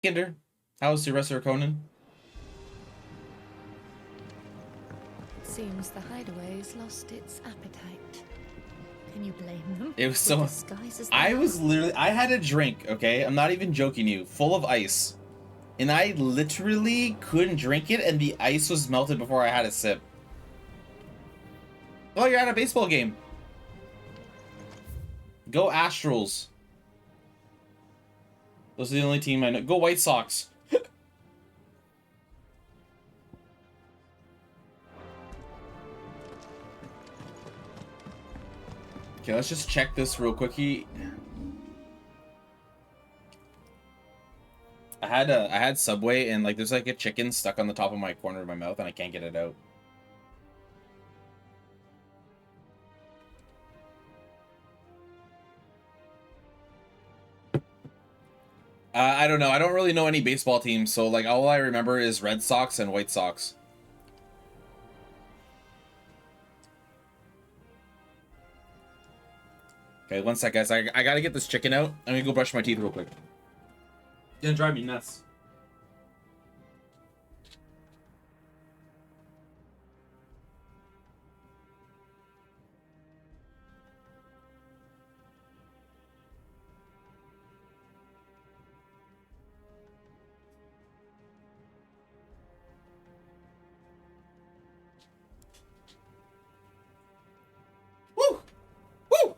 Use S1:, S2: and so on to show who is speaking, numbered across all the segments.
S1: Kinder, how was the rest of your Conan?
S2: Seems the hideaway's lost its appetite. Can you blame them?
S1: It was so.
S2: Disguises
S1: I was literally. I had a drink, okay? I'm not even joking you, full of ice. And I literally couldn't drink it, and the ice was melted before I had a sip. Oh, you're at a baseball game. Go Astrals. Those are the only team I know. Go White Sox. Okay, let's just check this real quick. I had Subway, and like there's like a chicken stuck on the top of my corner of my mouth, and I can't get it out. I don't know. I don't really know any baseball teams, so like all I remember is Red Sox and White Sox. Okay, one sec, guys. I gotta get this chicken out. I'm gonna go brush my teeth real quick. It's gonna drive me nuts. Woo! Woo!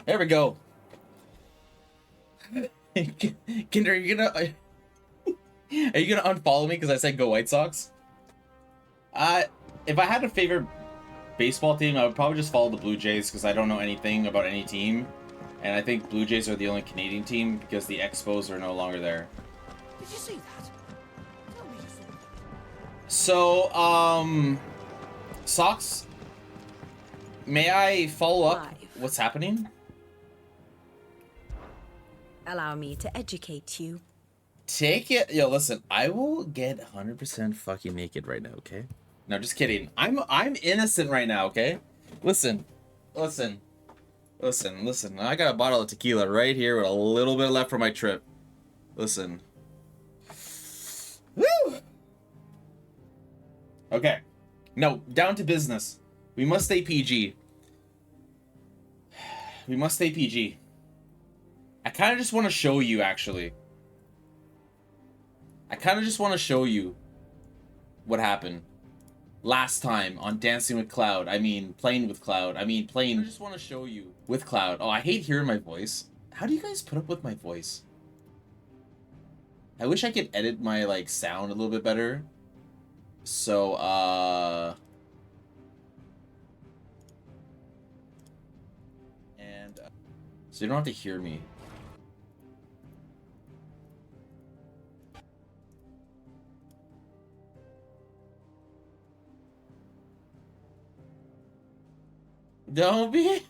S1: There we go. Kinder, are you gonna unfollow me because I said go White Sox? If I had a favorite baseball team, I would probably just follow the Blue Jays because I don't know anything about any team, and I think Blue Jays are the only Canadian team because the Expos are no longer there.
S3: Did you see that? Tell me you saw that.
S1: So, Sox, may I follow up what's happening?
S4: Allow me to educate you.
S1: Take it. Yo, listen, I will get 100% fucking naked right now, okay? No, just kidding. I'm innocent right now, okay? Listen. I got a bottle of tequila right here with a little bit left for my trip. Listen. Woo! Okay. No, down to business. We must stay PG. We must stay PG. I kind of just want to show you, actually. I kind of just want to show you what happened last time on Dancing with Cloud. I mean, playing with Cloud. I just want to show you with Cloud. Oh, I hate hearing my voice. How do you guys put up with my voice? I wish I could edit my, like, sound a little bit better. So, so you don't have to hear me. Don't be.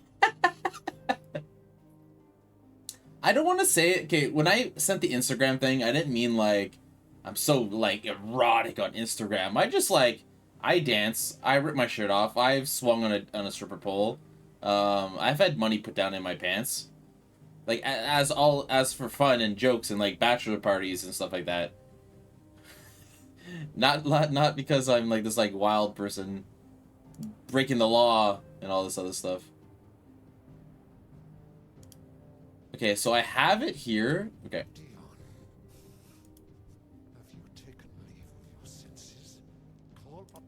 S1: I don't want to say it. Okay, when I sent the Instagram thing, I didn't mean like I'm so like erotic on Instagram. I just like I dance. I rip my shirt off. I've swung on a stripper pole. I've had money put down in my pants, like as for fun and jokes and like bachelor parties and stuff like that. Not because I'm like this like wild person breaking the law and all this other stuff. Okay, so I have it here. Okay.
S3: Dion, have you taken leave of your senses? Call up.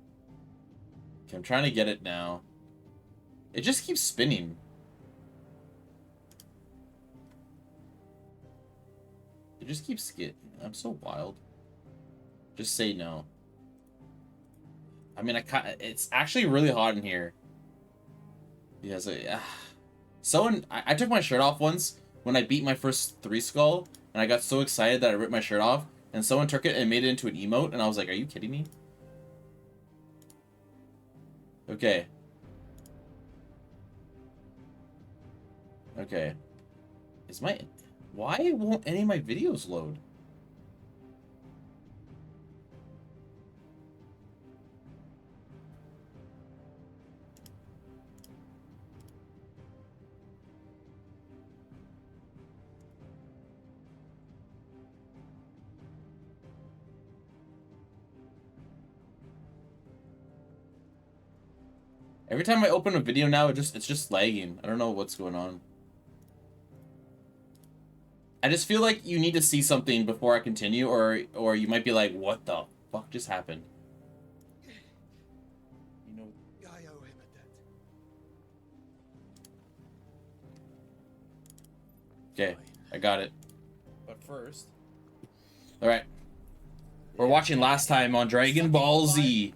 S1: Okay, I'm trying to get it now. It just keeps spinning. It just keeps I'm so wild. Just say no. I mean, it's actually really hot in here. Because I took my shirt off once when I beat my first 3 skull, and I got so excited that I ripped my shirt off, and someone took it and made it into an emote, and I was like, are you kidding me? Okay. Okay. Why won't any of my videos load? Every time I open a video now, it's just lagging. I don't know what's going on. I just feel like you need to see something before I continue, or you might be like, what the fuck just happened? You know.
S3: I owe him a debt.
S1: Okay, I got it. But first, all right, we're watching last time on Dragon Ball Z.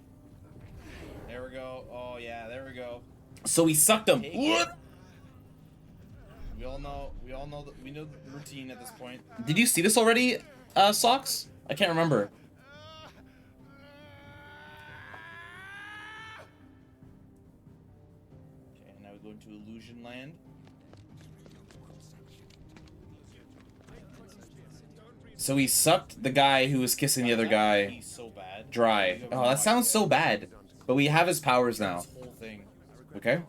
S1: There we go. Oh yeah, there we go. So we sucked him. What? We all know that we know the routine at this point. Did you see this already, Socks? I can't remember. Okay, now we go into Illusion Land. So he sucked the guy who was kissing the other guy
S5: So bad.
S1: dry. Oh, that sounds so bad. But we have his powers now.
S5: This whole thing.
S1: Okay.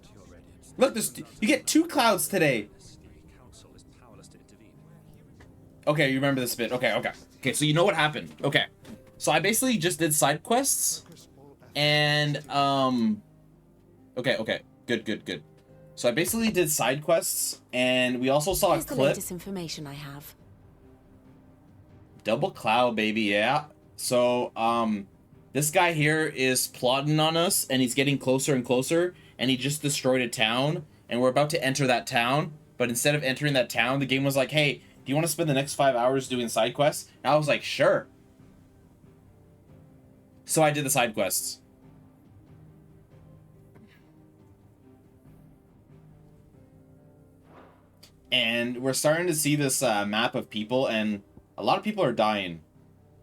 S1: Look, you get 2 clouds today. Okay, you remember this bit. Okay, so you know what happened. Okay. So I basically just did side quests. And, Okay. Good. So I basically did side quests. And we also saw
S4: Here's
S1: a
S4: the
S1: clip.
S4: latest information I have.
S1: Double cloud, baby, yeah. So, this guy here is plotting on us. And he's getting closer and closer. And he just destroyed a town. And we're about to enter that town. But instead of entering that town, the game was like, hey, do you want to spend the next 5 hours doing side quests? And I was like, sure. So I did the side quests. And we're starting to see this map of people, and a lot of people are dying.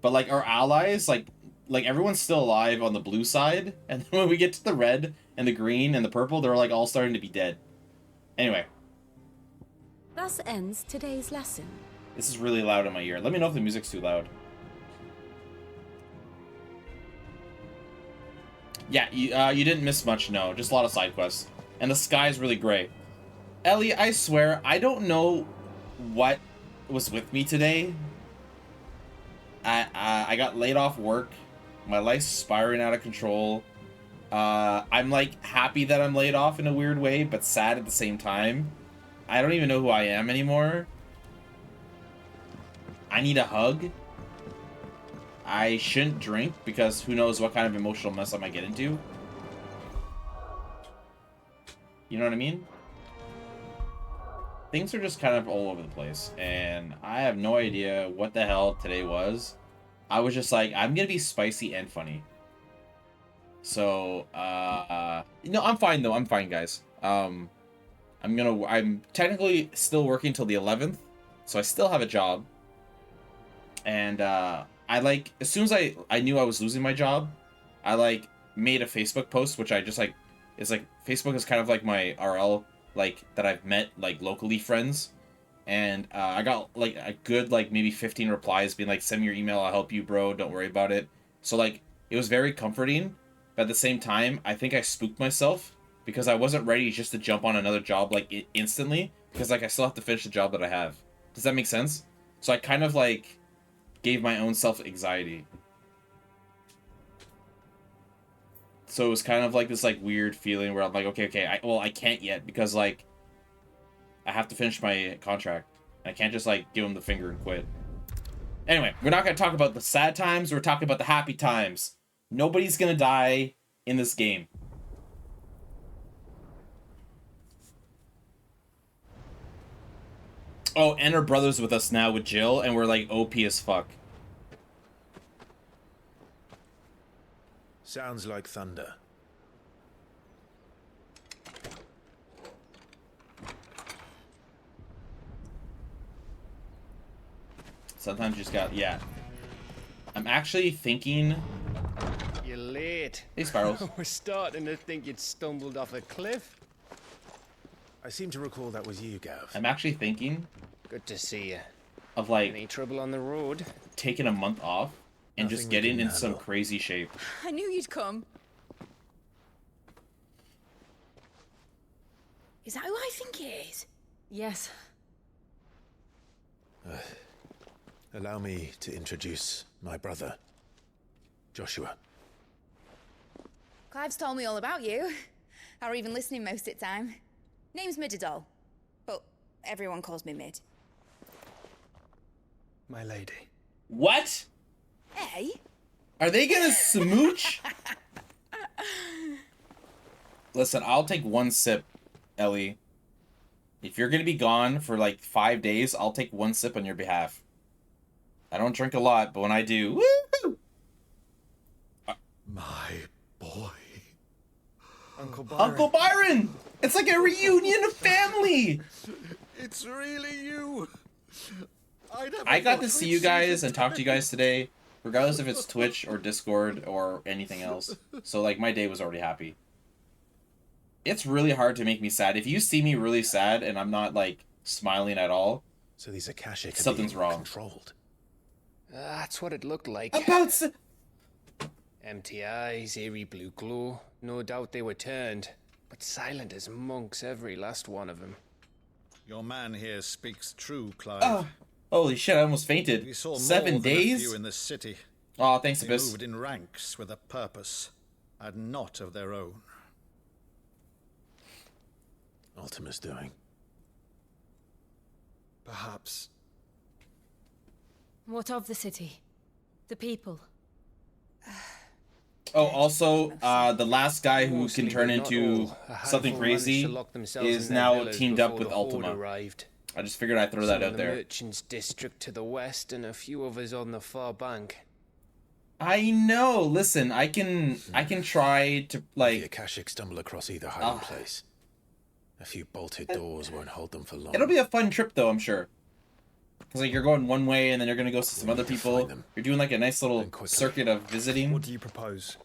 S1: But like our allies, like everyone's still alive on the blue side, and then when we get to the red and the green and the purple, they're like all starting to be dead. Anyway.
S4: Thus ends today's lesson.
S1: This is really loud in my ear. Let me know if the music's too loud. Yeah, you didn't miss much, no. Just a lot of side quests. And the sky's really gray. Ellie, I swear, I don't know what was with me today. I got laid off work. My life's spiraling out of control. I'm like happy that I'm laid off in a weird way, but sad at the same time. I don't even know who I am anymore. I need a hug. I shouldn't drink because who knows what kind of emotional mess I might get into. You know what I mean? Things are just kind of all over the place, and I have no idea what the hell today was. I was just like, I'm gonna be spicy and funny. So, no, I'm fine though. I'm fine, guys. I'm technically still working till the 11th, so I still have a job. And, I like, as soon as I knew I was losing my job, I like made a Facebook post, which I just like, it's like, Facebook is kind of like my RL, like, that I've met, like, locally friends. And, I got, like, a good, like, maybe 15 replies being like, send me your email, I'll help you, bro, don't worry about it. So, like, it was very comforting, but at the same time, I think I spooked myself, because I wasn't ready just to jump on another job, like, instantly, because, like, I still have to finish the job that I have. Does that make sense? So I kind of, like, gave my own self anxiety. So it was kind of like this like weird feeling where I'm like, okay, I can't yet because like I have to finish my contract. I can't just like give him the finger and quit. Anyway, we're not gonna talk about the sad times, we're talking about the happy times. Nobody's gonna die in this game. Oh, and her brother's with us now with Jill, and we're like OP as fuck.
S6: Sounds like thunder.
S1: Sometimes you just got, yeah. I'm actually thinking...
S7: You're late.
S1: Hey, Sparrows.
S7: We're starting to think you'd stumbled off a cliff.
S6: I seem to recall that was you, Gav.
S1: I'm actually thinking
S7: Good to see you.
S1: of like
S7: Any trouble on the road?
S1: taking a month off and just
S6: Nothing we
S1: getting
S6: can
S1: in some
S6: handle.
S1: crazy shape.
S4: I knew you'd come.
S2: Is that who I think it is?
S4: Yes.
S6: Allow me to introduce my brother, Joshua.
S2: Clive's told me all about you.
S5: or even listening most of the time. Name's Midadol, but everyone calls me Mid.
S6: My lady.
S1: What?
S5: Hey?
S1: Are they gonna smooch? Listen, I'll take one sip, Ellie. If you're gonna be gone for like 5 days, I'll take one sip on your behalf. I don't drink a lot, but when I do, woo!
S3: My boy.
S6: Uncle Byron.
S1: Uncle Byron! It's like a reunion of family!
S3: It's really you.
S1: I got to see you guys and talk to you guys today, regardless if it's Twitch or Discord or anything else. So, like, my day was already happy. It's really hard to make me sad. If you see me really sad and I'm not, like, smiling at all,
S6: So these Akashic are
S1: something's
S6: being
S1: wrong.
S6: controlled.
S7: That's what it looked like.
S1: About
S7: Empty eyes, eerie blue glow. No doubt they were turned, but silent as monks, every last one of them.
S3: Your man here speaks true, Clive.
S1: Oh, holy shit, I almost fainted.
S3: We saw
S1: 7
S3: more than a
S1: days?
S3: few in this city.
S1: Oh, thanks,
S3: They
S1: Abyss.
S3: moved in ranks with a purpose, and not of their own.
S6: Ultima's doing.
S3: Perhaps.
S4: What of the city? The people?
S1: Oh, also, the last guy who
S7: Mostly,
S1: can turn
S7: but not
S1: into
S7: all. A
S1: something
S7: handful managed
S1: crazy
S7: to lock themselves
S1: is
S7: in their
S1: now
S7: villas
S1: teamed up
S7: before
S1: with
S7: the horde
S1: Ultima.
S7: arrived.
S1: I just figured I'd throw that
S7: Some
S1: out
S7: in
S1: there.
S7: the merchants' district to the west, and a few others on the far bank.
S1: I know. Listen, I can try to
S6: The
S1: like.
S6: Akashic stumble across either hiding place. A few bolted doors won't hold them for long.
S1: It'll be a fun trip though, I'm sure. Cause like you're going one way and then you're gonna go see some other
S6: need to
S1: people.
S6: find them.
S1: You're doing like a nice little
S6: And quickly.
S1: circuit of visiting.
S8: What do you propose?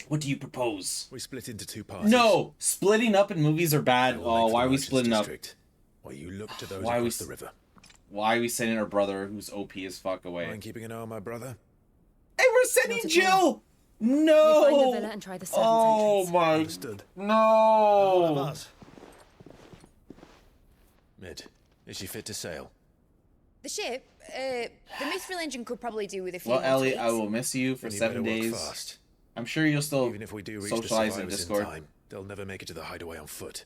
S1: What do you propose?
S6: We split into two parties.
S1: No, splitting up in movies are bad.
S6: I will
S1: Oh,
S6: make for
S1: why
S6: the
S1: are we
S6: merchants'
S1: splitting up?
S6: district, while you look to those
S1: Why are we
S6: across the
S1: s-
S6: river.
S1: Why are we sending our brother, who's OP as fuck, away?
S6: Mind keeping an eye on my brother?
S1: Hey, we're sending
S4: Not at
S1: Jill.
S4: We find the
S1: No.
S4: villa and try the servants'
S1: Oh
S4: entrance.
S1: my.
S6: Understood.
S3: One of
S1: No.
S3: us.
S6: Mid, is she fit to sail?
S5: The ship, the mithril engine could probably do with a few
S1: Well,
S5: more
S1: Ellie,
S5: tweaks.
S1: I will miss you for
S6: Then you
S1: 7
S6: better work
S1: days.
S6: fast.
S1: I'm sure you'll still
S6: Even if we do reach the
S1: socialize in
S6: survivors in
S1: Discord.
S6: time, they'll never make it to the hideaway on foot.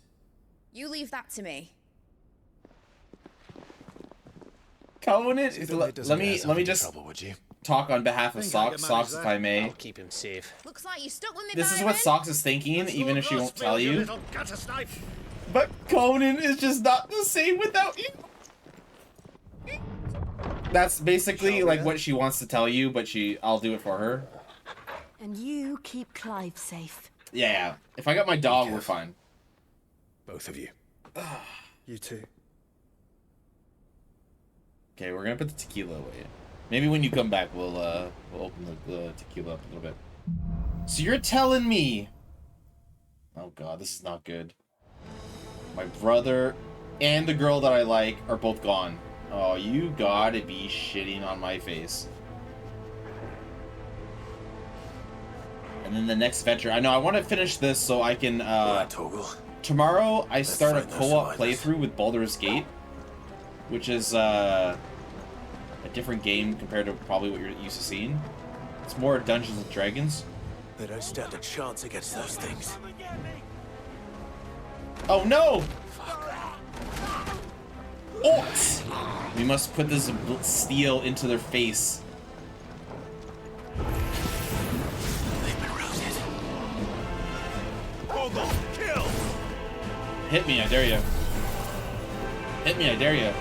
S5: You leave that to me.
S1: Covenant,
S6: See
S1: is
S6: that
S1: let
S6: Mid doesn't get
S1: me
S6: herself into
S1: just
S6: trouble, would you?
S1: talk on behalf of
S3: Think I can
S1: Socks.
S3: manage
S1: Socks, if
S3: that.
S1: I may.
S7: I'll keep him safe.
S5: Looks like you stuck with me,
S1: This is
S5: Byron.
S1: what Socks is thinking, even if she won't tell you.
S3: Little gutter snipe.
S1: But Conan is just not the same without you. That's basically like what she wants to tell you, but I'll do it for her.
S2: And you keep Clive safe.
S1: Yeah, if I got my dog, we're
S6: careful.
S1: fine.
S6: Both of you.
S8: You too.
S1: Okay, we're gonna put the tequila away. Maybe when you come back, we'll open the tequila up a little bit. So you're telling me? Oh god, this is not good. My brother and the girl that I like are both gone. Oh, you gotta be shitting on my face. And then the next venture. I know I want to finish this so I can.
S6: Alright, Torgal.
S1: Tomorrow I start a
S6: find those
S1: co-op
S6: survivors.
S1: playthrough with Baldur's Gate, which is a different game compared to probably what you're used to seeing. It's more Dungeons and Dragons.
S6: They don't stand a chance against those things.
S1: Oh no! Orcs! We must put this steel into their face.
S6: They've been routed.
S3: Kill.
S1: Hit me, I dare you. Hit me, I dare you.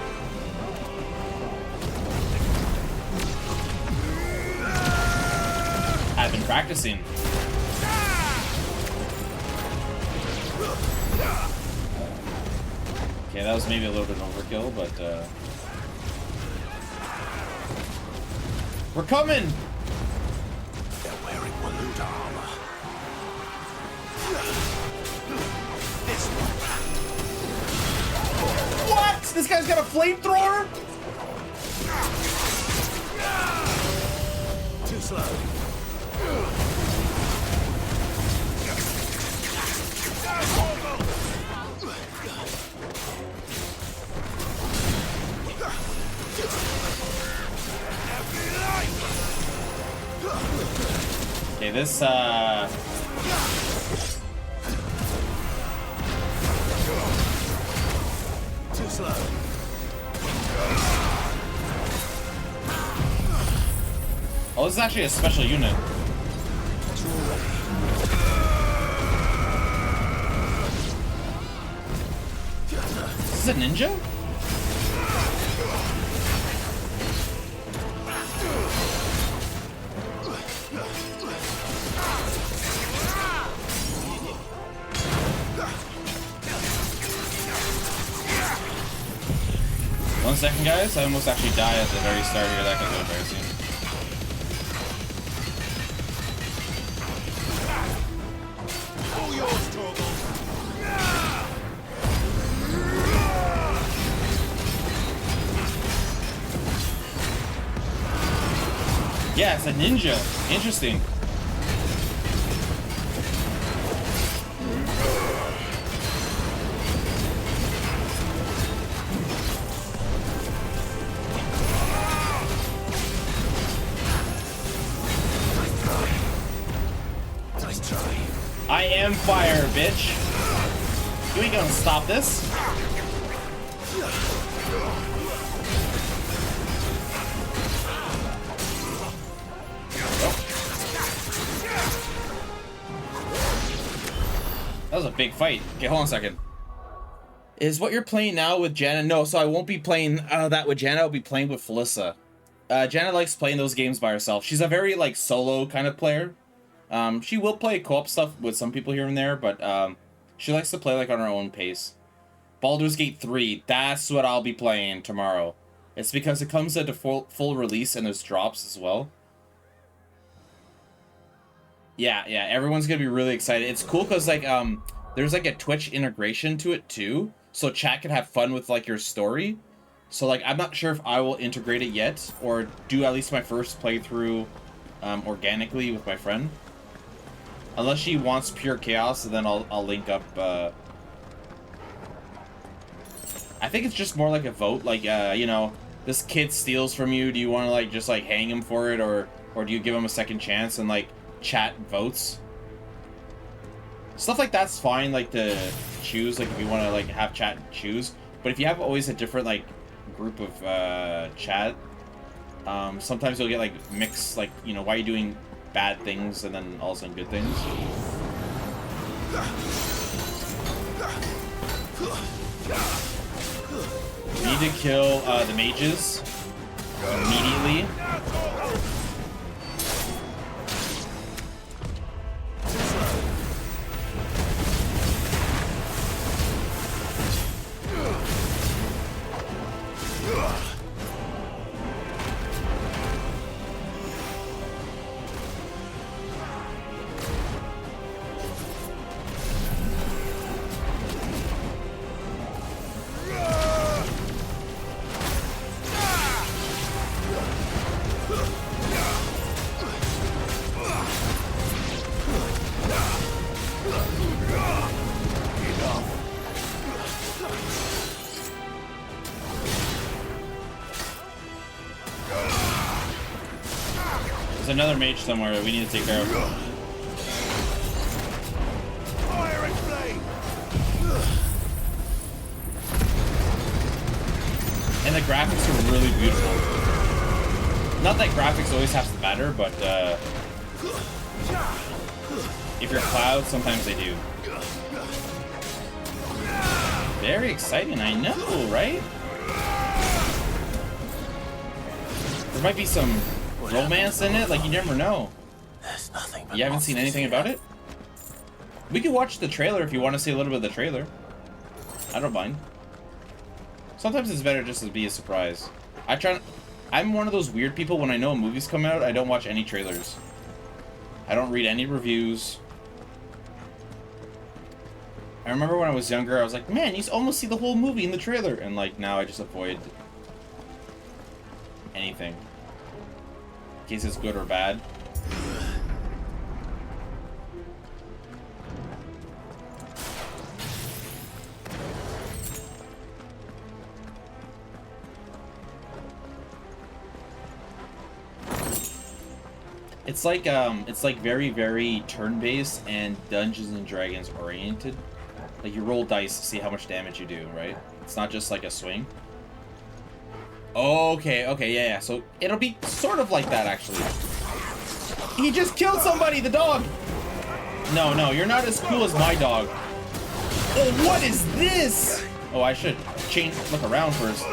S1: I've been practicing. Okay, that was maybe a little bit overkill, but we're coming!
S6: They're wearing Waluda armor.
S1: What? This guy's got a flamethrower?
S6: Too slow.
S1: Okay, this
S6: slow.
S1: Oh, this is actually a special unit. Is this a ninja? One second, guys. I almost actually died at the very start here. That could go embarrassing.
S6: All yours, Torgal.
S1: Yeah, it's a ninja. Interesting.
S6: Nice try.
S1: I am fire, bitch. You ain't gonna stop this. That was a big fight. Okay, hold on a second. Is what you're playing now with Jana? No, so I won't be playing that with Jana. I'll be playing with Felissa. Jana likes playing those games by herself. She's a very, like, solo kind of player. She will play co-op stuff with some people here and there, but she likes to play, like, on her own pace. Baldur's Gate 3, that's what I'll be playing tomorrow. It's because it comes at a full release and there's drops as well. Yeah, everyone's gonna be really excited. It's cool because, like, there's, like, a Twitch integration to it, too. So chat can have fun with, like, your story. So, like, I'm not sure if I will integrate it yet, or do at least my first playthrough organically with my friend. Unless she wants pure chaos, and then I'll link up. I think it's just more like a vote, like, you know, this kid steals from you. Do you want to, like, just, like, hang him for it, or do you give him a second chance and, like, chat votes? Stuff like that's fine, like, to choose, like, if you want to, like, have chat choose. But if you have always a different, like, group of chat, sometimes you'll get, like, mixed, like, you know, why are you doing bad things and then all of a sudden good things. We need to kill the mages immediately. Another mage somewhere that we need to take care of.
S6: Fire and flame.
S1: And the graphics are really beautiful. Not that graphics always have to matter, but if you're Kloud, sometimes they do. Very exciting, I know, right? There might be some romance in it, like, you never know.
S6: There's nothing.
S1: You haven't seen anything about it? We could watch the trailer if you want to see a little bit of the trailer. I don't mind. Sometimes it's better just to be a surprise. I'm one of those weird people, when I know a movie's come out, I don't watch any trailers. I don't read any reviews. I remember when I was younger, I was like, man, you almost see the whole movie in the trailer. And, like, now I just avoid anything. In case it's good or bad. It's like very, very turn-based and Dungeons and Dragons oriented. Like, you roll dice to see how much damage you do, right? It's not just like a swing. Okay, okay, yeah, yeah. So it'll be sort of like that, actually. He just killed somebody, the dog! No, no, you're not as cool as my dog. Oh, what is this? Oh, I should look around first.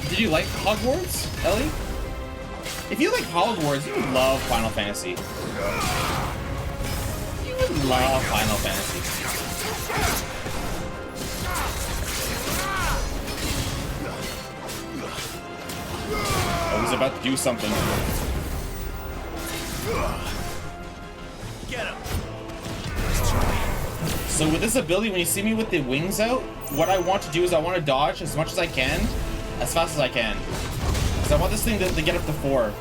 S1: Did you like Hogwarts, Ellie? If you like Hogwarts, you would love Final Fantasy. You would love Final Fantasy. I was about to do something.
S3: Get him.
S1: So with this ability, when you see me with the wings out, what I want to do is I want to dodge as much as I can, as fast as I can. Because I want this thing to get up to 4.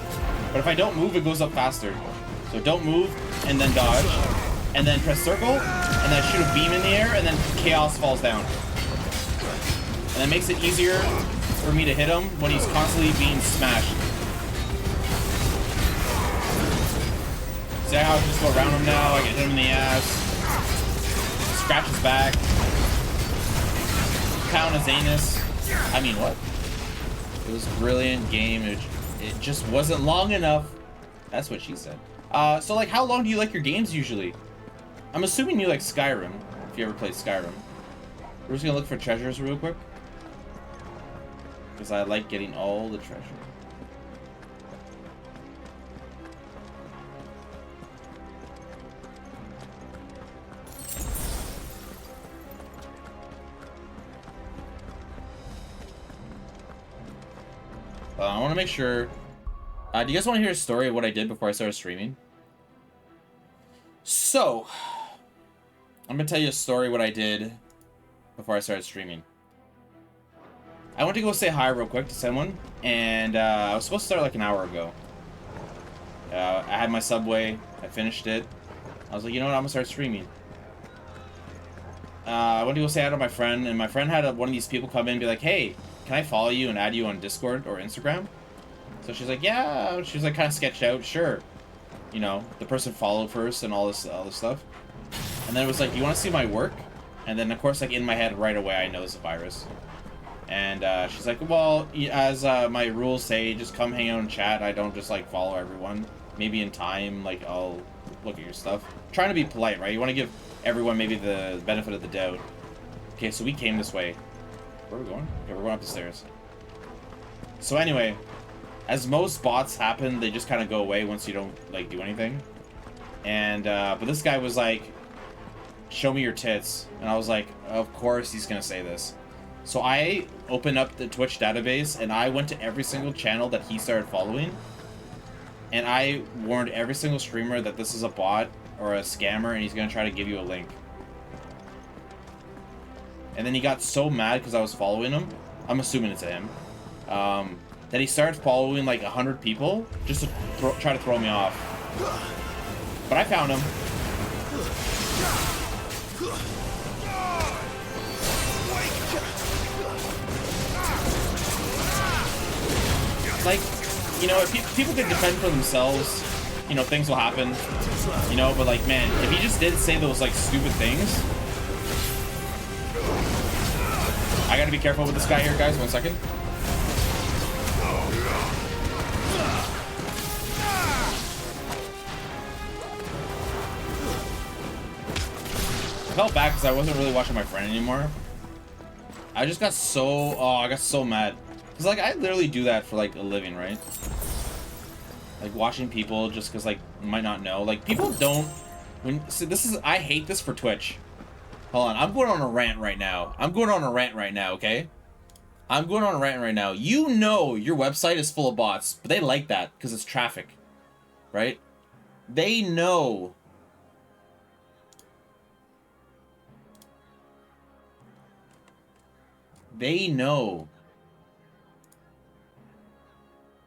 S1: But if I don't move, it goes up faster. So don't move, and then dodge, and then press circle, and then shoot a beam in the air, and then chaos falls down. And that makes it easier for me to hit him when he's constantly being smashed. See how I can just go around him now? I can hit him in the ass, scratch his back, pound his anus. I mean, what? It was a brilliant game. It just wasn't long enough. That's what she said. So like, how long do you like your games usually? I'm assuming you like Skyrim, if you ever played Skyrim. We're just gonna look for treasures real quick. Because I like getting all the treasure. I want to make sure. Do you guys want to hear a story of what I did before I started streaming? So, I'm gonna tell you a story of what I did before I started streaming. I went to go say hi real quick to someone, and I was supposed to start like an hour ago. I had my Subway. I finished it. I was like, you know what? I'm gonna start streaming. I went to go say hi to my friend, and my friend had one of these people come in and be like, hey, can I follow you and add you on Discord or Instagram? So she's like, yeah. She was like kind of sketched out, sure. You know, the person followed first and all this stuff. And then it was like, you want to see my work? And then of course, like in my head right away, I know it's a virus. And she's like, well, as my rules say, just come hang out and chat. I don't just like follow everyone. Maybe in time, like I'll look at your stuff. Trying to be polite, right? You want to give everyone maybe the benefit of the doubt. Okay, so we came this way. Where are we going? Okay, we're going up the stairs. So anyway, as most bots happen, they just kind of go away once you don't like do anything. And but this guy was like, show me your tits. And I was like, of course he's gonna say this. So I opened up the Twitch database and I went to every single channel that he started following. And I warned every single streamer that this is a bot or a scammer and he's gonna try to give you a link. And then he got so mad because I was following him. I'm assuming it's him. That he started following like 100 people just to try to throw me off. But I found him. Like, you know, if people could defend for themselves, you know, things will happen. You know, but like, man, if he just did say those like stupid things. I gotta be careful with this guy here, guys. 1 second. I felt bad because I wasn't really watching my friend anymore. I just got so... I got so mad. Because, like, I literally do that for, like, a living, right? Like, watching people just because, like, you might not know. Like, people don't... See, this is... I hate this for Twitch. Hold on, I'm going on a rant right now. Okay? I'm going on a rant right now. You know your website is full of bots, but they like that because it's traffic, right? They know. They know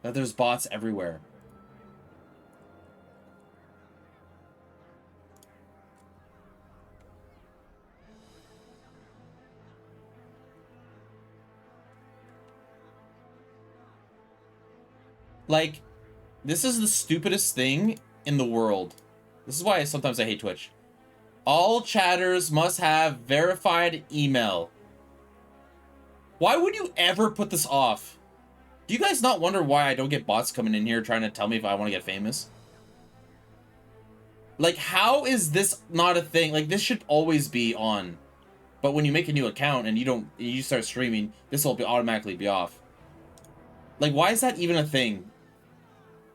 S1: that there's bots everywhere. Like, this is the stupidest thing in the world. This is why sometimes I hate Twitch. All chatters must have verified email. Why would you ever put this off? Do you guys not wonder why I don't get bots coming in here trying to tell me if I want to get famous? Like, how is this not a thing? Like, this should always be on. But when you make a new account and you start streaming, this will automatically be off. Like, why is that even a thing?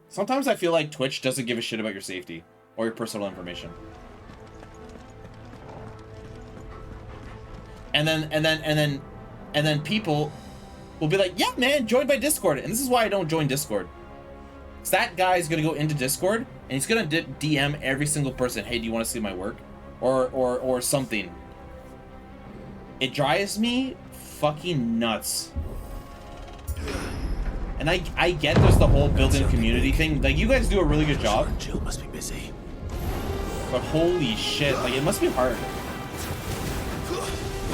S1: Sometimes I feel like Twitch doesn't give a shit about your safety or your personal information. And then people will be like, yeah, man, join by Discord. And this is why I don't join Discord. So that guy is going to go into Discord and he's going to DM every single person, hey, do you want to see my work? Or something. It drives me fucking nuts. And I get there's the whole built-in community thing. Like, you guys do a really good job.
S6: Jill must be busy.
S1: But holy shit, like, it must be hard.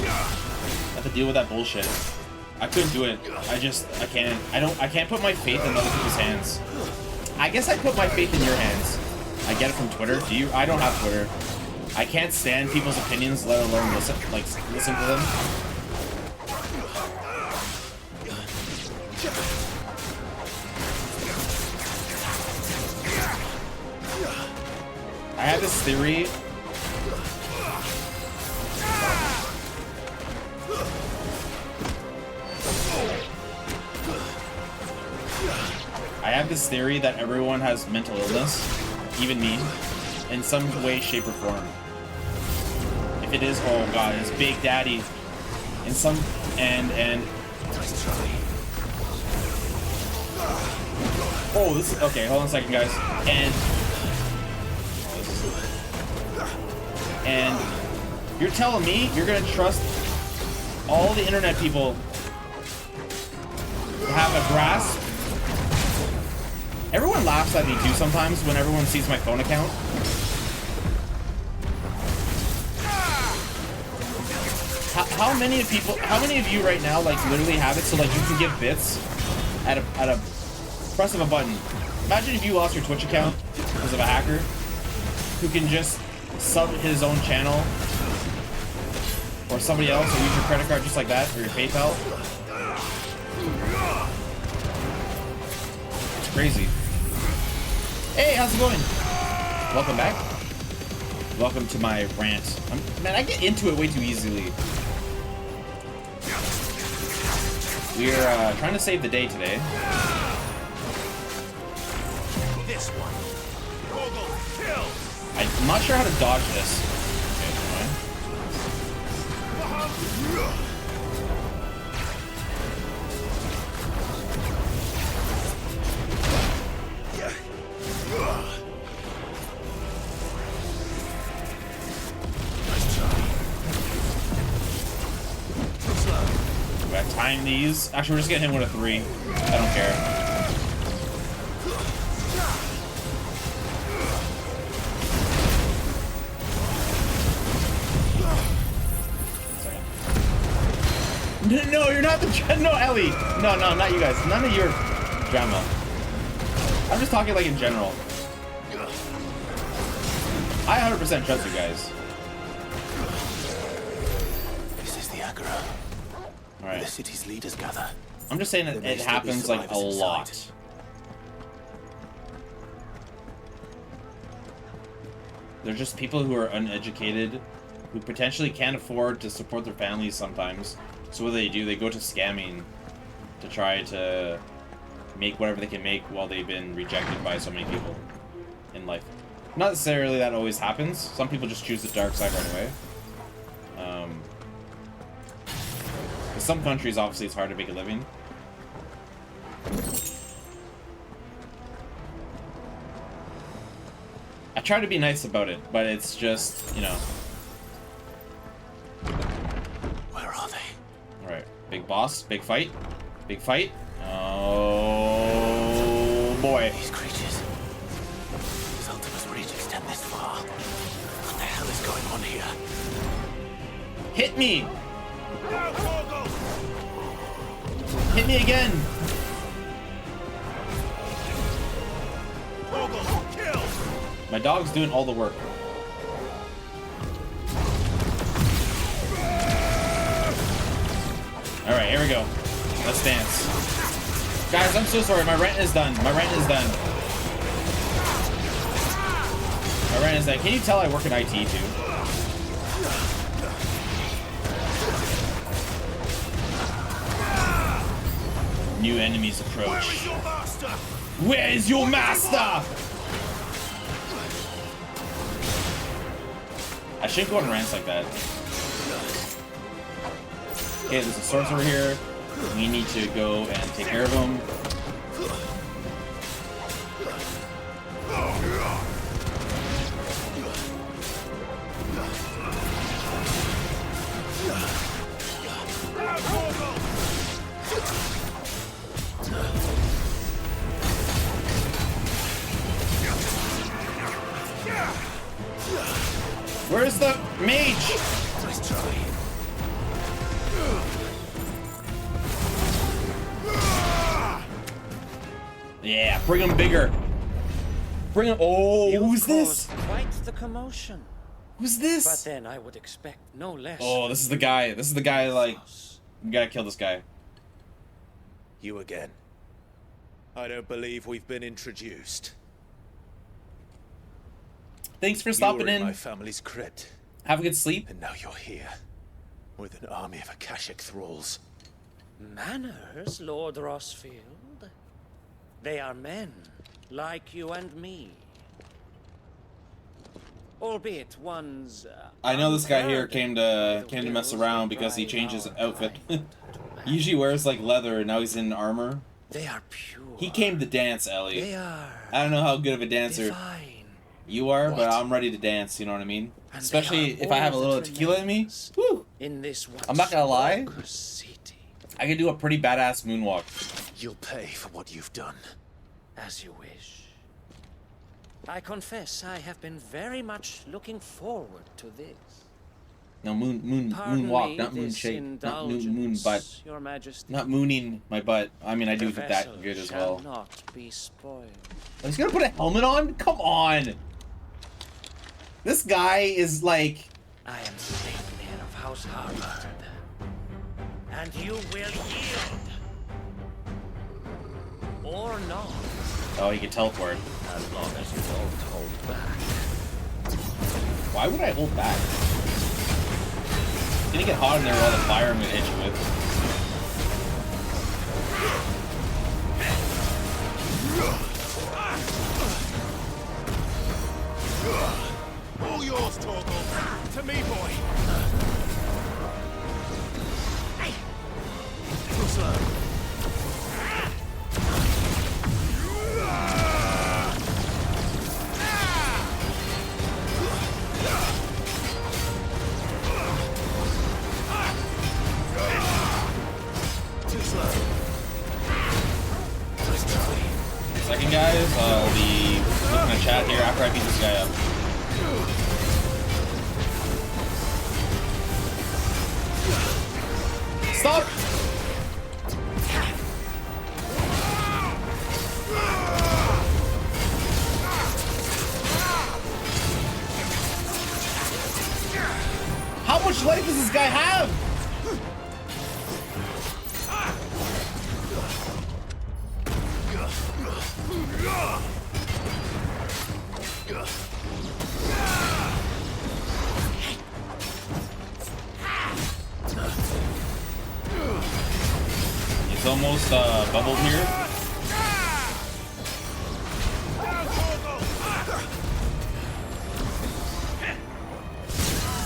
S1: I have to deal with that bullshit. I couldn't do it. I can't put my faith in other people's hands. I guess I put my faith in your hands. I get it from Twitter. Do you? I don't have Twitter. I can't stand people's opinions, let alone listen to them. I have this theory. That everyone has mental illness, even me, in some way, shape, or form. If it is, oh god, it's Big Daddy. In some, and. Oh, this is, okay, hold on a second, guys. And you're telling me you're gonna trust all the internet people to have a grasp? Everyone laughs at me too sometimes when everyone sees my phone account. How many of you right now like literally have it so like you can give bits at a press of a button? Imagine if you lost your Twitch account because of a hacker who can just sub his own channel or somebody else or use your credit card just like that or your PayPal. It's crazy. Hey, how's it going? Welcome back. Welcome to my rant. Man, I get into it way too easily. We're trying to save the day today.
S3: This one.
S1: I'm not sure how to dodge this. Do I time these? Actually, we're just getting him with a 3. I don't care. No, you're not the no, Ellie. No, not you guys. None of your drama. I'm just talking like in general. I 100% trust you guys.
S6: This is the Agora.
S1: All right.
S6: The city's leaders gather.
S1: I'm just saying that it happens like a lot. They're just people who are uneducated, who potentially can't afford to support their families sometimes. So what do? They go to scamming to try to make whatever they can make while they've been rejected by so many people in life. Not necessarily that always happens. Some people just choose the dark side right away. Some countries, obviously, it's hard to make a living. I try to be nice about it, but it's just, you know.
S6: Where are they?
S1: Alright, big boss, big fight. Big fight. Oh boy.
S6: These creatures. His ultimate reach extend this far. What the hell is going on here?
S1: Hit me! Hit me again! My dog's doing all the work. Alright, here we go. Let's dance. Guys, I'm so sorry. My rent is done. My rent is done. My rent is done. Can you tell I work in IT too? New enemies approach. Where is your master? I shouldn't go on rants like that. Okay, there's a sorcerer here. We need to go and take care of him. Where's the mage?
S6: Let's try.
S1: Yeah, bring him bigger. Bring him. Oh, who's this?
S9: Quite the commotion.
S1: Who's
S9: But
S1: this?
S9: then I would expect no less.
S1: Oh, this is the guy. This is the guy, like, we gotta kill this guy.
S6: You again. I don't believe we've been introduced.
S1: Thanks for
S6: You
S1: stopping
S6: were in
S1: in.
S6: my family's crypt,
S1: Have a good sleep.
S6: and now you're here with an army of Akashic thralls.
S9: Manners, Lord Rossfield. They are men, like you and me. Albeit one's.
S1: I know this guy here
S9: unburdened
S1: came to
S9: with
S1: mess
S9: the
S1: around
S9: wills
S1: because he
S9: that
S1: changed his
S9: drive our
S1: outfit.
S9: kind to
S1: He usually wears like leather, and now he's in armor.
S9: They are pure.
S1: He came to dance, Ellie.
S9: They are
S1: I don't know how good of a dancer
S9: divine.
S1: you are, but
S6: What?
S1: I'm ready to dance. You know what I mean?
S9: And they
S1: Especially
S9: are
S1: if I have a
S9: all
S1: little
S9: that
S1: tequila in me.
S9: remains
S1: Woo!
S9: In this
S1: I'm not gonna lie.
S9: once city.
S1: I can do a pretty badass moonwalk.
S6: You'll pay for what you've done.
S9: As you wish. I confess I have been very much looking forward to this.
S1: No,
S9: Pardon
S1: moonwalk,
S9: me
S1: not moon
S9: this
S1: shape, not moon
S9: indulgence,
S1: butt,
S9: Your Majesty.
S1: not mooning my butt. I mean, I do
S9: The
S1: that
S9: vessel
S1: good as
S9: shall
S1: well.
S9: not be spoiled.
S1: He's gonna put a helmet on? Come on! This guy is like,
S9: I am Sleipnir of House Harvard. And you will yield. Or not,
S1: oh, he can teleport.
S9: as long as you don't hold back.
S1: Why would I hold back? It's gonna get hot in there with all the fire I'm gonna hit you with.
S3: All yours, Torgal. To me, boy. Too slow. Too slow. Let's try.
S1: Second, guys, I'll be looking at chat here after I beat this guy up. Stop! How much life does this guy have? It's almost bubbled here.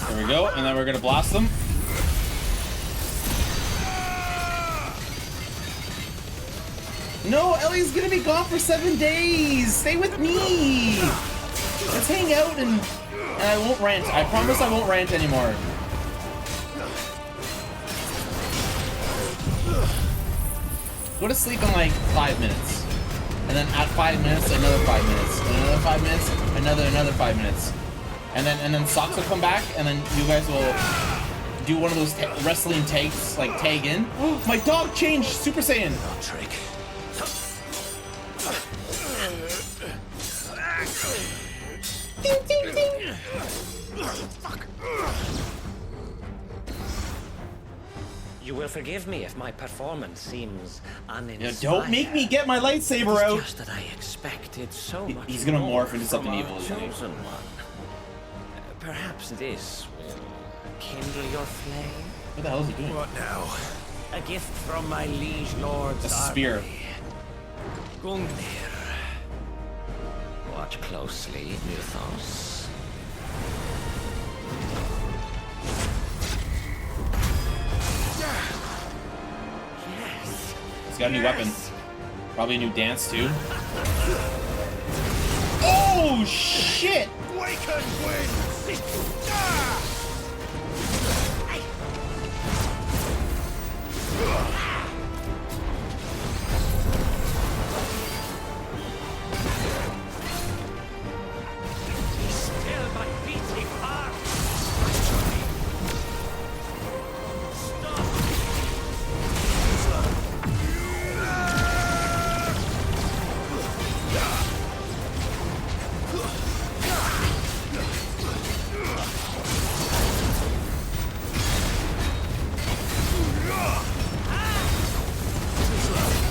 S1: There we go, and then we're gonna blast them. No, Ellie's gonna be gone for 7 days. Stay with me. Let's hang out and I won't rant. I promise I won't rant anymore. Go to sleep in like 5 minutes. And then at 5 minutes, another 5 minutes. And another 5 minutes, another 5 minutes. And then Socks will come back, and then you guys will do one of those wrestling tags, like tag in. Oh, my dog changed Super Saiyan.
S6: No trick.
S1: Ding, ding, ding.
S9: Fuck. You will forgive me if my performance seems uninspired.
S1: Yeah, don't make me get my lightsaber out.
S9: It's just that I expected so much.
S1: He's gonna
S9: more
S1: morph into
S9: from
S1: something
S9: our
S1: evil, isn't he?
S9: chosen one. Perhaps this will kindle your flame.
S1: What the hell is he doing?
S6: What now?
S9: A gift from my liege lord.
S1: A spear.
S9: Gungnir. Watch closely, Mythos. Yes.
S1: He's got a new weapon. Probably a new dance too. Oh shit!
S6: Waken winds!
S9: Be still, my beating heart. Stop.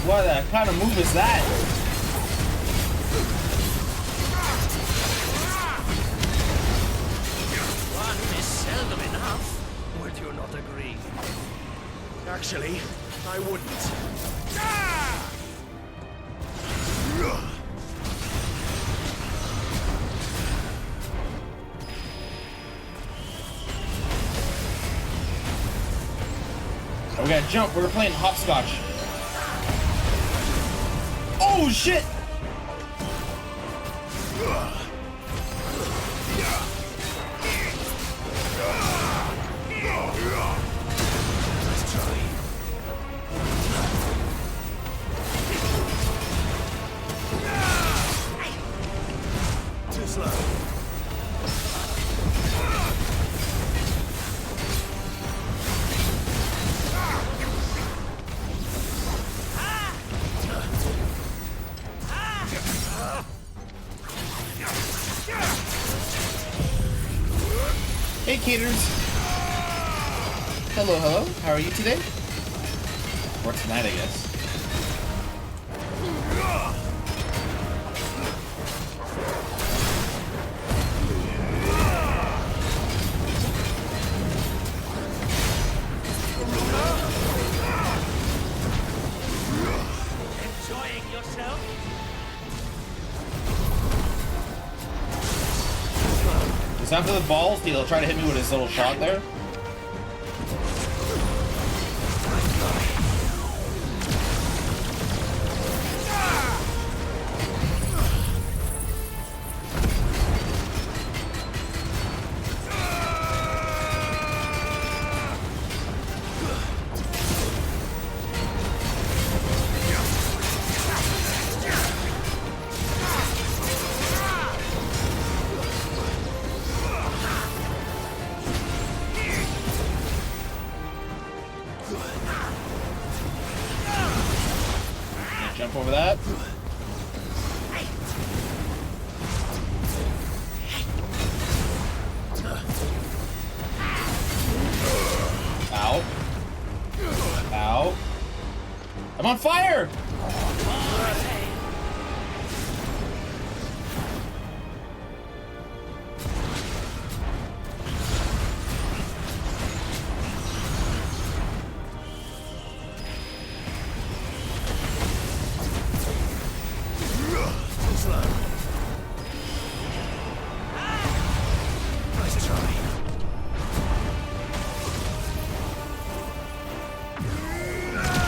S1: What kind of move is that?
S9: One is seldom enough.
S6: Would you not agree? Actually, I wouldn't.
S1: We gotta jump. We're playing hopscotch. Oh shit!
S6: Too slow.
S1: Hey, Caters. Hello, hello. How are you today? Or tonight, I guess.
S9: Enjoying yourself?
S1: It's not for the balls. He'll try to hit me with his little shot there. Jump over that. Ow. Ow. I'm on fire!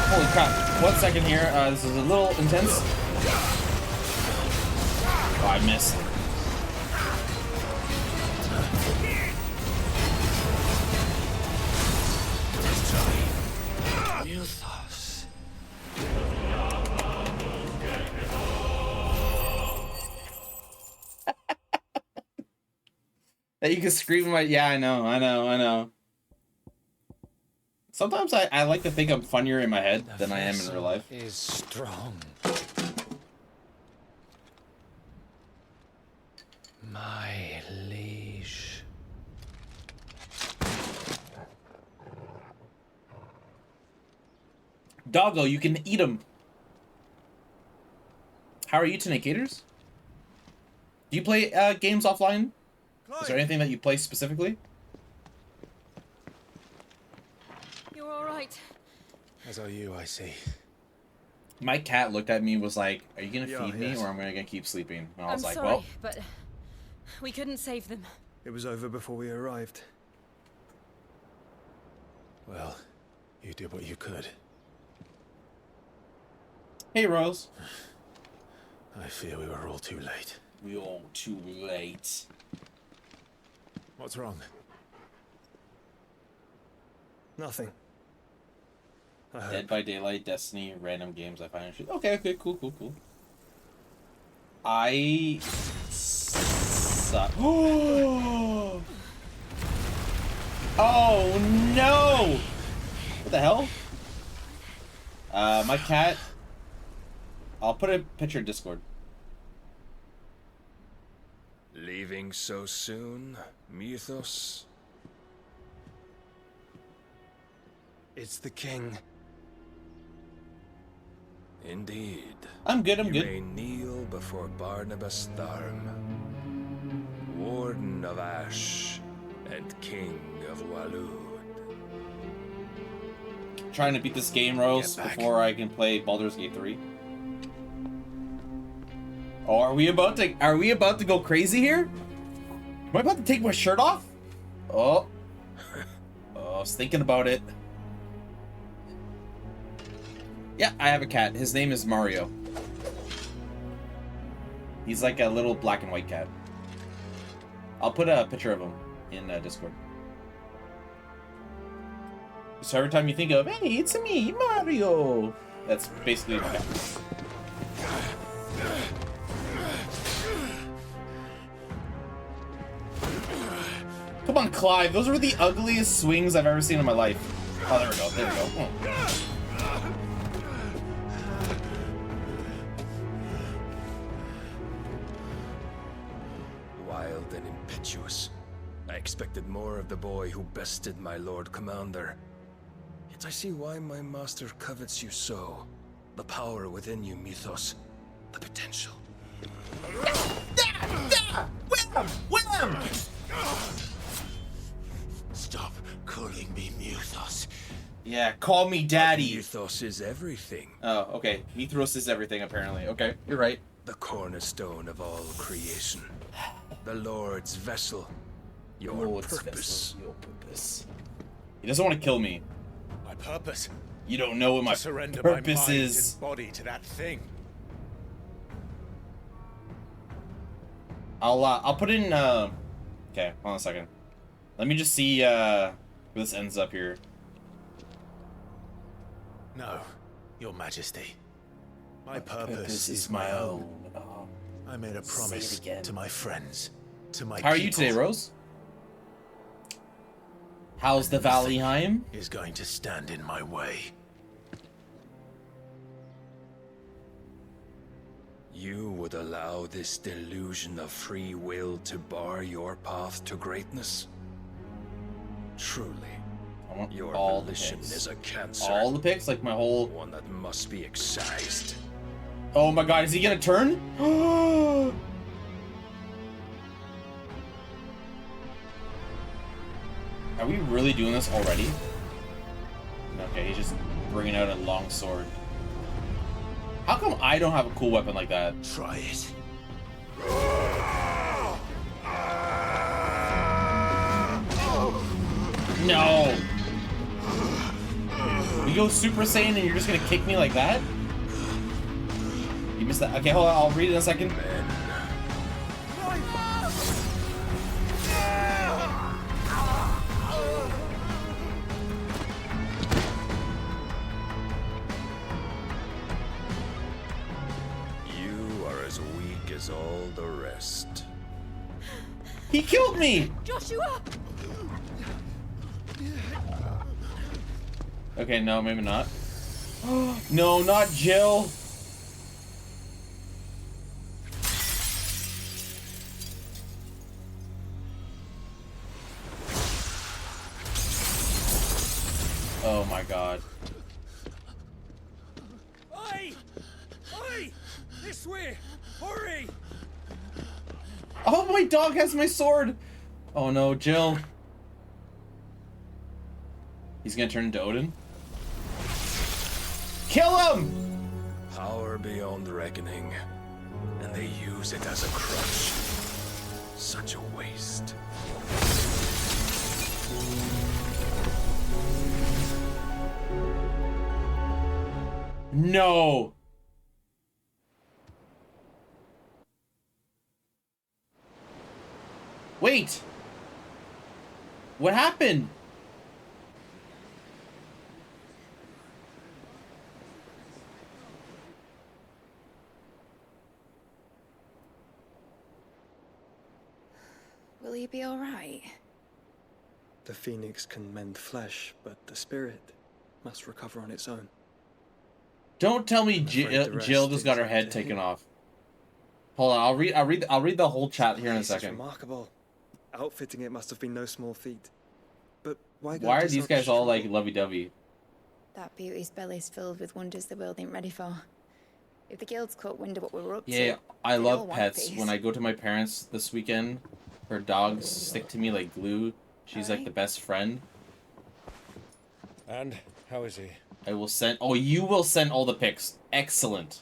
S1: Holy crap. 1 second here. This is a little intense. Oh, I missed.
S6: Mythos.
S1: That you can scream like, yeah, I know. Sometimes I like to think I'm funnier in my head than I am in real life.
S9: Is strong. My liege.
S1: Doggo, you can eat them. How are you tonight, Caters? Do you play games offline? Is there anything that you play specifically?
S4: You're all right.
S8: As are you, I see.
S1: My cat looked at me and was like, are you gonna
S8: Yeah,
S1: feed me
S8: yes.
S1: or I'm gonna keep sleeping? And I
S4: I'm
S1: was like,
S4: sorry,
S1: well,
S4: but we couldn't save them.
S8: It was over before we arrived.
S3: Well, you did what you could.
S1: hey Rose.
S3: I fear we were all too late.
S1: We all too late.
S3: What's wrong?
S8: Nothing. I hope.
S1: Dead by Daylight, Destiny, random games I find interesting. Okay, cool. I suck. Oh no! What the hell? My cat. I'll put a picture in Discord.
S3: Leaving so soon, Mythos?
S8: It's the king.
S3: Indeed.
S1: I'm good.
S3: You may kneel before Barnabas Tharm, Warden of Ash and King of Walud.
S1: Trying to beat this game, Rose,
S3: Get back.
S1: before I can play Baldur's Gate 3. Oh, are we about to go crazy here? Am I about to take my shirt off? Oh. Oh, I was thinking about it. Yeah, I have a cat. His name is Mario. He's like a little black and white cat. I'll put a picture of him in Discord. So every time you think of, hey, it's me, Mario, that's basically my cat. Come on, Clive. Those were the ugliest swings I've ever seen in my life. Oh, there we go. There we go. Oh.
S3: Wild and impetuous. I expected more of the boy who bested my Lord Commander. Yet I see why my master covets you so. The power within you, Mythos. The potential.
S1: Wham!
S6: Stop calling me Mythos.
S1: Yeah, call me daddy.
S3: Mythos is everything.
S1: Oh, okay. Mythos is everything, apparently. Okay, you're right.
S3: The cornerstone of all creation. The Lord's vessel. Your
S1: Lord's
S3: purpose.
S1: vessel, your purpose. He doesn't want to kill me.
S3: My purpose.
S1: You don't know what my
S3: To surrender
S1: purpose
S3: my mind
S1: is.
S3: and body to that thing.
S1: I'll put in okay, hold on a second. Let me just see where this ends up here.
S3: No, Your Majesty.
S8: My purpose is my own. I made a promise
S1: again.
S8: to my friends, to my
S1: How are you
S8: people.
S1: today, Rose? How's the Valheim?
S8: Is going to stand in my way.
S3: You would allow this delusion of free will to bar your path to greatness? Truly,
S1: I want
S3: your
S1: all the
S3: volition
S1: pics.
S3: is a cancer.
S1: All the pics, like my whole.
S3: One that must be excised.
S1: Oh my God, is he gonna turn? Are we really doing this already? Okay, he's just bringing out a long sword. How come I don't have a cool weapon like that?
S6: Try it.
S1: No! You go Super Saiyan and you're just gonna kick me like that? You missed that. Okay, hold on. I'll read it in a second.
S3: You are as weak as all the rest.
S1: He killed me!
S4: Joshua!
S1: Okay, no, maybe not. No, not Jill! Oh my god.
S3: Oi! Oi! This way! Hurry!
S1: Oh, my dog has my sword! Oh no, Jill. He's gonna turn into Odin? Kill him!
S3: Power beyond reckoning. And they use it as a crutch. Such a waste.
S1: No! Wait! What happened?
S5: Will you be all right?
S10: The phoenix can mend flesh, but the spirit must recover on its own.
S1: Don't tell me
S10: I'm afraid the rest
S1: Jill just got her
S10: is
S1: head
S10: up to
S1: taken
S10: him.
S1: off. Hold on, I'll read the whole chat here in a
S10: This is
S1: second.
S10: remarkable. Outfitting it must have been no small feat. But why go
S1: Why are
S10: to
S1: these
S10: such
S1: guys all
S10: trouble?
S1: like lovey-dovey?
S5: That beauty's belly's filled with wonders the world ain't ready for. If the guilds caught wind of what we were up
S1: Yeah,
S5: to,
S1: I
S5: they'd
S1: love
S5: all want a
S1: pets.
S5: piece.
S1: When I go to my parents this weekend, her dogs stick to me like glue. She's like
S5: Alright.
S1: the best friend.
S8: And how is he?
S1: I will send. Oh, you will send all the pics. Excellent.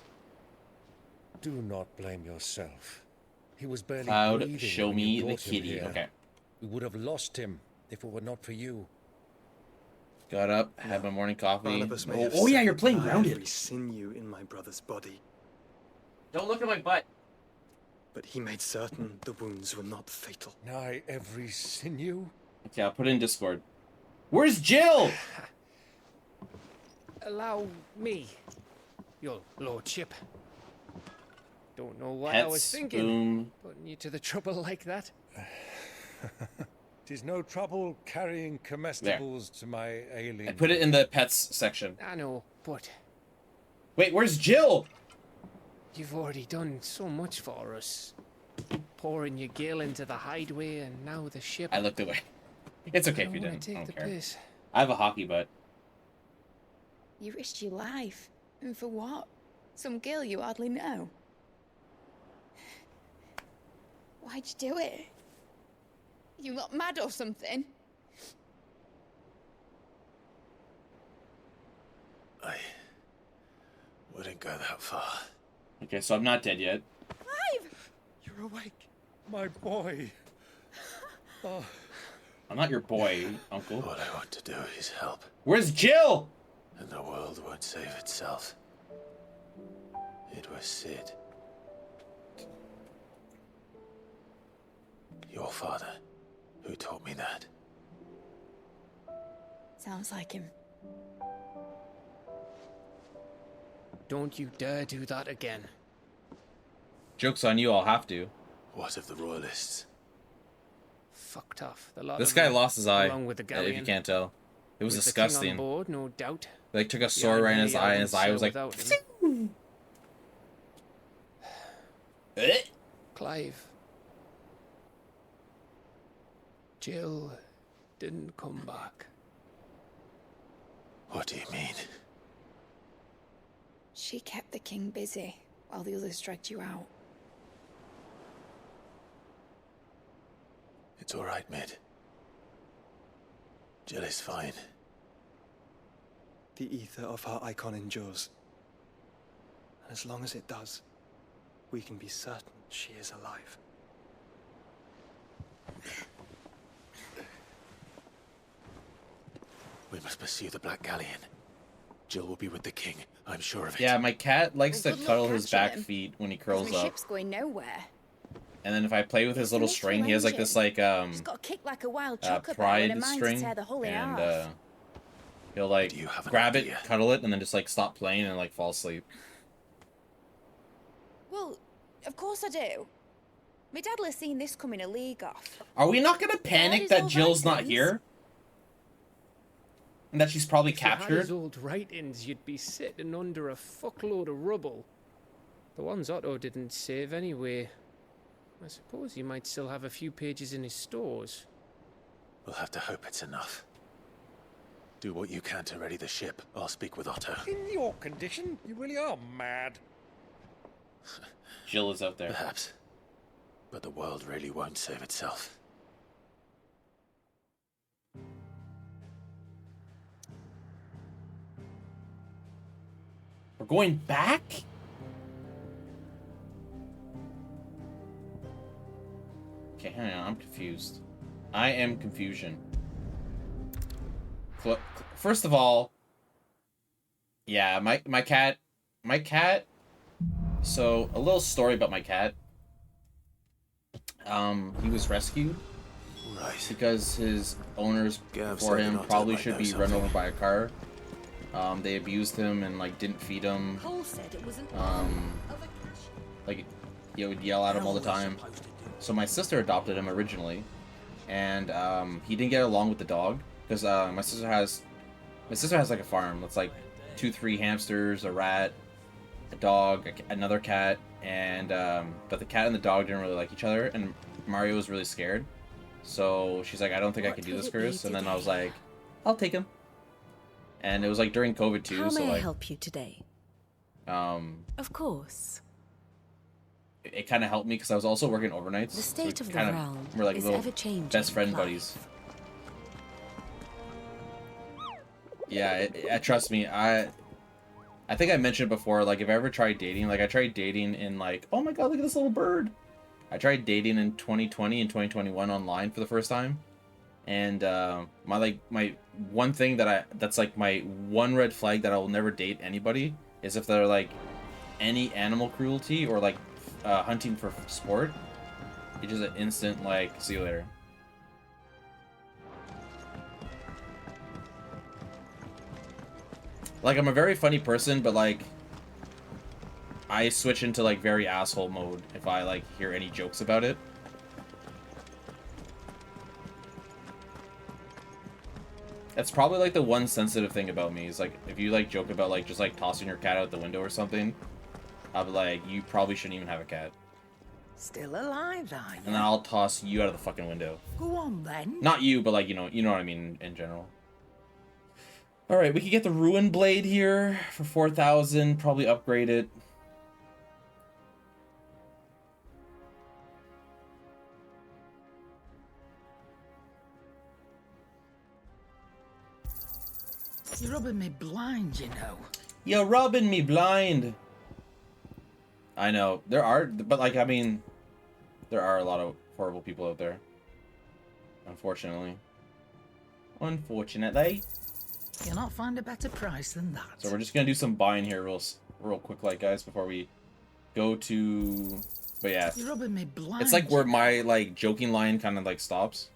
S8: Do not blame yourself. He was barely
S1: Kloud,
S8: breathing
S1: show
S8: when you
S1: me the
S8: brought him
S1: kitty.
S8: here.
S1: Okay.
S8: We would have lost him if it were not for you.
S1: Got up, had my morning coffee.
S10: Barnabas may
S1: Oh,
S10: have
S1: oh yeah, you're
S10: severed
S1: playing
S10: every
S1: grounded.
S10: sinew in my brother's body,
S1: Don't look at my butt.
S10: but he made certain the wounds were not fatal.
S8: Nigh every sinew?
S1: Okay, I'll put it in Discord. Where's Jill?
S7: Allow me, your lordship. Don't know what I was
S1: Pets,
S7: thinking,
S1: boom.
S7: putting you to the trouble like that.
S8: Tis no trouble carrying comestibles to my ailing.
S1: I put it in the pets section.
S7: I know, but
S1: Wait, where's Jill?
S7: you've already done so much for us. Pouring your gale into the hideaway and now the ship.
S1: I looked away. It's okay
S7: I
S1: if you
S7: don't wanna
S1: didn't. I
S7: take
S1: don't
S7: the
S1: care.
S7: piss.
S1: I have a hockey butt.
S5: You risked your life. And for what? Some girl you hardly know. Why'd you do it? You not mad or something?
S6: I wouldn't go that far.
S1: Okay, so I'm not dead yet.
S5: Clive!
S8: You're awake, my boy. Oh,
S1: I'm not your boy, uncle.
S6: All I want to do is help,
S1: Where's Jill?
S6: and the world won't save itself. It was Sid. Your father, who taught me that.
S5: Sounds like him.
S7: Don't you dare do that again.
S1: Joke's on you, I'll have to.
S6: What of the royalists?
S7: Fucked off. The lot
S1: This
S7: of
S1: guy
S7: them,
S1: lost his eye,
S7: along with the
S1: if you
S7: galleon.
S1: can't tell. It was
S7: With the king on
S1: disgusting.
S7: board, no doubt.
S1: They took a
S7: The
S1: sword right in his
S7: enemy
S1: eye, and his eye was like...
S7: without him.
S1: Eh?
S7: Clive. Jill didn't come back.
S6: What do you mean?
S5: She kept the king busy while the others dragged you out.
S6: It's all right, Mid. Jill is fine.
S10: The ether of her icon endures. And as long as it does, we can be certain she is alive.
S6: We must pursue the Black Galleon. Jill will be with the king. I'm sure of it.
S1: Yeah, my cat likes
S5: Well,
S1: to
S5: good
S1: cuddle
S5: luck
S1: his
S5: catching
S1: back
S5: him.
S1: feet when he
S5: 'Cause
S1: curls
S5: my
S1: up.
S5: ship's going nowhere.
S1: And then if I play with his little
S5: It's a
S1: string, he has like this
S5: engine.
S1: like
S5: Just got to kick like a wild chocobo and a
S1: pride
S5: mind to
S1: string,
S5: tear the hull in
S1: and
S5: half.
S1: he'll like
S6: Do you have an
S1: grab it,
S6: idea?
S1: cuddle it, and then just like stop playing and like fall asleep.
S5: Well, of course I do. My dad'll have seen this coming a league off.
S1: Are we not gonna panic
S5: his
S1: that
S5: old
S1: Jill's not
S5: writings.
S1: here? And that she's probably
S7: If you had
S1: captured?
S7: his old writings, you'd be sitting under a fuckload of rubble. The ones Otto didn't save anyway. I suppose he might still have a few pages in his stores.
S6: We'll have to hope it's enough. Do what you can to ready the ship. I'll speak with Otto.
S9: In your condition, you really are mad.
S1: Jill is out there.
S6: Perhaps. But the world really won't save itself.
S1: We're going back? Okay, hang on, I'm confused. I am confusion. First of all, yeah, my cat, so a little story about my cat. He was rescued because his owners
S6: Gav
S1: before
S6: said
S1: him
S6: that Otto
S1: probably
S6: might
S1: should
S6: know
S1: be run
S6: something.
S1: over by a car. They abused him and like didn't feed him.
S2: Cole said it was an
S1: Like, you would yell at him all the time. So my sister adopted him originally, and he didn't get along with the dog because my sister has like a farm that's like 2-3 hamsters, a rat, a dog, another cat, and but the cat and the dog didn't really like each other, and Mario was really scared. So she's like, I don't think I can do this, Chris. And then I was like, I'll take him. And it was like during COVID too,
S11: How
S1: so
S11: may I
S1: like
S11: help you today?
S1: Of
S11: course.
S1: it kind of helped me because I was also working overnights.
S11: The state of the
S1: kinda
S11: realm
S1: were like
S11: is
S1: little
S11: ever-changing,
S1: best friend
S11: Clive.
S1: buddies. Yeah, trust me, I think I mentioned before, like if I ever tried dating, like I tried dating in like, oh my god, look at this little bird. I tried dating in 2020 and 2021 online for the first time. And my one thing that's like my one red flag that I will never date anybody is if they're like any animal cruelty or like hunting for sport. It's just an instant like, see you later. Like I'm a very funny person, but like I switch into like very asshole mode if I like hear any jokes about it. That's probably like the one sensitive thing about me is like if you like joke about like just like tossing your cat out the window or something, I'll be like, you probably shouldn't even have a cat.
S12: Still alive, are you?
S1: And then I'll toss you out of the fucking window.
S12: Go on then.
S1: Not you, but like, you know what I mean in general. Alright, we could get the Ruin Blade here for 4,000, probably upgrade it.
S12: You're rubbing me blind, you know.
S1: You're rubbing me blind. I know. There are, but like, I mean, there are a lot of horrible people out there. Unfortunately. Unfortunately.
S12: You'll not find a better price than that.
S1: So we're just gonna do some buying here real quick, like, guys, before we go to... But yeah.
S12: You're rubbing me blind.
S1: It's like where my, like, joking line kind of, like, stops.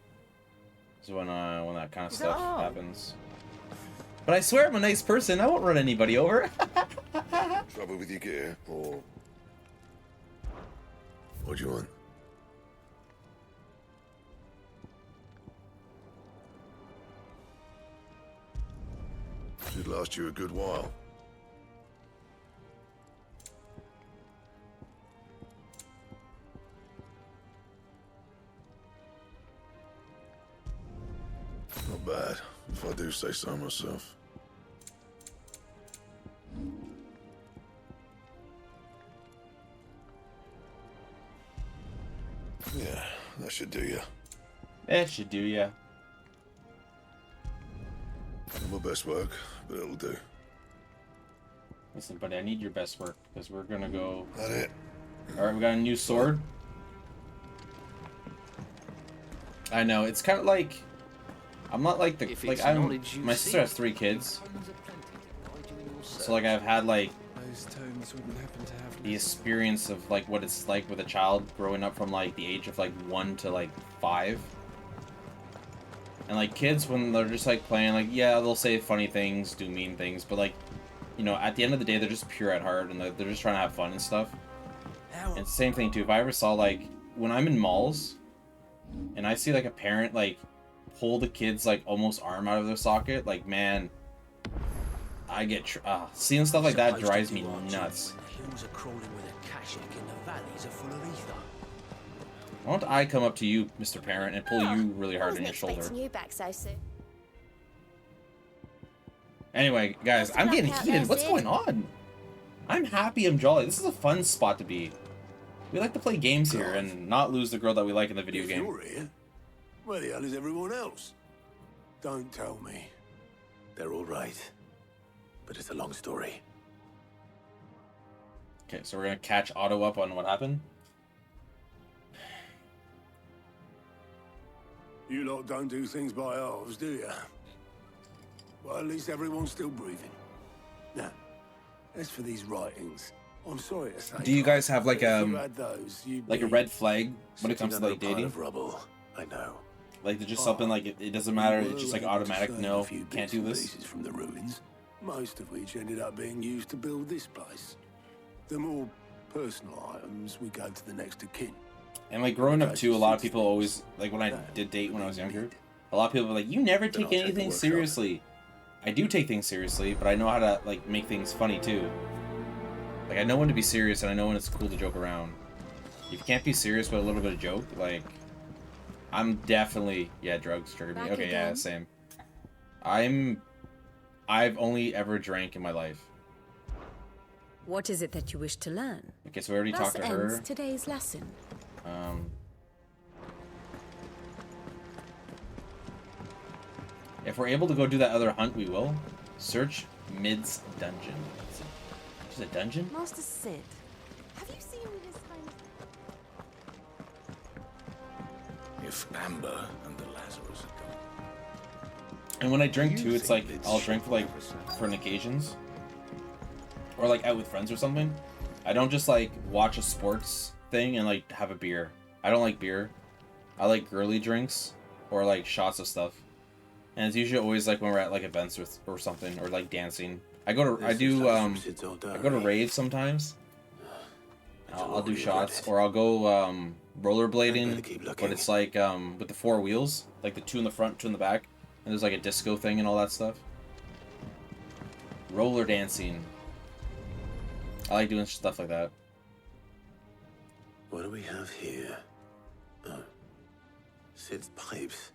S1: Is when that kind of stuff happens. But I swear I'm a nice person. I won't run anybody over.
S13: Trouble with your gear, or... What do you want? Should last you a good while. Not bad, if I do say so myself. Yeah, that should do you.
S1: That should do ya.
S13: Not my best work, but it'll do.
S1: Listen, buddy, I need your best work, because we're gonna go...
S13: That it?
S1: Alright, we got a new sword. I know, it's kind of like... I'm not like the... Like, my sister has 3 kids. So like I've had like
S10: Those tomes wouldn't happen to have
S1: the experience of like what it's like with a child growing up from like the age of like 1 to like 5. And like kids, when they're just like playing, like yeah, they'll say funny things, do mean things, but like, you know, at the end of the day, they're just pure at heart and they're just trying to have fun and stuff. And it's the same thing too. If I ever saw like when I'm in malls and I see like a parent like pull the kid's like almost arm out of their socket, like man, I get seeing stuff like that drives me nuts.
S6: The hills are crawling with a kashik and the valleys are full of ether.
S1: Why don't I come up to you, Mr. Parent, and pull you really hard on your shoulder?
S5: You back so soon.
S1: Anyway, guys, I'm getting heated. What's going on? I'm happy. I'm jolly. This is a fun spot to be. We like to play games here and not lose the girl that we like in the video game.
S13: You're here? Where the hell is everyone else? Don't tell me. They're all right. But it's a long story.
S1: Okay, so we're gonna catch Otto up on what happened.
S13: You lot don't do things by halves, do you? Well, at least everyone's still breathing. Now, as for these writings, I'm sorry to say.
S1: Do you guys have like
S13: if you had those,
S1: like a red flag when it comes to like dating?
S13: Of rubble. I know.
S1: Like there's just something like it doesn't matter. It's just like automatic. No, can't do this.
S13: From the ruins, most of which ended up being used to build this place. The more personal items, we go to the next of kin.
S1: And like growing up too, a lot of people always like when I did date when I was younger. A lot of people were like, "You never take anything seriously." I do take things seriously, but I know how to like make things funny too. Like I know when to be serious and I know when it's cool to joke around. If you can't be serious with a little bit of joke, like I'm definitely drugs trigger me. Okay, yeah, same. I've only ever drank in my life.
S11: What is it that you wish to learn?
S1: Okay, so we already talked to her.
S11: Thus ends today's lesson.
S1: If we're able to go do that other hunt, we will. Search Mid's dungeon. Is it a dungeon?
S11: Master Sid, have you seen this kind of...
S13: If Amber and the Lazarus are gone.
S1: And when I drink too, it's like I'll drink like for occasions. Or like out with friends or something. I don't just like watch a sports thing and like have a beer. I don't like beer. I like girly drinks or like shots of stuff. And it's usually always like when we're at like events or something or like dancing. I go to raves sometimes. I'll do shots or I'll go rollerblading, but it's like with the 4 wheels, like the 2 in the front, 2 in the back, and there's like a disco thing and all that stuff. Roller dancing. I like doing stuff like that.
S13: What do we have here? Oh, Sid's pipes.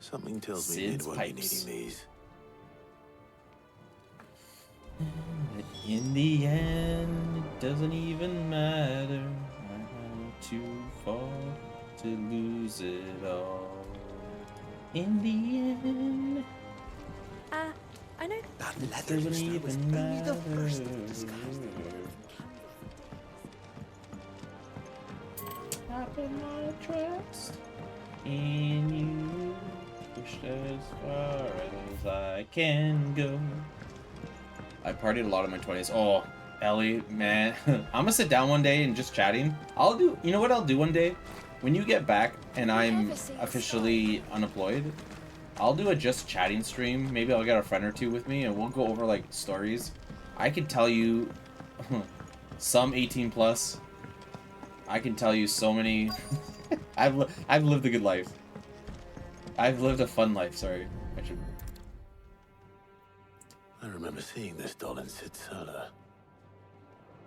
S13: Something tells me Sid won't be needing these.
S1: In the end, it doesn't even matter. I'm too far to lose it all. In the end,
S11: I know
S13: that
S1: leather doesn't even matter. I put my trust in you. Pushed as far as I can go. I partied a lot in my 20s. Oh, Ellie, man. I'm gonna sit down one day and just chatting. You know what I'll do one day? When you get back and I'm officially unemployed, I'll do a just chatting stream. Maybe I'll get a friend or two with me and we'll go over like stories. I can tell you some 18 plus. I can tell you so many. I've lived a good life. I've lived a fun life, sorry.
S13: I remember seeing this doll in Sid's cellar.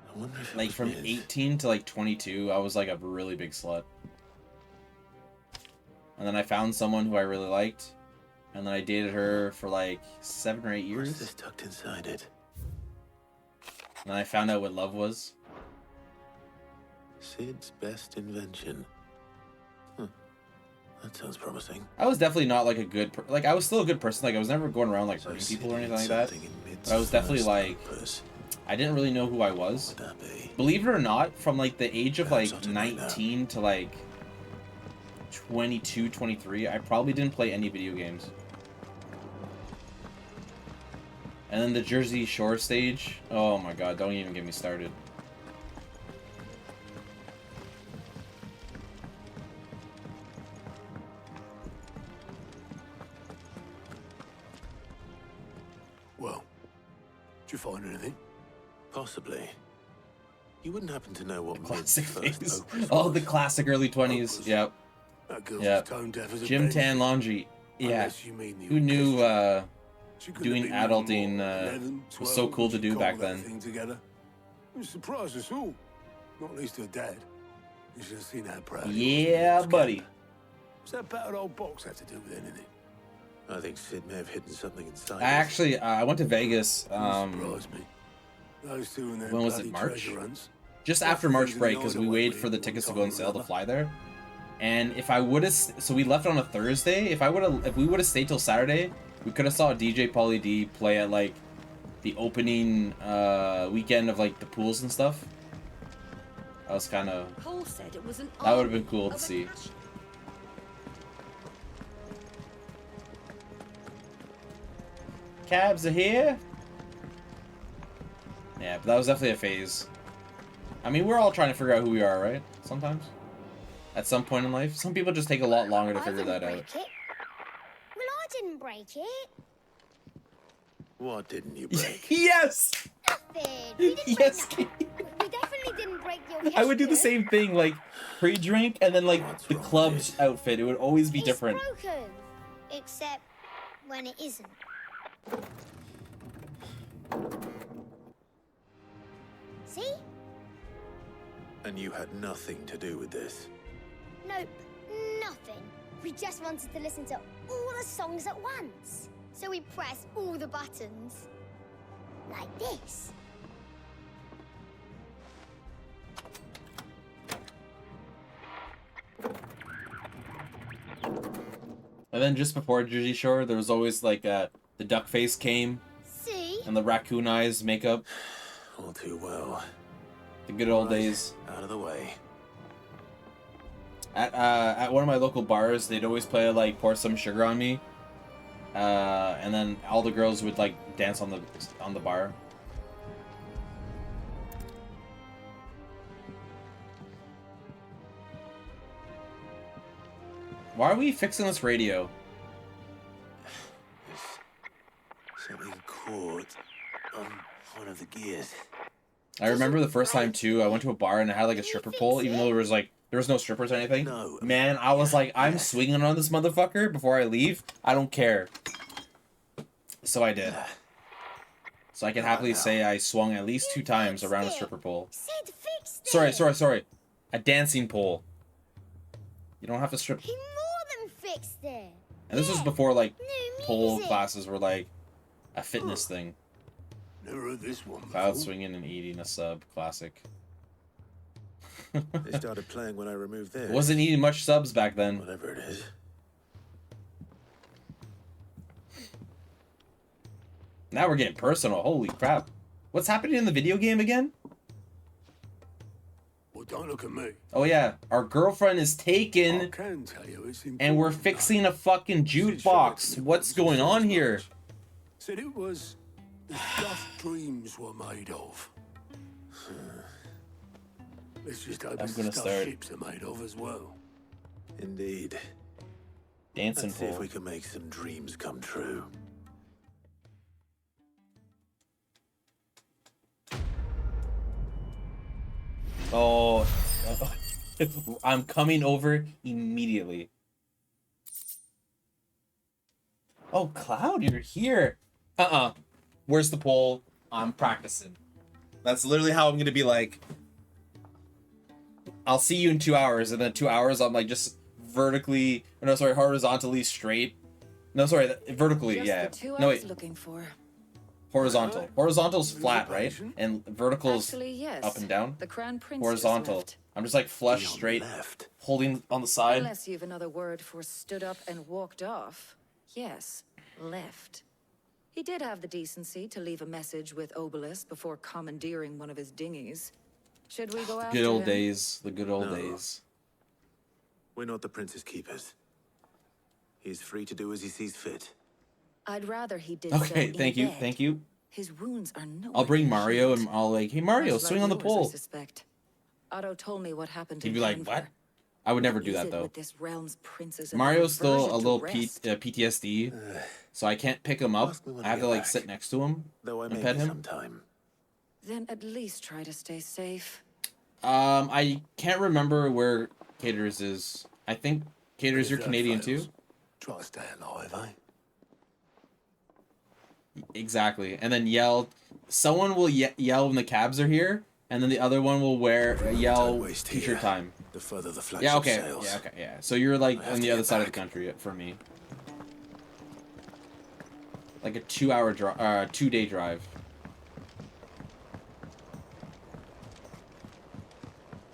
S13: I wonder if
S1: like from 18 to like 22, I was like a really big slut. And then I found someone who I really liked. And then I dated her for like 7 or 8 years.
S13: What's this tucked inside it?
S1: And then I found out what love was.
S13: Sid's best invention. That sounds promising.
S1: I was definitely not like a good like I was still a good person. Like I was never going around like hurting people or anything like that. But I was definitely like I didn't really know who I was. Believe it or not, from like the age of like 19 to like 22, 23, I probably didn't play any video games. And then the Jersey Shore stage. Oh my god, don't even get me started.
S13: Well, did you find anything?
S6: Possibly. You wouldn't happen to know what
S1: Classic
S6: Mid's
S1: phase.
S6: first opus
S1: Oh,
S6: was?
S1: the classic early 20s. Yep.
S13: That girl's
S1: Yep.
S13: as tone deaf as a
S1: Gym
S13: bench.
S1: tan laundry. Yeah.
S13: Unless you mean the
S1: Who knew
S13: She couldn't
S1: doing
S13: have been
S1: adulting
S13: more than 11,
S1: was
S13: 12
S1: so cool
S13: when
S1: to
S13: she
S1: do back
S13: cobbled that
S1: then?
S13: thing together. It surprised us all. Not least her dad. You should have seen how proud he was
S1: Yeah,
S13: of his
S1: buddy.
S13: cap. What's that battered old box have to do with anything?
S6: I think Sid may have hidden something inside.
S1: I actually I went to Vegas
S13: Surprised me. Those two and their
S1: when was
S13: bloody
S1: it, March?
S13: treasure hunts.
S1: Just
S13: That's
S1: after
S13: the
S1: March
S13: things
S1: break
S13: in
S1: because
S13: the
S1: we
S13: hideaway
S1: waited for the
S13: one
S1: tickets to
S13: time
S1: go on
S13: or
S1: sale to
S13: another.
S1: fly there. And if I would have, so we left on a Thursday. If we would have stayed till Saturday, we could have saw DJ Pauly D play at like the opening weekend of like the pools and stuff. That was kind of,
S11: Paul said it was an
S1: that would have been cool to see. Cabs are here. Yeah, but that was definitely a phase. I mean, we're all trying to figure out who we are, right? Sometimes. At some point in life. Some people just take a lot longer to figure that out.
S14: Well, I didn't break it.
S6: What didn't you break?
S1: Yes!
S14: Nothing. We didn't
S1: Yes,
S14: break nothing. We definitely didn't break your
S1: I would do the
S14: gesture.
S1: same thing, like pre-drink and then like the club's outfit. It would always be different.
S14: It's broken. Except when it isn't. See?
S6: And you had nothing to do with this.
S14: Nope. Nothing. We just wanted to listen to all the songs at once. So we pressed all the buttons. Like this.
S1: And then just before Jersey Shore, there was always like the duck face came.
S14: See?
S1: And the raccoon eyes makeup.
S6: All too well.
S1: The good old days.
S6: Out of the way.
S1: At one of my local bars, they'd always play like "Pour Some Sugar on Me," and then all the girls would like dance on the bar. Why are we fixing this radio?
S6: Something caught on one of the gears.
S1: I remember the first time too. I went to a bar and I had like a stripper pole, even though there was no strippers or anything.
S6: No.
S1: Man, I was like, I'm swinging on this motherfucker before I leave. I don't care. So I did. So I can happily say I swung at least 2 times around a stripper pole.
S14: Sid fixed it.
S1: Sorry. A dancing pole. You don't have to strip.
S14: He more than fixed it.
S1: And this was before like
S14: New
S1: pole
S14: music.
S1: classes were like a fitness thing.
S13: Never heard this one
S1: Cloud
S13: before.
S1: swinging and eating a sub, classic.
S6: They started playing when I removed this.
S1: Wasn't eating much subs back then.
S6: Whatever it is.
S1: Now we're getting personal. Holy crap. What's happening in the video game again?
S13: Well, don't look at me.
S1: Oh yeah, our girlfriend is
S13: I
S1: taken
S13: can tell you it's important.
S1: and we're fixing a fucking jukebox. What's going on here?
S13: Said it was the stuff dreams were made of. Let's just hope
S1: I'm
S13: it's
S1: gonna
S13: stuff
S1: start.
S13: ships are made of as well.
S6: Indeed.
S1: Dancing
S6: Let's see if
S1: pole.
S6: we can make some dreams come true.
S1: Oh, I'm coming over immediately. Oh, Cloud, you're here. Where's the pole? I'm practicing. That's literally how I'm gonna be like. I'll see you in 2 hours, and then 2 hours I'm like just vertically, no, sorry, horizontally straight. No, sorry, vertically,
S11: Just
S1: yeah.
S11: the 2 I
S1: No,
S11: was
S1: wait,
S11: looking for.
S1: horizontal. Horizontal's flat, right? And vertical's
S11: Actually, yes.
S1: up and down.
S11: The Crown Prince
S1: Horizontal.
S11: Left.
S1: I'm just like flush straight, holding on the side.
S11: Unless you've another word for stood up and walked off. Yes, left. He did have the decency to leave a message with Obelisk before commandeering one of his dinghies. Should we go after
S1: Good old
S11: him?
S1: days. The good old
S6: No.
S1: days.
S6: We're not the prince's keepers. He's free to do as he sees fit.
S11: I'd rather he did
S1: Okay,
S11: so in
S1: thank you,
S11: bed.
S1: thank you.
S11: His wounds are no.
S1: I'll bring Mario and I'll like, hey Mario,
S11: Much
S1: swing
S11: like
S1: on the
S11: yours,
S1: pole.
S11: I suspect. Otto told me what happened.
S1: He'd be
S11: in
S1: like,
S11: Denver.
S1: what? I would never
S11: What
S1: do
S11: is
S1: that
S11: it
S1: though.
S11: with this realm's princes and
S1: Mario's
S11: their
S1: still a
S11: aversion to
S1: little
S11: rest?
S1: PTSD, so I can't pick him up.
S8: Ask me when
S1: I
S8: I
S1: have to
S8: get
S1: like
S8: back.
S1: sit next to him
S8: Though I
S1: and
S8: may
S1: pet
S8: be
S1: him.
S8: sometime.
S11: Then at least try to stay safe.
S1: I can't remember where Caters is. I think Caters, you're
S13: If that
S1: Canadian
S13: fails,
S1: too.
S13: Try to stay alive, eh?
S1: Exactly, and then yell. Someone will yell when the cabs are here, and then the other one will yell
S8: waste
S1: t-shirt
S8: here.
S1: time.
S8: The further the flagship
S1: Yeah, okay.
S8: sails.
S1: Yeah, okay, yeah. So you're like
S8: I have
S1: on
S8: to
S1: the other
S8: get
S1: side of the
S8: back.
S1: country for me. Like a 2-hour drive, 2-day drive.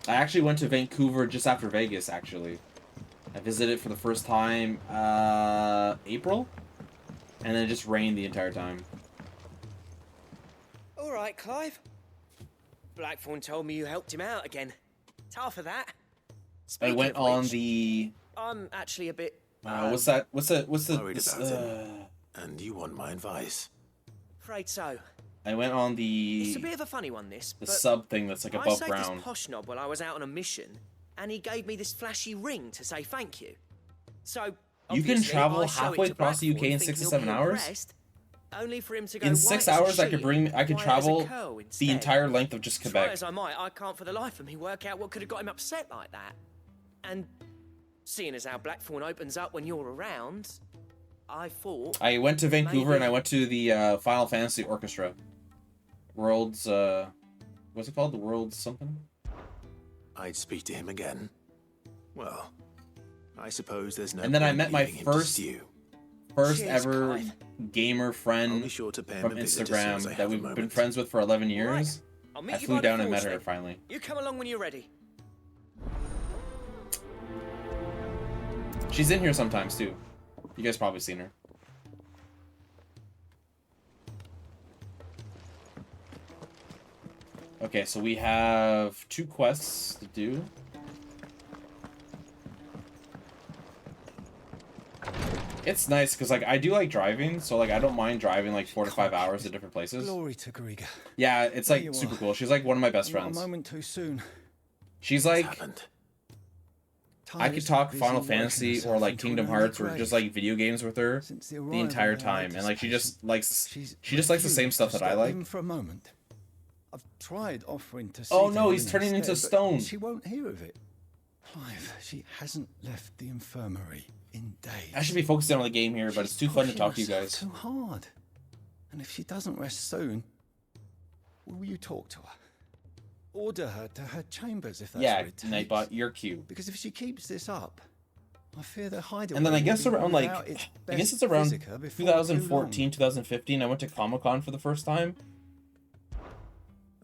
S1: I actually went to Vancouver just after Vegas, actually. I visited for the first time, April? And then it just rained the entire time.
S15: All right, Clive. Blackthorn told me you helped him out again. Tough for that.
S1: I went
S15: of
S1: on
S15: which,
S1: the...
S15: I'm actually a bit...
S1: what's that? What's the...
S8: Worried about him. And you want my advice.
S15: Afraid so.
S1: I went on the...
S15: It's a bit of a funny one, this.
S1: The
S15: but
S1: sub thing that's like
S15: I
S1: above
S15: saved
S1: ground.
S15: this posh knob while I was out on a mission, and he gave me this flashy ring to say thank you. So
S1: You can
S15: obviously,
S1: travel
S15: I show it
S1: halfway
S15: to
S1: across the UK
S15: Blackthorn
S1: in 6 to
S15: thinking he'll
S1: 7
S15: be
S1: hours?
S15: impressed, only for him to go
S1: In
S15: white
S1: 6
S15: as a
S1: hours, I
S15: sheet,
S1: could
S15: white as a
S1: travel
S15: curl
S1: the
S15: instead.
S1: entire length of just
S15: Try
S1: Quebec.
S15: as I might, I can't for the life of me work out what could have got him upset like that. And seeing as how Blackthorn opens up when you're around, I thought...
S1: I went to Vancouver
S15: maybe-
S1: and I went to the Final Fantasy Orchestra. World's, what's it called? The World's something?
S8: I'd speak to him again. Well, I suppose there's no
S1: And then I
S8: point
S1: met my
S8: leaving him to
S1: first
S8: stew.
S1: First
S8: Cheers,
S1: ever
S8: Clive.
S1: gamer friend
S8: I'll be sure to pay him
S1: from
S8: a visit as soon as I
S1: Instagram
S8: have
S1: that
S8: a
S1: we've been
S8: moment.
S1: friends with for 11 years.
S15: Right. I'll meet
S1: I
S15: you
S1: flew
S15: by the
S1: down and
S15: forge
S1: met her
S15: then.
S1: finally.
S15: You come along when you're ready.
S1: She's in here sometimes too. You guys probably seen her. Okay, so we have 2 quests to do. It's nice because like I do like driving, so like I don't mind driving like 4 to 5 hours to different places.
S16: Glory to Griga.
S1: Yeah, it's
S16: There
S1: like
S16: you
S1: super
S16: are.
S1: cool. She's like one of my best
S16: Not
S1: friends.
S16: a moment too soon.
S1: She's like I could
S16: Tired,
S1: talk
S16: busy
S1: Final
S16: working
S1: Fantasy
S16: herself
S1: or like
S16: into
S1: Kingdom
S16: an early
S1: Hearts or just
S16: grave.
S1: like video games with her
S16: Since
S1: the
S16: arrival
S1: entire
S16: of her
S1: time, and like she just likes
S16: She's
S1: she just likes the same
S16: refused
S1: stuff
S16: to
S1: that I
S16: stop
S1: like.
S16: even for a moment. I've tried offering to
S1: Oh
S16: see
S1: no,
S16: to
S1: he's
S16: him
S1: turning into
S16: instead,
S1: stone.
S16: but she won't hear of it. Clive, she hasn't left the infirmary in days.
S1: I should be focusing on the game here, but it's too fun to
S16: Pushing
S1: talk to you
S16: herself
S1: guys.
S16: Too hard. And if she doesn't rest soon, will you talk to her? Order her to her chambers if that's
S1: Yeah,
S16: what it takes.
S1: Nightbot, you're cute.
S16: Because if she keeps this up, I fear the hideaway.
S1: And then I
S16: will
S1: guess
S16: be
S1: around like
S16: without its
S1: I guess
S16: best
S1: it's around
S16: visitor before too
S1: 2014, 2015. I went to Comic-Con for the first time.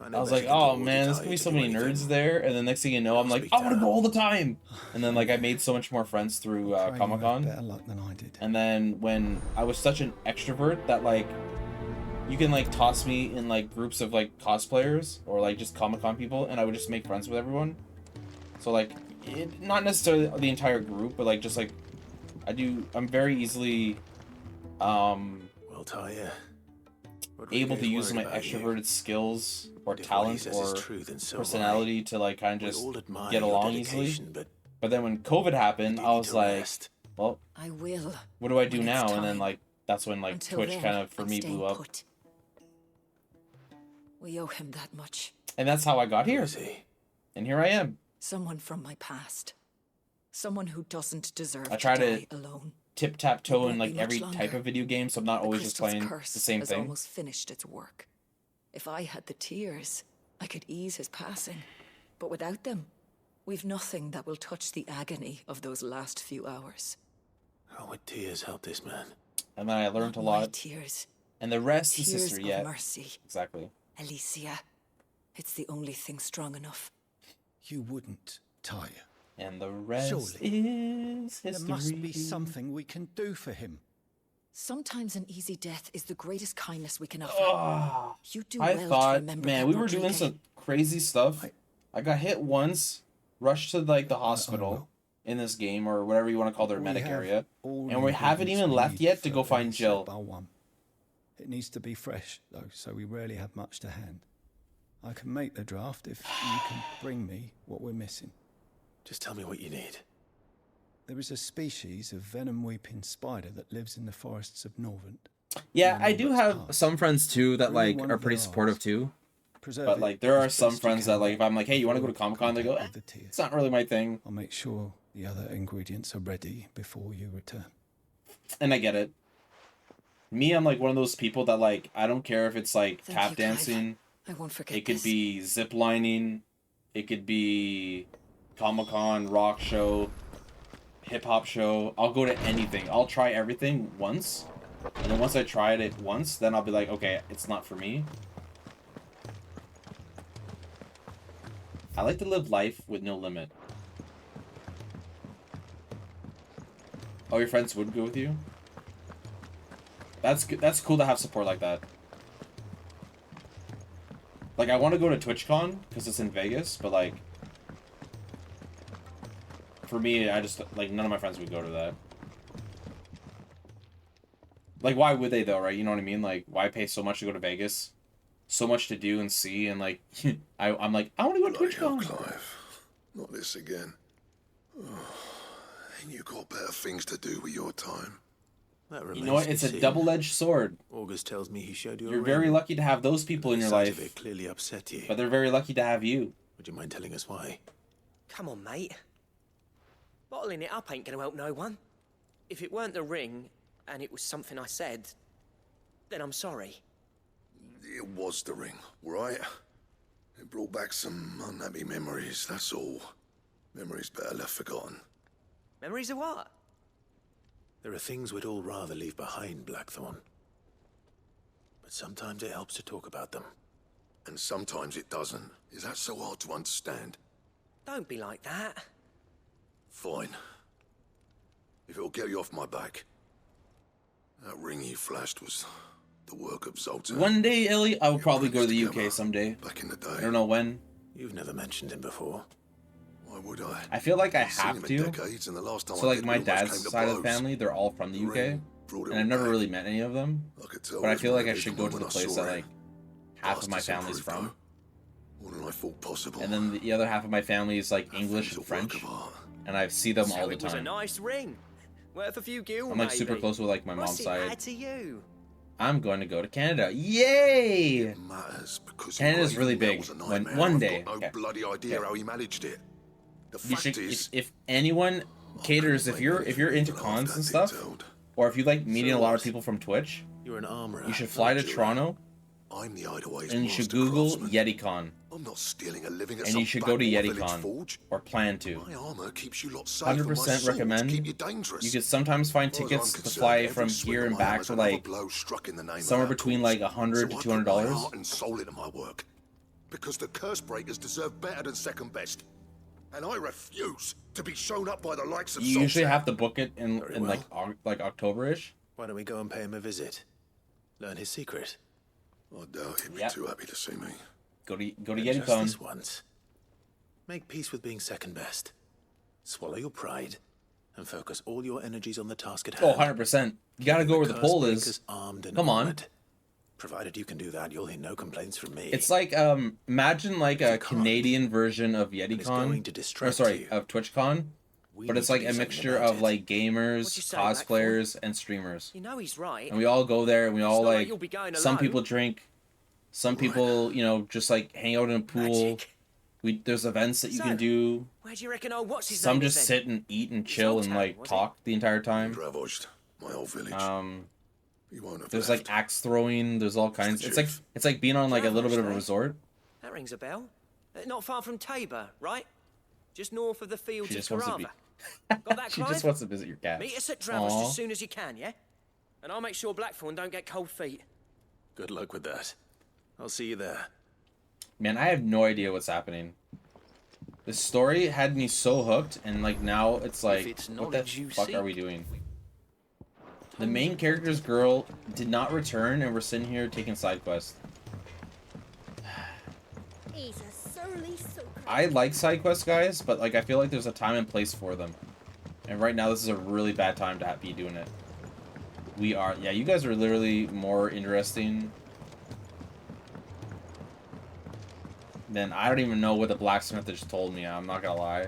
S1: I was
S8: that
S1: like,
S8: you can do
S1: oh
S8: all
S1: man,
S8: the
S1: there's
S8: time
S1: gonna be
S8: to
S1: so
S8: do
S1: many
S8: anything.
S1: nerds there, and then next thing you know, I'm like, I want to go all the time. And then like I made so much more friends through
S16: Pray you have
S1: Comic-Con.
S16: better luck than I did.
S1: And then when I was such an extrovert that like you can like toss me in like groups of like cosplayers or like just Comic-Con people, and I would just make friends with everyone. So like not necessarily the entire group, but like just like I'm very easily
S8: Well, Talia, what
S1: able to
S8: Rodrigo's
S1: use my
S8: worried about you.
S1: extroverted skills or
S8: If what he
S1: talent
S8: says is
S1: or
S8: true, then so am I.
S1: personality to like kind of
S8: We
S1: just
S8: all admire
S1: get
S8: your
S1: along easily.
S8: dedication,
S1: But then when COVID happened, I was
S8: to
S1: like,
S8: rest.
S1: well,
S11: I will.
S1: what do I do
S11: when it's
S1: now? And then
S11: time.
S1: like that's when like
S11: Until
S1: Twitch
S11: then,
S1: kind of for
S11: I'm
S1: me
S11: staying
S1: blew up.
S11: put. We owe him that much.
S1: And that's how I got here. And here I am.
S11: Someone from my past. Someone who doesn't deserve
S1: I try
S11: to
S1: to
S11: die alone.
S1: tip-tap-toe
S11: won't
S1: in like
S11: be much
S1: every type
S11: longer.
S1: of video game, so I'm not always just
S11: Crystal's
S1: playing
S11: curse
S1: the same
S11: has
S1: thing.
S11: almost finished its work. If I had the tears, I could ease his passing. But without them, we've nothing that will touch the agony of those last few hours.
S8: How would tears help this man?
S1: And then I learned a
S11: Not my
S1: lot.
S11: tears.
S1: And the rest is
S11: Tears
S1: history,
S11: of
S1: yeah.
S11: mercy.
S1: Exactly.
S11: Alicia, it's the only thing strong enough.
S16: You wouldn't, Talia.
S1: And the rest
S16: Surely.
S1: is history.
S16: There must be something we can do for him.
S11: Sometimes an easy death is the greatest kindness we can offer.
S1: Oh,
S11: You do
S1: I
S11: well to
S1: thought,
S11: remember
S1: man,
S11: that,
S1: we were doing
S11: Rodrigo.
S1: some crazy stuff. I got hit once, rushed to like the hospital in this game or whatever you want to call their
S16: We
S1: medic
S16: have
S1: area,
S16: all
S1: and we haven't
S16: ingredients
S1: even
S16: we
S1: left
S16: need
S1: yet
S16: for
S1: to go find
S16: Vanessa
S1: Jill.
S16: Balwan. It needs to be fresh, though, so we rarely have much to hand. I can make the draft if you can bring me what we're missing.
S8: Just tell me what you need.
S16: There is a species of venom-weeping spider that lives in the forests of Norvent.
S1: Yeah, I do have some friends too that like are pretty supportive too. But like there are some friends that like if I'm like, hey, you want to go to Comic-Con, they go, it's not really my thing.
S16: I'll make sure the other ingredients are ready before you return.
S1: And I get it. Me, I'm like one of those people that like I don't care if it's like tap dancing.
S11: I won't forget.
S1: It could be zip lining. It could be Comic-Con, rock show, hip hop show. I'll go to anything. I'll try everything once. And then once I tried it once, then I'll be like, okay, it's not for me. I like to live life with no limit. Oh, your friends would go with you? That's good. That's cool to have support like that. Like, I want to go to TwitchCon because it's in Vegas, but like, for me, I just like none of my friends would go to that. Like, why would they though, right? You know what I mean? Like, why pay so much to go to Vegas? So much to do and see, and like, I'm like, I want to go to TwitchCon.
S17: Clive, not this again. Ain't you got better things to do with your time?
S1: You know what? It's a double-edged sword.
S8: August tells me he showed you.
S1: You're very lucky to have those people in your life.
S8: It clearly upset you.
S1: But they're very lucky to have you.
S8: Would you mind telling us why?
S15: Come on, mate. Bottling it up ain't gonna help no one. If it weren't the ring, and it was something I said, then I'm sorry.
S17: It was the ring, right? It brought back some unhappy memories, that's all. Memories better left forgotten.
S15: Memories of what?
S8: There are things we'd all rather leave behind, Blackthorn. But sometimes it helps to talk about them.
S17: And sometimes it doesn't. Is that so hard to understand?
S15: Don't be like that.
S17: Fine. If it'll get you off my back. That ring you flashed was the work of Zoltan.
S1: One day, Ellie, I will probably go to the UK someday.
S17: Back in the day.
S1: I don't know when.
S8: You've never mentioned him before.
S17: Why would I?
S1: I feel like I
S17: I've seen
S1: have
S17: him
S1: to.
S17: in decades, and the last time
S1: So
S17: I
S1: like
S17: did,
S1: my
S17: we almost came
S1: dad's
S17: to
S1: side of the
S17: blows.
S1: family, they're all from the UK,
S17: brought it
S1: and I've
S17: all
S1: never
S17: back.
S1: really met any of them.
S17: I could tell
S1: But I
S17: it
S1: feel
S17: was
S1: like I
S17: my
S1: should
S17: big
S1: go to the
S17: when I
S1: place
S17: saw
S1: that
S17: it.
S1: like half of my
S17: Bastards
S1: family's
S17: improved,
S1: from,
S17: though. More than I thought possible.
S1: and then the other half of my family is like English and French, and I see them
S15: So
S1: all the
S15: it was a
S1: time.
S15: nice ring. Worth a few gil,
S1: I'm like super
S15: maybe.
S1: close with like my
S15: What's
S1: mom's
S15: it
S1: side.
S15: add to you?
S1: I'm going to go to Canada. Yay! Canada's really big. One day.
S17: I've got no bloody idea how he managed it. The
S1: You
S17: fact
S1: should,
S17: is,
S1: if anyone caters, if you're into cons and stuff, or if you like meeting a lot of people from Twitch,
S8: You're an armorer.
S1: you should fly to Toronto,
S17: I'm the Hideaway's
S1: and you should
S17: master
S1: Google
S17: craftsman.
S1: YetiCon,
S17: I'm not stealing a living at
S1: and
S17: some
S1: you should go to
S17: backwater village
S1: YetiCon,
S17: forge.
S1: or plan to.
S17: My armor keeps you lot safe, and my
S1: 100%
S17: swords
S1: recommend.
S17: keep you dangerous.
S1: You could sometimes find
S17: As far as
S1: tickets
S17: I'm
S1: to
S17: concerned,
S1: fly
S17: every
S1: from
S17: swing
S1: here
S17: of
S1: and
S17: my
S1: back
S17: hammer's
S1: for
S17: another
S1: like
S17: blow struck in the name of
S1: somewhere
S17: that
S1: between
S17: cause.
S1: like $100
S17: So
S1: to
S17: I put my
S1: $200.
S17: heart and soul into my work, because the curse breakers deserve better than second best, and I refuse to be shown up by the likes of
S1: You usually
S17: Sultan.
S1: have to book it in like October-ish.
S8: Why don't we go and pay him a visit? Learn his secret.
S17: I doubt he'd be
S1: Yep.
S17: too happy to see me.
S1: Go to
S8: And just
S1: YetiCon.
S8: this once. Make peace with being second best. Swallow your pride and focus all your energies on the task at
S1: Oh,
S8: hand.
S1: 100%. You gotta go where the pole is.
S8: Curse breakers armed and
S1: Come on.
S8: armored. Provided you can do that, you'll hear no complaints from me.
S1: It's like imagine like a Canadian version of
S8: going
S1: YetiCon,
S8: to
S1: or
S8: distract
S1: sorry,
S8: you.
S1: of TwitchCon,
S8: We
S1: but it's
S8: need
S1: like
S8: to
S1: a
S8: do something
S1: mixture
S8: about
S1: of
S8: it.
S1: like gamers,
S15: What'd you say,
S1: cosplayers, and streamers.
S15: You know he's right.
S1: And we all go there, and we all
S15: not like
S1: like.
S15: you'll be going
S1: Some
S15: alone.
S1: people drink, some people just like hang out in a pool. There's events that you can
S15: So,
S1: do.
S15: Where do you reckon old what's his
S1: Some
S15: name is
S1: just
S15: then?
S1: sit and eat and chill and
S15: Zoltan,
S1: like
S15: was it?
S1: talk the entire time.
S17: Ravaged my old village. He won't have
S1: There's
S17: left.
S1: like axe throwing. There's all kinds.
S17: the
S1: It's like being on like a little bit of a
S15: Ravaged, eh?
S1: resort.
S15: That rings a bell. Not far from Tabor, right? Just north of the fields
S1: She
S15: of
S1: just wants to be.
S15: Carava. Got that,
S1: She
S15: Clive?
S1: just wants to visit your cat.
S15: Meet us at Dravos
S1: Aw.
S15: as soon as you can, yeah? And I'll make sure Blackthorn don't get cold feet.
S8: Good luck with that. I'll see you there.
S1: Man, I have no idea what's happening. The story had me so hooked, and like now it's like,
S9: it's
S1: what the
S9: knowledge you
S1: fuck are
S9: seek.
S1: we doing? The main character's girl did not return, and we're sitting here taking side quests.
S14: He's a surly soaker.
S1: I like side quests, guys, but like I feel like there's a time and place for them. And right now, this is a really bad time to be doing it. We are. Yeah, you guys are literally more interesting than I don't even know what the blacksmith just told me. I'm not gonna lie.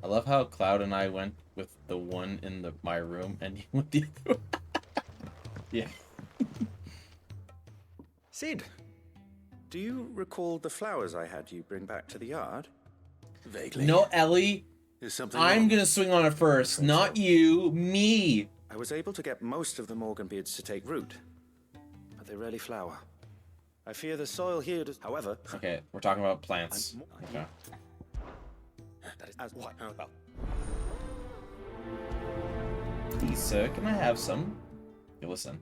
S1: I love how Kloud and I went with the one in my room and he went the other one. Yeah.
S18: Sid, do you recall the flowers I had you bring back to the yard?
S8: Vaguely.
S1: No, Ellie.
S8: Is something
S1: I'm
S8: wrong?
S1: gonna swing on it first, not you, me.
S18: I was able to get most of the Morganbeards to take root, but they rarely flower. I fear the soil here does. However,
S1: Okay, we're talking about plants. Okay.
S18: that is as what? Well,
S1: Please, sir, can I have some? Okay, listen.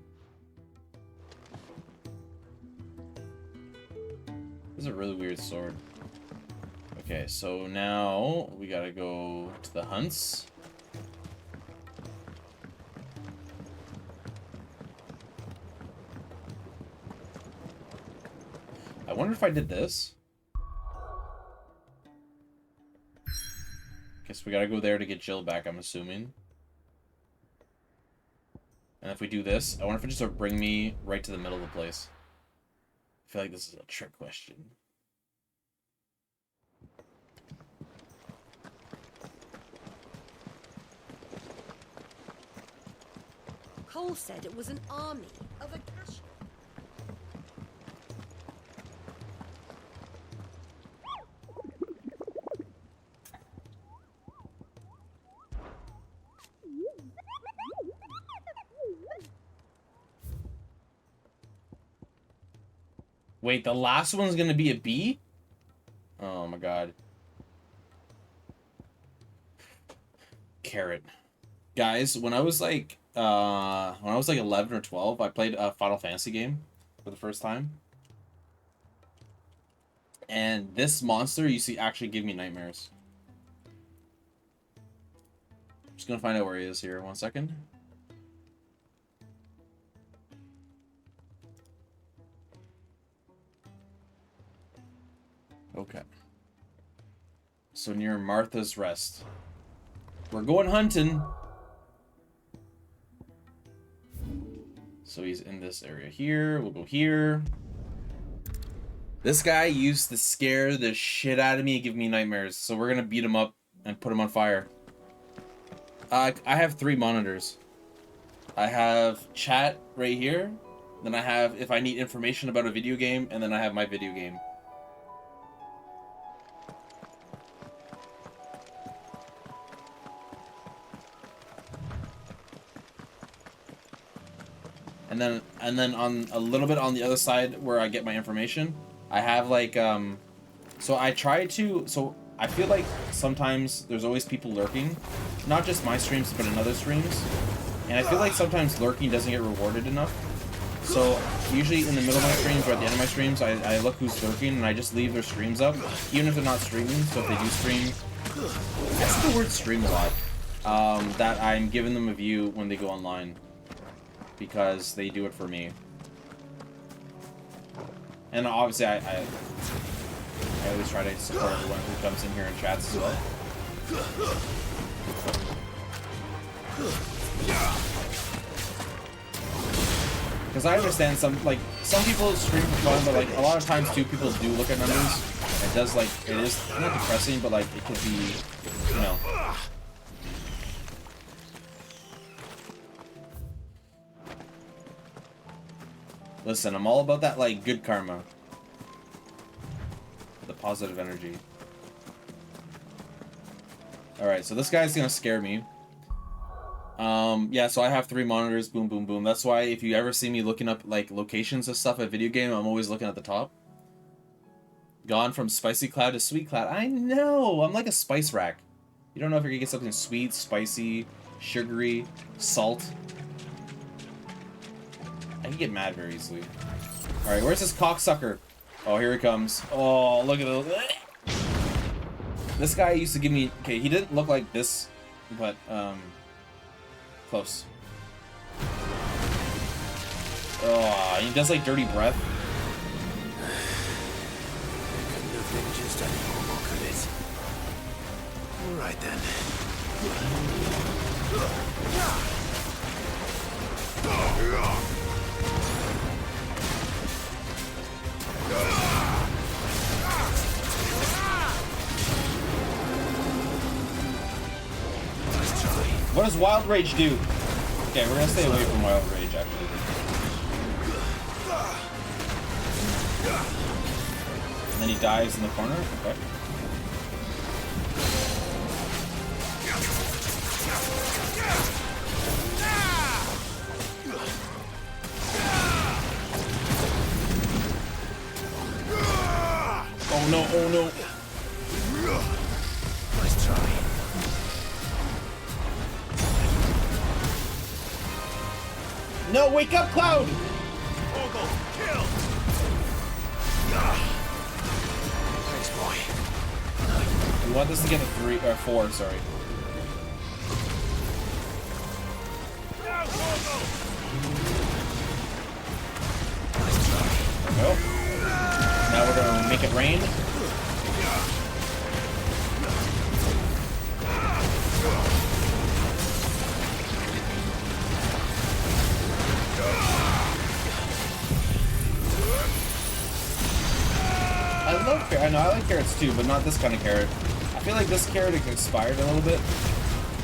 S1: This is a really weird sword. Okay, so now we gotta go to the hunts. I wonder if I did this. Guess we gotta go there to get Jill back, I'm assuming. And if we do this, I wonder if it just will bring me right to the middle of the place. I feel like this is a trick question.
S2: Cole said it was an army of Akasha.
S1: Wait, the last one's gonna be a bee? Oh my god. Carrot. Guys, when I was like 11 or 12, I played a Final Fantasy game for the first time. And this monster you see actually give me nightmares. I'm just gonna find out where he is here. 1 second. Okay. So near Martha's Rest. We're going hunting. So he's in this area here. We'll go here. This guy used to scare the shit out of me and give me nightmares. So we're gonna beat him up and put him on fire. I have 3 monitors. I have chat right here. Then I have if I need information about a video game, and then I have my video game. And then on a little bit on the other side where I get my information, I have like so I try to I feel like sometimes there's always people lurking, not just my streams but in other streams, and I feel like sometimes lurking doesn't get rewarded enough. So usually in the middle of my streams or at the end of my streams, I look who's lurking and I just leave their streams up, even if they're not streaming. So if they do stream, I say the word stream a lot, that I'm giving them a view when they go online. Because they do it for me. And obviously I always try to support everyone who comes in here and chats as well. Because I understand some people stream for fun, but like a lot of times too people do look at numbers. It does it is not depressing, but like it could be, you know. Listen, I'm all about that, like, good karma. The positive energy. Alright, so this guy's gonna scare me. Yeah, so I have 3 monitors, boom, boom, boom. That's why if you ever see me looking up, like, locations of stuff at video game, I'm always looking at the top. Gone from spicy cloud to sweet cloud. I know! I'm like a spice rack. You don't know if you're gonna get something sweet, spicy, sugary, salt. I can get mad very easily. Alright, where's this cocksucker? Oh, here he comes. Oh, look at this. This guy used to give me... Okay, he didn't look like this, but, close. Oh, he does, like, dirty breath.
S8: Couldn't have been just any more, could it? All right then.
S1: What does Wild Rage do? Okay, we're gonna stay away from Wild Rage, actually. And then he dives in the corner? Okay. Oh no, oh no.
S8: Nice try.
S1: No, wake up, Kloud!
S8: Kill! Thanks, boy.
S1: We want this to get a 3 or 4, sorry. There we go. Now we're gonna make it rain. I love carrot. I know I like carrots too, but not this kind of carrot. I feel like this carrot expired a little bit,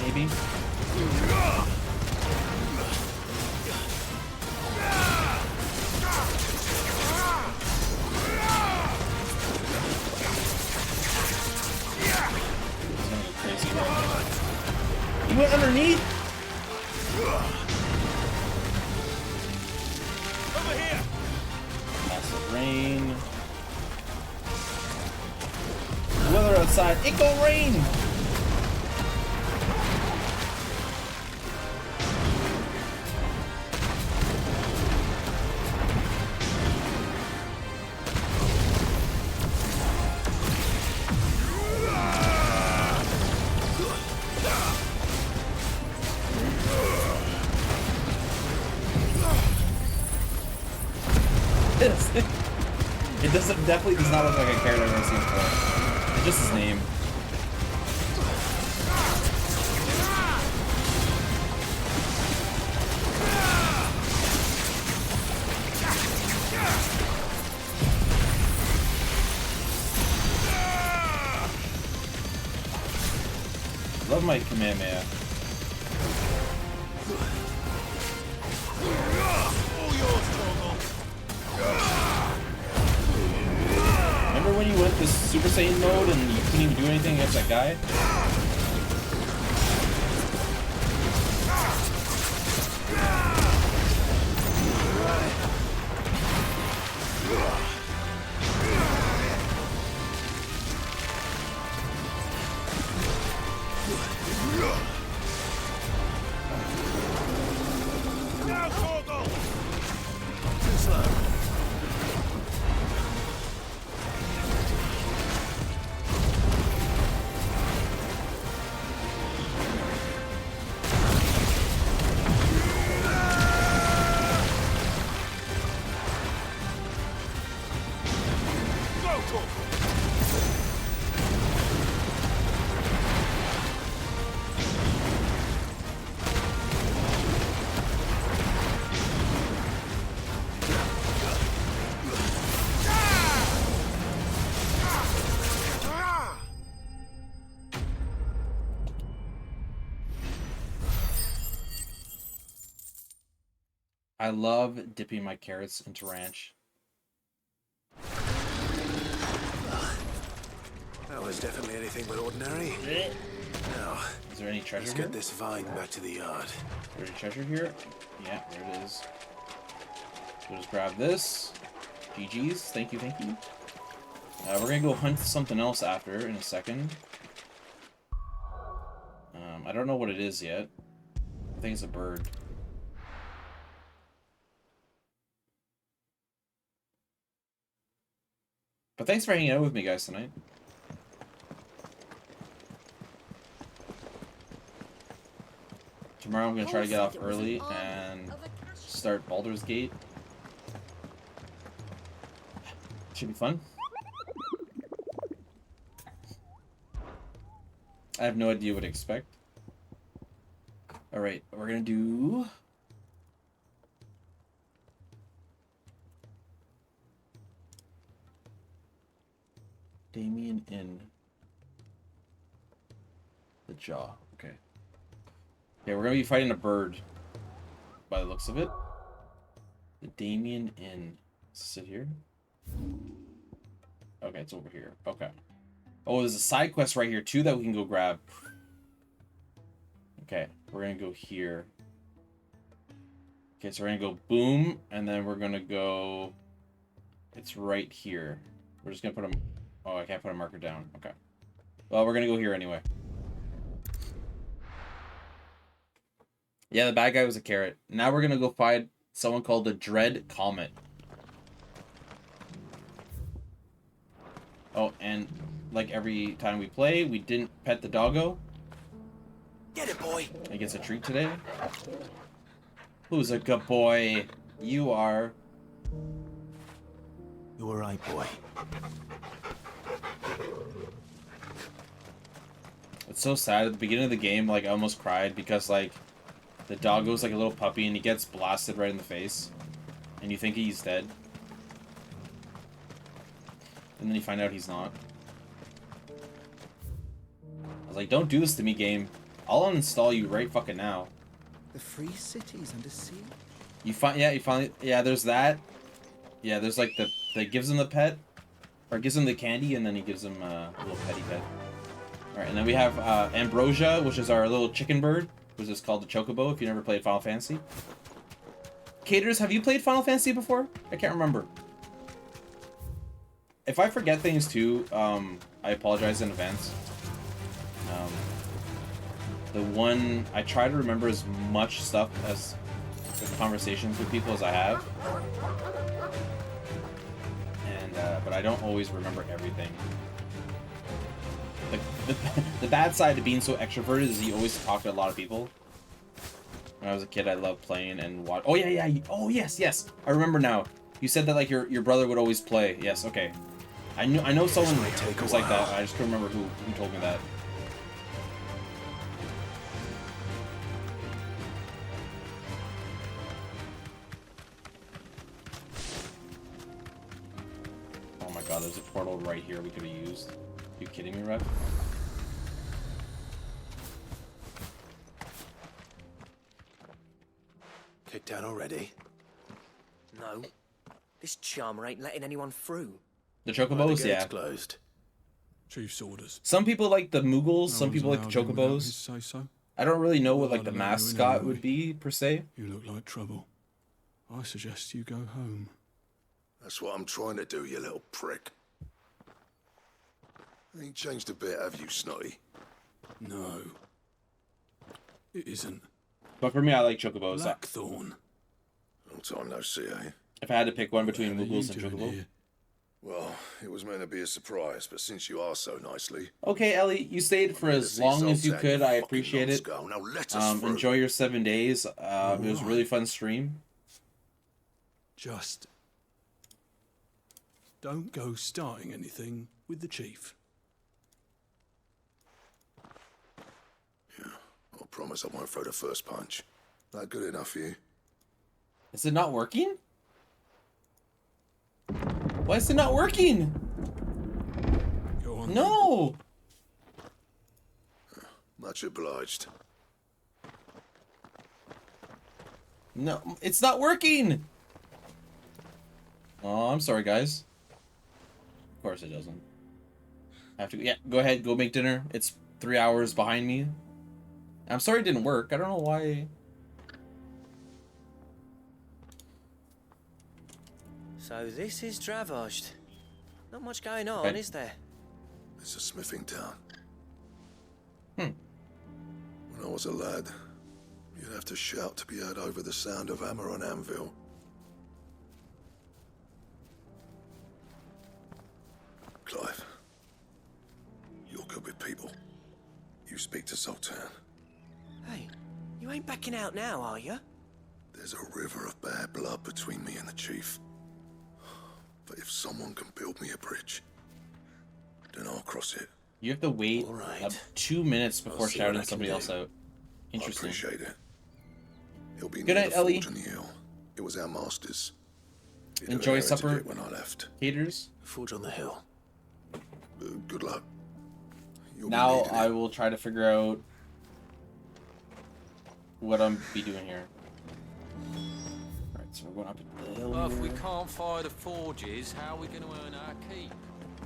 S1: maybe. Crazy right. You went underneath?
S8: Over here!
S1: Massive rain. Weather outside, it gon' rain! It definitely does not look like a character I've ever seen before. It's just his name. Love my Kamehameha. Remember when you went this Super Saiyan mode and you couldn't even do anything against that guy? I love dipping my carrots into ranch.
S8: That was definitely anything but ordinary. Now,
S1: is there any treasure
S8: let's
S1: here?
S8: get this vine back to the yard.
S1: Is there any treasure here? Yeah, there it is. We'll just grab this. GG's. Thank you, thank you. We're gonna go hunt something else after in a second. I don't know what it is yet. I think it's a bird. But thanks for hanging out with me, guys, tonight. Tomorrow I'm gonna try to get off early and start Baldur's Gate. Should be fun. have no idea what to expect. Alright, we're gonna do... Damien in the jaw. Okay. Yeah, we're gonna be fighting a bird by the looks of it. The Damien in. Is it here? Okay, it's over here. Okay. Oh, there's a side quest right here too that we can go grab. Okay, we're gonna go here. Okay, so we're gonna go boom, and then we're gonna go... It's right here. We're just gonna put a... Oh, I can't put a marker down. Okay. Well, we're gonna go here anyway. Yeah, the bad guy was a carrot. Now we're gonna go find someone called the Dread Comet. Oh, and like every time we play, we didn't pet the doggo.
S6: Get it, boy.
S1: He gets a treat today. Who's a good boy? You are.
S6: You were right, boy.
S1: It's so sad. At the beginning of the game, like, I almost cried because, like, the doggo's like a little puppy and he gets blasted right in the face. And you think he's dead. And then you find out he's not. I was like, don't do this to me, game. I'll uninstall you right fucking now.
S16: The free cities under siege?
S1: You finally, yeah, there's that. Yeah, there's like that gives him the pet. Or gives him the candy and then he gives him a little petty pet. Alright, and then we have Ambrosia, which is our little chicken bird, which is called the Chocobo if you never played Final Fantasy. Caters, have you played Final Fantasy before? I can't remember. If I forget things too, I apologize in advance. The one, I try to remember as much stuff as conversations with people as I have. And, but I don't always remember everything. The bad side to being so extroverted is you always talk to a lot of people. When I was a kid, I loved playing and watch. Oh yeah. Oh yes. I remember now. You said that like your brother would always play. Yes. Okay. I know someone was like that. I just couldn't remember who told me that. Oh my god, there's a portal right here we could have used. Are you kidding me, Rev?
S8: Kicked out already?
S15: No. This charmer ain't letting anyone through.
S1: The Chocobos,
S8: The gate's
S1: yeah.
S8: closed.
S19: Chief's orders.
S1: Some people like the Moogles, some people like the
S19: allowed in without his
S1: Chocobos.
S19: say-so.
S1: I don't really know what
S19: Well,
S1: like the
S19: I'll allow you in
S1: mascot
S19: anyway.
S1: would be, per se.
S19: You look like trouble. I suggest you go home.
S17: That's what I'm trying to do, you little prick. Ain't changed a bit, have you, Snotty?
S19: No. It isn't.
S1: But for me, I like Chocobos.
S19: Blackthorn.
S17: Long time no see, eh?
S1: If I had to pick one between
S19: What are you
S1: Moogles and
S19: doing
S1: Chocobo.
S19: here?
S17: Well, it was meant to be a surprise, but since you asked so nicely...
S1: Okay, Ellie, you stayed for as long as you could. I appreciate it.
S17: Now let us through.
S1: Enjoy your 7 days. It was a really fun stream.
S19: Just don't go starting anything with the chief.
S17: I promise I won't throw the first punch. That good enough for you?
S1: Is it not working? Why is it not working?
S19: Go on.
S1: No!
S17: Much obliged.
S1: No, it's not working! Oh, I'm sorry, guys. Of course it doesn't. I have to... Yeah, go ahead, go make dinner. It's 3 hours behind me. I'm sorry it didn't work. I don't know why...
S15: So this is Dravosht. Not much going on, is there?
S17: It's a smithing town.
S1: Hmm.
S17: When I was a lad, you'd have to shout to be heard over the sound of hammer on anvil. Clive, you're good with people. You speak to Sultan.
S15: Hey, you ain't backing out now, are you?
S17: There's a river of bad blood between me and the chief. But if someone can build me a bridge, then I'll cross it.
S1: You have to wait 2 minutes before
S13: see
S1: shouting
S13: what I can
S1: somebody
S13: do.
S1: else out. Interesting.
S17: I appreciate it. It'll be
S1: Good
S17: near
S1: night,
S17: the
S1: Ellie.
S17: forge and the hill. It was our master's. He'd
S1: Enjoy
S17: inherited
S1: supper,
S17: it when I left.
S1: Caters.
S13: Forge on the hill.
S17: Good luck. You'll be
S1: Now
S17: needing
S1: I
S17: it.
S1: will try to figure out what I'm be doing here. Alright, so we're going up the hill
S6: Well, if we
S1: here.
S6: can't fire the forges, how are we going to earn our keep?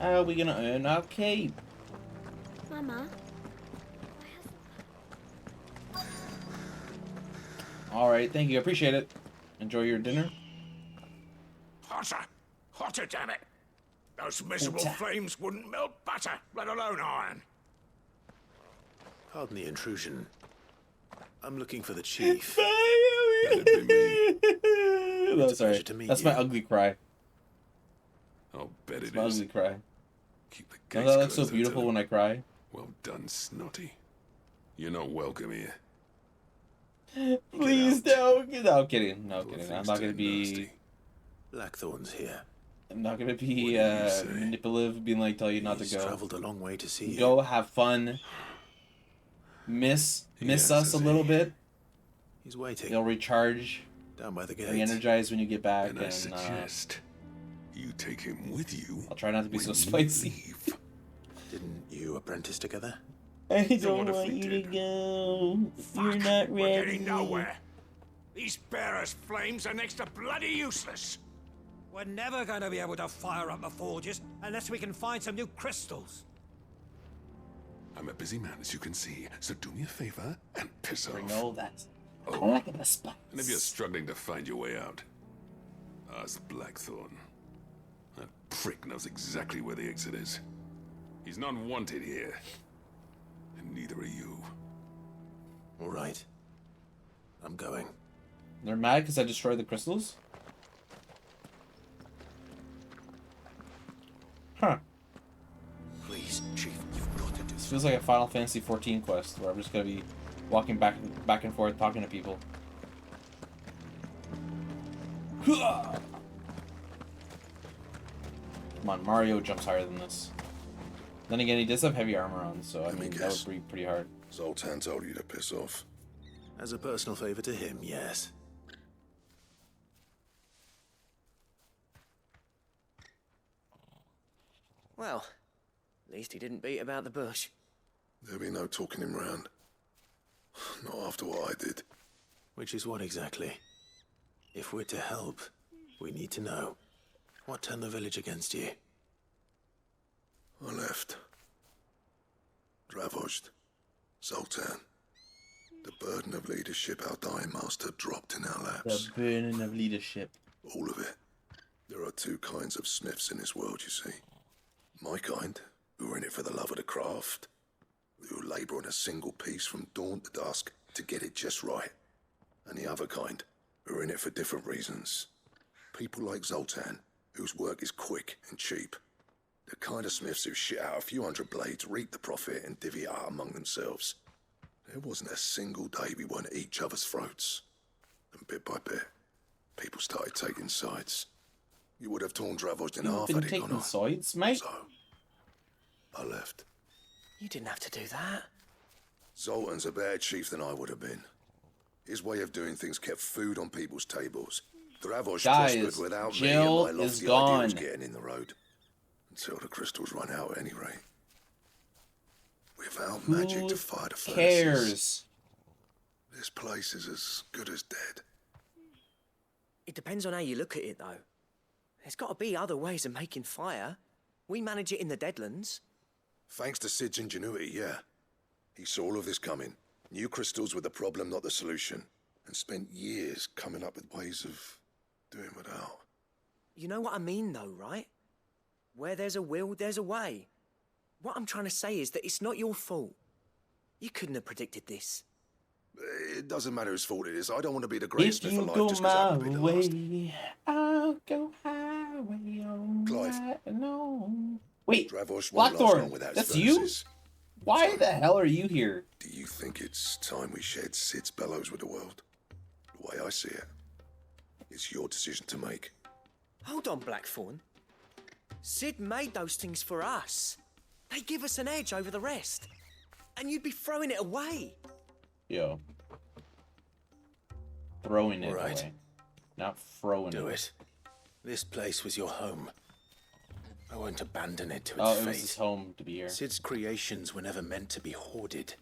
S1: How are we gonna earn our cape?
S14: Mama,
S1: Alright, thank you. I appreciate it. Enjoy your dinner.
S20: Hotter! Hotter, damn it! Those miserable
S1: Hotter.
S20: flames wouldn't melt butter, let alone iron.
S13: Pardon the intrusion. I'm looking for the chief.
S17: That'd be me.
S1: No,
S13: It's a
S1: sorry.
S13: pleasure to meet
S1: That's
S13: you.
S1: my ugly cry.
S17: I'll bet
S1: That's
S17: it
S1: my
S17: is.
S1: ugly cry.
S17: Keep the
S1: Don't
S17: gates
S1: that look so
S17: closed,
S1: beautiful when I cry?
S17: Well done, Snotty. You're not welcome here.
S1: Please don't. No, kidding. No, kidding. I'm
S17: things
S1: not gonna
S17: turn
S1: be.
S17: nasty.
S13: Blackthorn's here.
S1: I'm not gonna be
S17: What do you say?
S1: manipulative, being like tell you not to
S13: He's
S1: go.
S13: traveled a long way to see you.
S1: Go have fun. Miss
S13: Yes,
S1: us a
S13: is
S1: little
S13: he?
S1: bit.
S13: He's waiting.
S1: You'll recharge,
S13: Down by the gate.
S1: re-energize when you get back,
S17: And I
S1: and
S17: suggest you take him with you.
S1: I'll try not to be so
S17: when you
S1: spicy.
S17: leave.
S13: Didn't you apprentice together?
S1: I
S17: So
S1: don't
S17: what if
S1: want
S17: we
S1: you to
S17: did?
S1: go. You're
S20: Fuck,
S1: not
S20: we're
S1: ready.
S20: getting nowhere. These bearers' flames are next to bloody useless.
S9: We're never going to be able to fire up the forges unless we can find some new crystals.
S17: I'm a busy man, as you can see, so do me a favor and piss off.
S1: Bring all that. I
S17: Oh,
S1: like the spice.
S17: and if you're struggling to find your way out, ask Blackthorn. That prick knows exactly where the exit is. He's not wanted here, and neither are you.
S13: All right. I'm going.
S1: They're mad because I destroyed the crystals? Huh.
S13: Please, Chief, you've got to do
S1: This feels like a Final Fantasy 14 quest where I'm just gonna be walking back and forth talking to people. Come on, Mario jumps higher than this. Then again, he does have heavy armor on, so I mean that would be pretty hard.
S17: Zoltan told you to piss off.
S13: As a personal favor to him, yes.
S15: Well, at least he didn't beat about the bush.
S17: There'll be no talking him round. Not after what I did.
S13: Which is what exactly? If we're to help, we need to know. What turned the village against you?
S17: I left. Dravoshed. Zoltan. The burden of leadership our dying master dropped in our laps.
S1: The burden of leadership.
S17: All of it. There are two kinds of smiths in this world, you see. My kind, who are in it for the love of the craft, who labour on a single piece from dawn to dusk to get it just right. And the other kind, who are in it for different reasons. People like Zoltan, whose work is quick and cheap. The kind of smiths who shit out a few hundred blades, reap the profit, and divvy it out among themselves. There wasn't a single day we weren't at each other's throats. And bit by bit, people started taking sides. You would have torn Dravoshed in half
S1: You've
S17: had
S1: been
S17: it gone
S1: taking
S17: on.
S1: sides, mate?
S17: So, I left.
S15: You didn't have to do that.
S17: Zoltan's a better chief than I would have been. His way of doing things kept food on people's tables. Dravoshed
S1: Guys,
S17: prospered without
S1: Jill
S17: me, and my
S1: is
S17: lofty ideals
S1: gone.
S17: getting in the road. Until the crystals run out at any rate. Without magic to fire the furnaces,
S1: cares?
S17: this place is as good as dead.
S15: It depends on how you look at it, though. There's got to be other ways of making fire. We manage it in the Deadlands.
S17: Thanks to Sid's ingenuity, yeah. He saw all of this coming, knew crystals were the problem, not the solution, and spent years coming up with ways of doing without.
S15: You know what I mean, though, right? Where there's a will, there's a way. What I'm trying to say is that it's not your fault. You couldn't have predicted this.
S17: It doesn't matter whose fault it is. I don't want to be the greatest
S1: If
S17: smith
S1: you
S17: alive
S1: go
S17: just because I
S1: my
S17: want to be the last.
S1: way, I'll go highway on
S17: Clive.
S1: no. Wait,
S17: Dravoshed won't last long
S1: Blackthorn,
S17: without his
S1: that's you?
S17: furnaces.
S1: Why the hell are you here?
S17: Do you think it's time we shared Sid's bellows with the world? The way I see it, it's your decision to make.
S15: Hold on, Blackthorn. Sid made those things for us. They give us an edge over the rest. And you'd be throwing it away.
S1: Yo. Throwing it
S8: Right.
S1: away. Not throwing
S8: Do
S1: it.
S8: it. This place was your home. I won't abandon it to its
S1: Oh,
S8: fate.
S1: it was his home to be here.
S8: Sid's creations were never meant to be hoarded.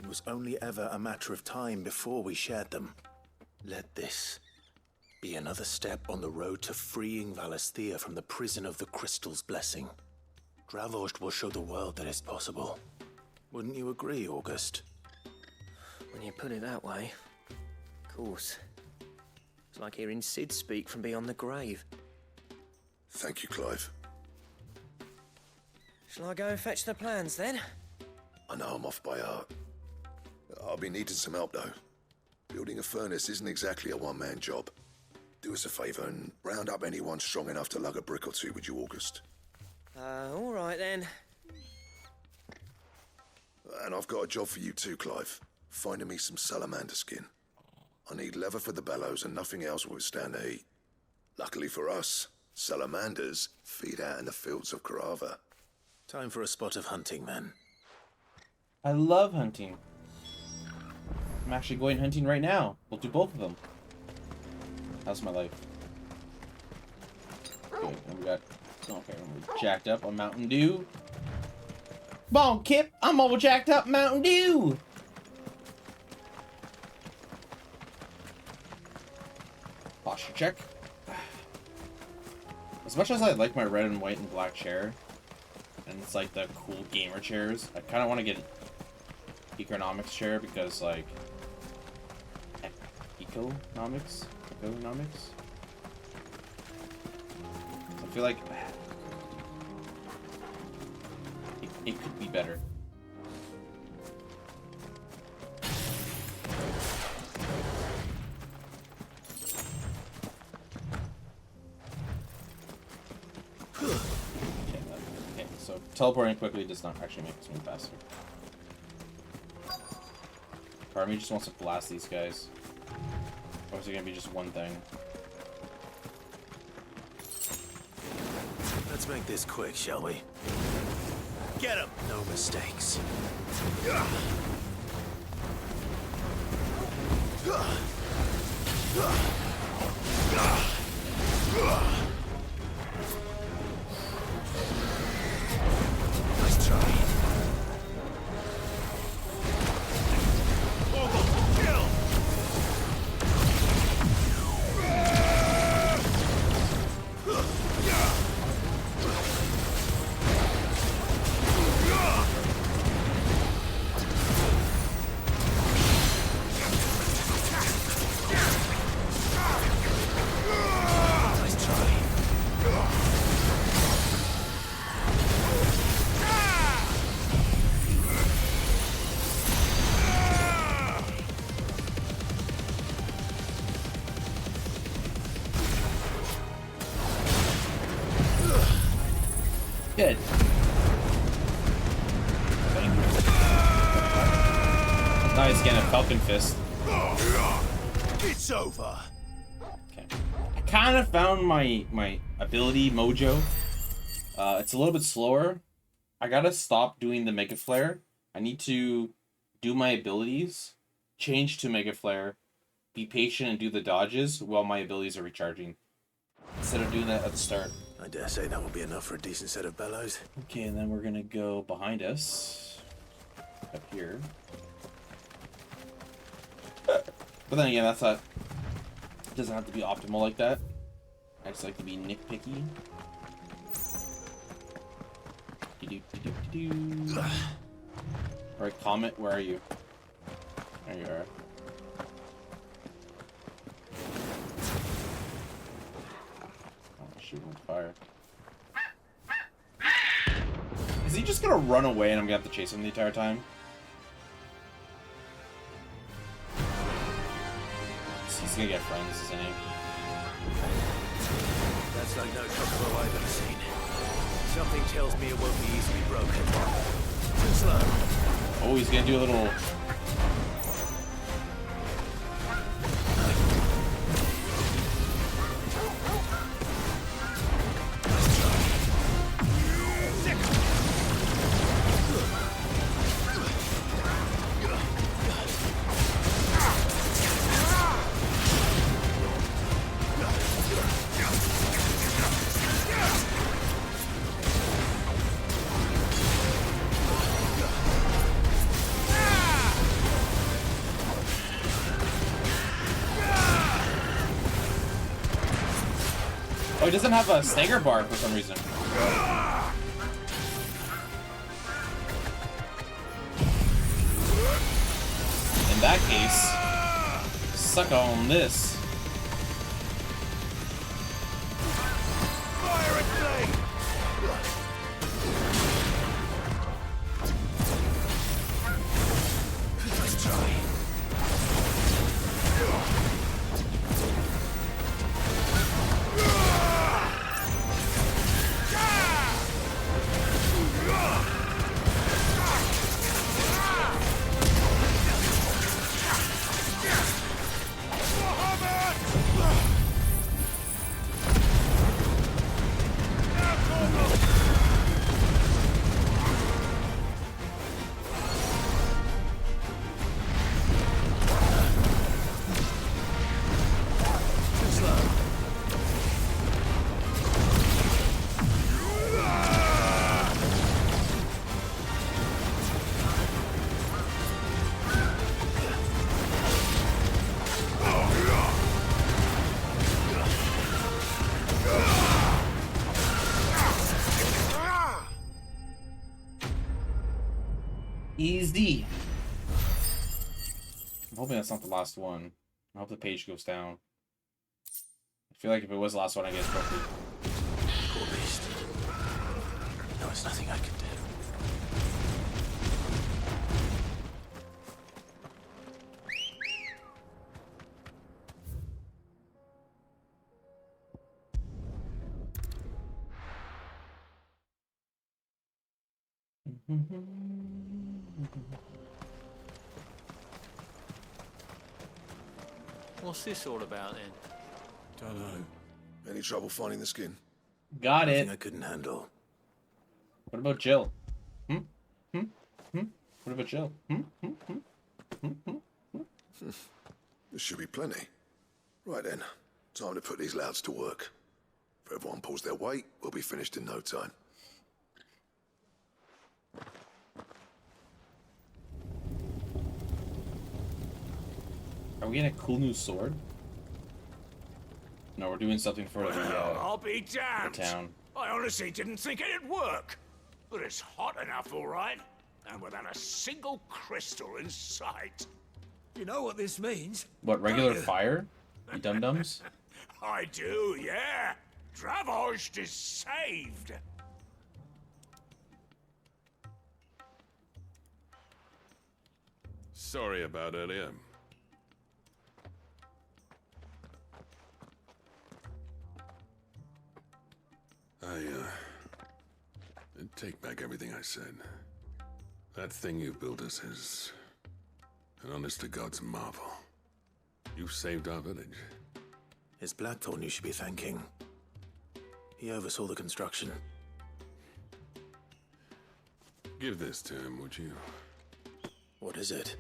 S8: It was only ever a matter of time before we shared them. Let this be another step on the road to freeing Valisthea from the prison of the Crystal's blessing. Dravost will show the world that it's possible. Wouldn't you agree, August?
S15: When you put it that way, of course. It's like hearing Sid speak from beyond the grave.
S17: Thank you, Clive.
S15: Shall I go and fetch the plans then?
S17: I know I'm off by heart. I'll be needing some help, though. Building a furnace isn't exactly a one-man job. Do us a favour and round up anyone strong enough to lug a brick or two, would you, August?
S15: All right then.
S17: And I've got a job for you too, Clive. Finding me some salamander skin. I need leather for the bellows and nothing else will withstand the heat. Luckily for us, salamanders feed out in the fields of Carava.
S8: Time for a spot of hunting, then.
S1: I love hunting. I'm actually going hunting right now. We'll do both of them. How's my life? Good. And we got... Okay, we're jacked up on Mountain Dew. Bon, Kip! I'm all jacked up Mountain Dew! Posture check. As much as I like my red and white and black chair, and it's like the cool gamer chairs, I kind of want to get an economics chair because, like, economics? I feel like it could be better. Okay, so teleporting quickly does not actually make us move faster. Part of me just wants to blast these guys. Or is it gonna be just one thing?
S8: Let's make this quick, shall we? Get him! No mistakes. Nice try. Kill!
S1: Good. Nice, getting a Falcon Fist.
S8: It's over.
S1: Okay. I kind of found my ability mojo. It's a little bit slower. I gotta stop doing the Mega Flare. I need to do my abilities, change to Mega Flare, be patient and do the dodges while my abilities are recharging. Instead of doing that at the start.
S8: I dare say that will be enough for a decent set of bellows.
S1: Okay, and then we're gonna go behind us. Up here. But then again, that's not... It doesn't have to be optimal like that. I just like to be nitpicky. Alright, Comet, where are you? There you are. Shoot with fire. Is he just gonna run away and I'm gonna have to chase him the entire time? He's gonna get friends, isn't he?
S8: That's like no chocobo I've ever seen. Something tells me it won't be easily broken. Too slow.
S1: Oh, he's gonna do a little... he doesn't have a stagger bar for some reason. In that case, suck on this.
S20: Let's try.
S1: Easy. I'm hoping that's not the last one. I hope the page goes down. I feel like if it was the last one, I guess probably.
S6: Poor beast. There was nothing I could do. What's this all about then?
S17: Don't know. Any trouble finding the skin?
S1: Got it.
S8: Nothing I couldn't handle.
S1: What about Jill? What about Jill?
S17: There should be plenty. Right then, time to put these louds to work. If everyone pulls their weight, we'll be finished in no time.
S1: Are we getting a cool new sword? No, we're doing something for the,
S20: I'll be damned.
S1: town.
S20: I honestly didn't think it'd work. But it's hot enough, all right. And without a single crystal in sight.
S13: You know what this means?
S1: What, regular fire? You dum-dums?
S20: I do, yeah. Dravozd is saved.
S21: Sorry about earlier. I take back everything I said. That thing you built us is an honest-to-God's marvel. You've saved our village.
S8: It's Blackthorn you should be thanking. He oversaw the construction.
S21: Give this to him, would you?
S8: What is it?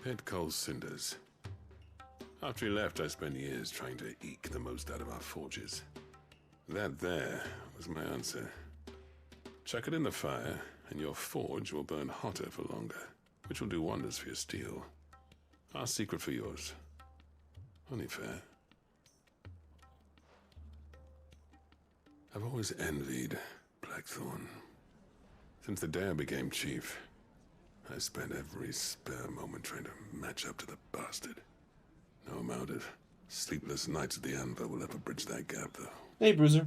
S21: Pit Coal's cinders. After he left, I spent years trying to eke the most out of our forges. That there was my answer. Chuck it in the fire, and your forge will burn hotter for longer, which will do wonders for your steel. Our secret for yours. Only fair. I've always envied Blackthorn. Since the day I became chief, I spent every spare moment trying to match up to the bastard. No amount of sleepless nights at the anvil will ever bridge that gap, though.
S1: Hey, Bruiser.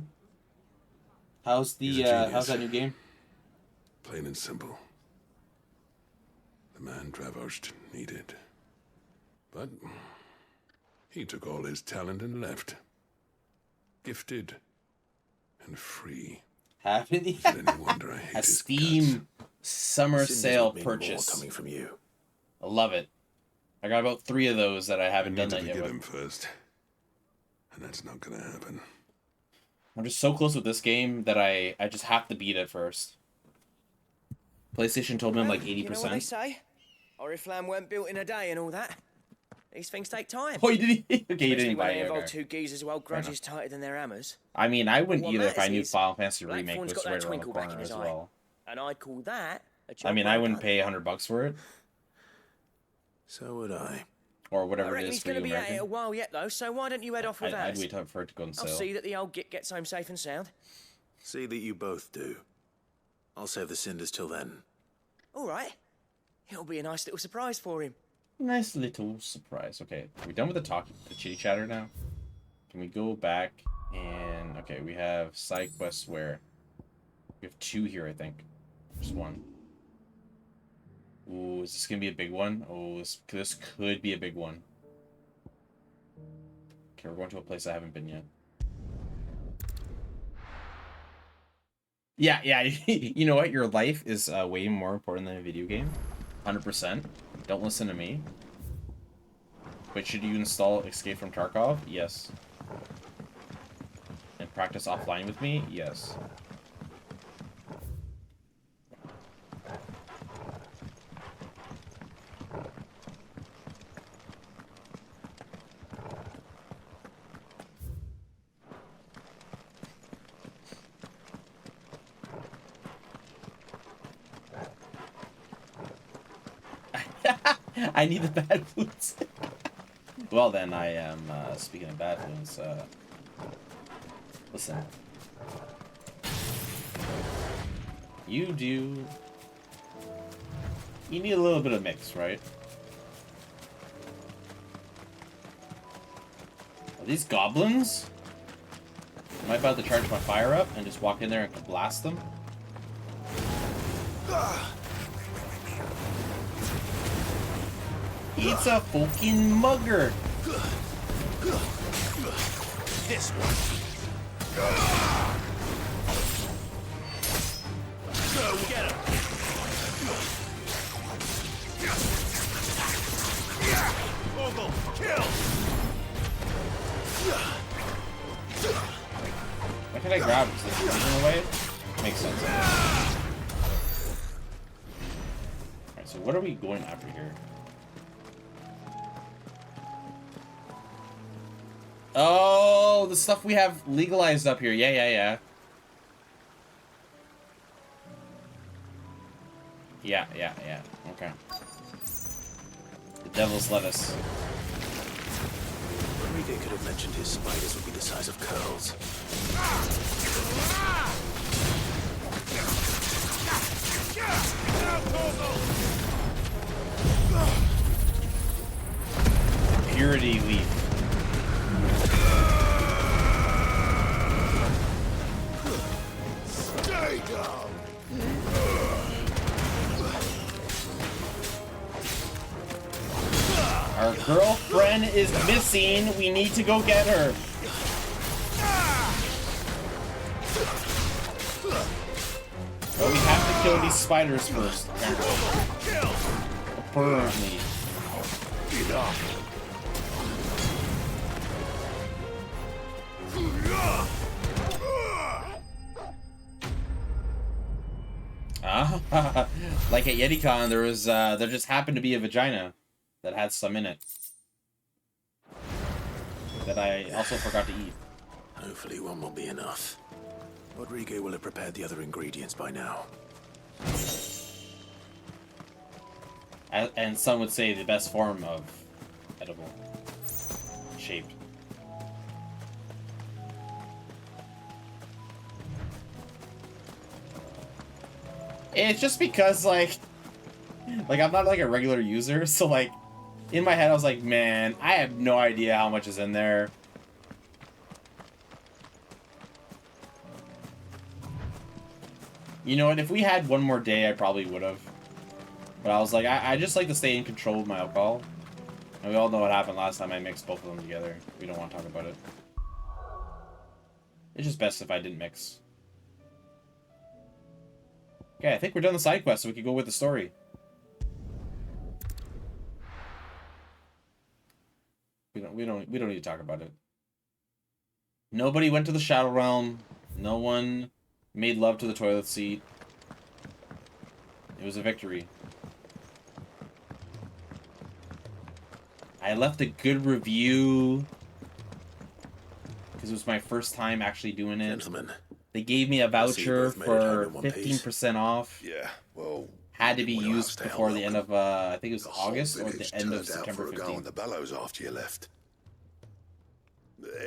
S1: How's the how's that new game?
S21: Plain and simple. The man Dravozd needed. But he took all his talent and left. Gifted and free.
S1: Haven't
S21: Is it any wonder I hate
S1: a
S21: his
S1: Steam summer
S8: Cinders
S1: sale
S8: would mean more
S1: purchase.
S8: coming from you.
S1: I love it. I got about 3 of those that I haven't done
S21: to
S1: that yet
S21: forgive
S1: with.
S21: him first, and that's not gonna happen.
S1: I'm just so close with this game that I just have to beat it first. PlayStation told me I'm like 80%.
S15: You know what they say? Oriflamme weren't built in a day and all that. These things take time.
S1: Oh, you didn't? Okay, you
S15: Especially
S1: didn't
S15: when
S1: buy
S15: they
S1: it.
S15: involve
S1: Okay.
S15: two geezers who hold grudges tighter than their hammers.
S1: I mean, I wouldn't
S15: What
S1: either if I
S15: matters
S1: knew
S15: is
S1: Final Fantasy Remake
S15: Blackthorn's
S1: was
S15: got that
S1: right around the
S15: twinkle back in
S1: corner
S15: his
S1: as
S15: eye.
S1: well.
S15: And I'd call that a job
S1: I mean, I
S15: well
S1: wouldn't
S15: done.
S1: pay $100 for it.
S8: So would I.
S1: Or
S15: I
S1: whatever it
S15: reckon
S1: is
S15: he's
S1: for
S15: going to
S1: you
S15: be at it a
S1: American.
S15: while yet, though, so why don't you head off with
S1: I'd
S15: us?
S1: wait for it to go on
S15: I'll
S1: sale.
S15: see that the old git gets home safe and sound.
S8: See that you both do. I'll save the cinders till then.
S15: All right. It'll be a nice little surprise for him.
S1: Nice little surprise. Okay, are we done with the chitty chatter now? Can we go back and okay, we have side quests where we have 2 here, I think. Just 1. Ooh, is this gonna be a big one? Oh, this could be a big one. Okay, we're going to a place I haven't been yet. Yeah, you know what? Your life is way more important than a video game. 100%. Don't listen to me. But should you install Escape from Tarkov? Yes. And practice offline with me? Yes. I need the bad foods. Well then, I am, speaking of bad foods, listen. You need a little bit of mix, right? Are these goblins? Am I about to charge my fire up and just walk in there and blast them? It's a fucking mugger.
S6: This one. Go get him. Ogle, kill.
S1: Why can't I grab him? Is this moving away? Makes sense. Alright, so what are we going after here? Oh, the stuff we have legalized up here. Yeah. Yeah. Okay. The devil's lettuce.
S8: Enrique could have mentioned his spiders would be the size of curls.
S1: Purity leaf.
S6: Stay down.
S1: Our girlfriend is missing. We need to go get her. But we have to kill these spiders first. Apparently. Like at YetiCon, there just happened to be a vagina that had some in it that I also forgot to eat.
S8: Hopefully one will be enough. Rodrigo will have prepared the other ingredients by now.
S1: And some would say the best form of edible shaped. It's just because like I'm not like a regular user, so like in my head I was like, man, I have no idea how much is in there. You know, and if we had one more day, I probably would have. But I was like, I just like to stay in control of my alcohol. And we all know what happened last time I mixed both of them together. We don't want to talk about it. It's just best if I didn't mix. Okay, I think we're done the side quest, so we can go with the story. We don't need to talk about it. Nobody went to the Shadow Realm. No one made love to the toilet seat. It was a victory. I left a good review because it was my first time actually doing it.
S8: Gentlemen,
S1: they gave me a voucher
S8: both made it home
S1: for
S8: in one piece.
S1: 15% off.
S17: Yeah, well,
S1: had to be
S17: Didn't want
S1: used
S17: to outstay our
S1: before the end
S17: welcome.
S1: of I think it was
S17: The whole
S1: August or
S17: village
S1: the end of
S17: turned out
S1: September
S17: for a go on
S1: 15th.
S17: the bellows after you left.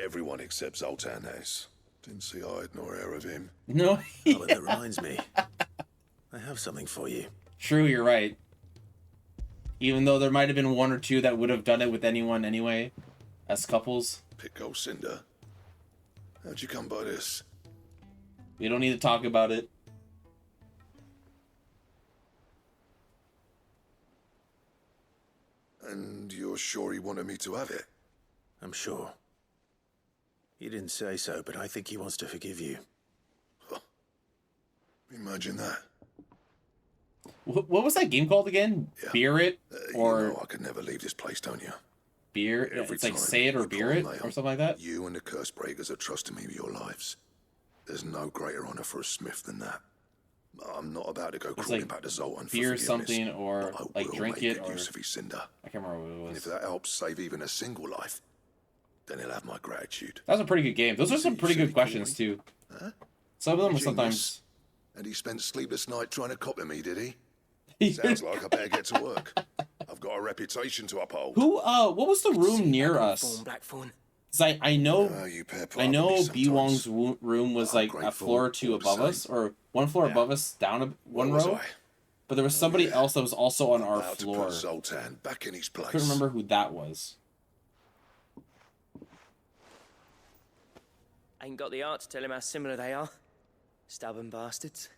S17: Everyone except Zoltan has. Didn't see hide nor hair of him.
S1: No.
S8: Oh, and that reminds me. I have something for you.
S1: True, you're right. Even though there might have been one or two that would have done it with anyone anyway, as couples.
S17: Pickle Cinder. How'd you come by this?
S1: We don't need to talk about it.
S17: And you're sure he wanted me to have it?
S8: I'm sure. He didn't say so, but I think he wants to forgive you.
S17: Huh. Imagine that.
S1: What was that game called again?
S17: Yeah.
S1: Beer It? Or
S17: You know I could never leave this place, don't you?
S1: Beer?
S17: Every
S1: It's like
S17: time
S1: Say It or
S17: we
S1: Beer
S17: pull
S1: It
S17: mail,
S1: or something like that?
S17: You and the Curse Breakers are trusting me with your lives. There's no greater honor for a smith than that. I'm not about to go
S1: It's
S17: crawling
S1: like
S17: back to Zoltan for
S1: beer
S17: forgiveness,
S1: something or
S17: but I
S1: like
S17: will
S1: drink
S17: make
S1: it
S17: good
S1: or
S17: use of his cinder.
S1: I can't remember what it
S17: And
S1: was.
S17: if that helps save even a single life, then he'll have my gratitude.
S1: That was a pretty good game. Those are some pretty good questions too.
S17: Huh?
S1: Some of them were
S17: Genius.
S1: sometimes.
S17: And he spent sleepless night trying to copy me, did he? Sounds like I better get to work. I've got a reputation to uphold.
S1: Who? What was the room near us?
S15: Blackthorn.
S1: 'Cause I know
S17: You pair
S1: I know B Wong's room was like a floor or two above us, or one floor above us, down one
S17: Where was
S1: row.
S17: I?
S1: But there was somebody else that was also on our
S17: About to
S1: floor.
S17: put Zoltan back in his
S1: I
S17: place.
S1: couldn't remember who that was.
S15: Ain't got the art to tell him how similar they are. Stubborn bastards.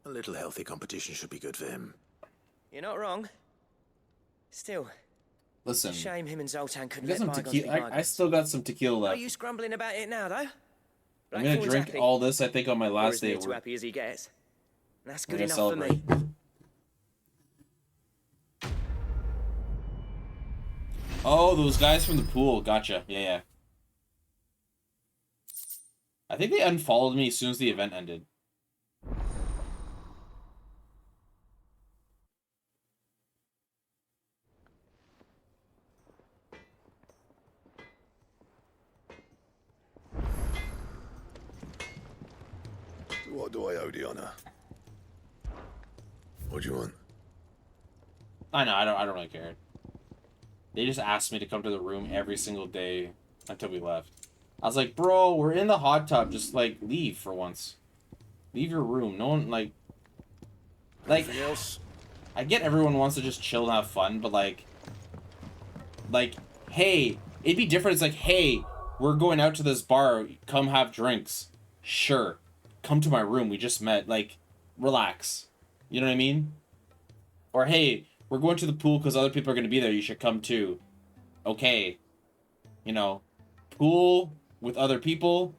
S8: A little healthy competition should be good for him.
S15: You're not wrong. Still,
S1: Listen,
S15: shame him and Zoltan
S1: I
S15: couldn't
S1: got
S15: let
S1: some
S15: bygones be
S1: tequila. I
S15: bygones.
S1: still got some tequila
S15: Are
S1: left.
S15: you scrumbling about it now, though?
S1: I'm gonna
S15: Blackthorn's
S1: drink
S15: happy.
S1: all this. I think on my
S15: Or
S1: last
S15: as
S1: day
S15: near
S1: at
S15: too
S1: work.
S15: happy as he gets. That's
S1: We're
S15: good
S1: gonna
S15: enough
S1: celebrate.
S15: for me.
S1: Oh, those guys from the pool. Gotcha. Yeah, yeah. I think they unfollowed me as soon as the event ended.
S17: What do I owe the honor? What do you want?
S1: I know. I don't really care. They just asked me to come to the room every single day until we left. I was like, bro, we're in the hot tub. Just like leave for once. Leave your room. No one like.
S8: Anything else?
S1: I get everyone wants to just chill and have fun, but like, hey, it'd be different. It's like, hey, we're going out to this bar. Come have drinks. Sure. Come to my room. We just met. Like, relax. You know what I mean? Or, hey, we're going to the pool because other people are going to be there. You should come too. Okay. You know, pool with other people.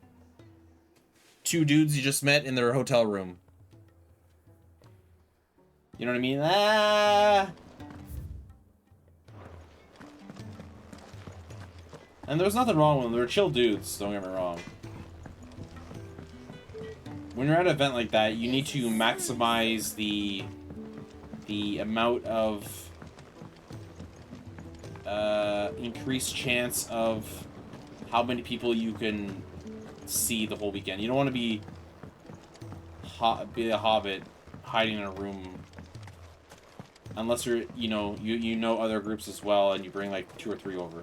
S1: Two dudes you just met in their hotel room. You know what I mean? Ah. And there was nothing wrong with them. They were chill dudes, don't get me wrong. When you're at an event like that, you need to maximize the amount of increased chance of how many people you can see the whole weekend. You don't want to be a hobbit hiding in a room. Unless you're, you know other groups as well, and you bring like 2 or 3 over.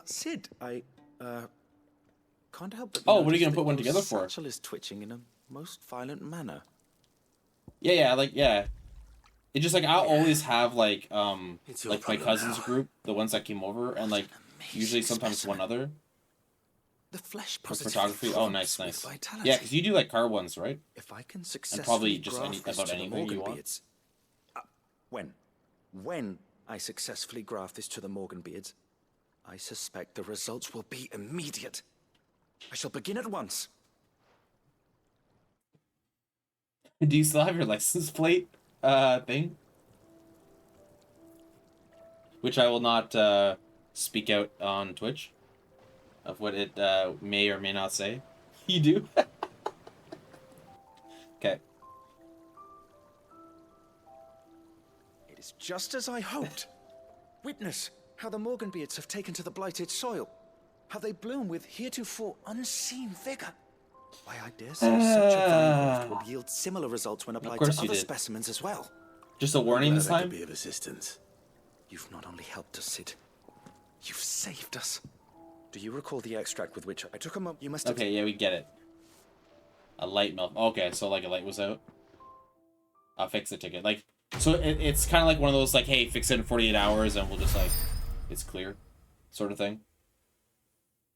S18: Sid, I can't help but
S1: Oh, what are you
S18: notice
S1: gonna put
S18: that
S1: one
S18: your
S1: together for?
S18: satchel is twitching in a most violent manner.
S1: Yeah. It's just like I'll always have like
S8: It's your
S1: like my
S8: problem
S1: cousins
S8: now.
S1: group, the ones that came over, and like usually sometimes one other
S18: The flesh
S1: for
S18: positively
S1: photography. Oh,
S18: pumps
S1: nice.
S18: with vitality.
S1: Yeah, because you do like car ones, right?
S18: If I can
S1: And
S18: successfully
S1: probably just
S18: graft this
S1: about
S18: to the
S1: anything you want.
S18: Morganbeards. When I successfully graft this to the Morganbeards, I suspect the results will be immediate. I shall begin at once.
S1: Do you still have your license plate thing? Which I will not speak out on Twitch of what it may or may not say. You do? Okay.
S18: It is just as I hoped. Witness how the Morganbeards have taken to the blighted soil, how they bloom with heretofore unseen vigor. Why, I dare say such a vine will yield similar results when applied to
S1: course you
S18: other
S1: did.
S18: specimens as well.
S1: Just a warning this
S3: Glad I
S1: time?
S3: could be of assistance.
S18: You've not only helped us, Sid, you've saved us. Do you recall the extract with which I took a moment? You must have...
S1: Okay, yeah, we get it. A light melt. Okay, so like a light was out. I'll fix the ticket. Like, so it's kind of like one of those, like, hey, fix it in 48 hours and we'll just, like, it's clear sort of thing.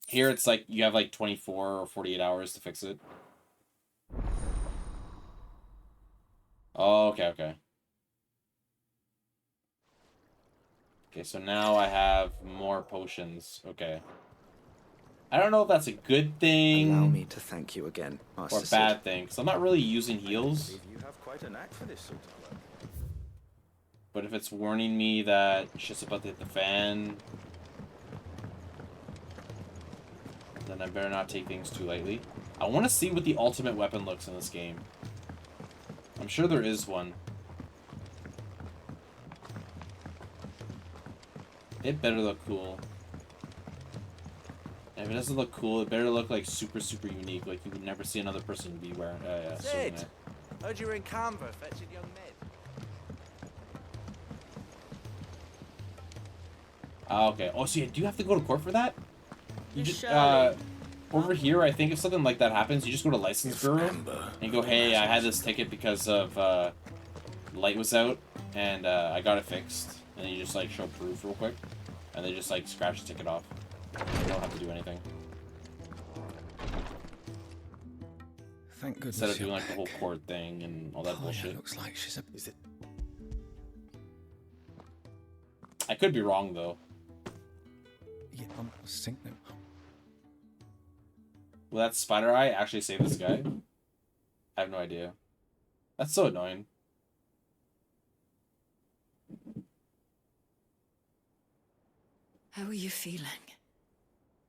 S1: Here it's like you have like 24 or 48 hours to fix it. Oh, okay, okay. Okay, so now I have more potions. Okay. I don't know if that's a good thing.
S18: Allow me to thank you again,
S1: Or
S18: Master
S1: a bad thing, because I'm not really using heals.
S18: You have quite a knack for this sort of work.
S1: But if it's warning me that shit's about to hit the fan, then I better not take things too lightly. I want to see what the ultimate weapon looks in this game. I'm sure there is one. It better look cool. And if it doesn't look cool, it better look like super, super unique. Like you would never see another person be wearing. Yeah,
S6: Sid, heard you were in Canva fetching young Ned.
S1: Okay. Oh, so you do have to go to court for that? You
S6: Miss
S1: just
S6: Shirley.
S1: over here, I think if something like that happens, you just go to license bureau and go, hey, I had this ticket because of light was out and I got it fixed. And then you just like show proof real quick, and they just like scratch the ticket off. You don't have to do anything.
S16: Thank goodness.
S1: Instead of doing like the whole court thing and all that bullshit.
S16: Looks like she's a...
S3: Is it?
S1: I could be wrong though.
S16: Yeah, I'm thinking.
S1: Will that spider eye actually save this guy? I have no idea. That's so annoying.
S11: How are you feeling?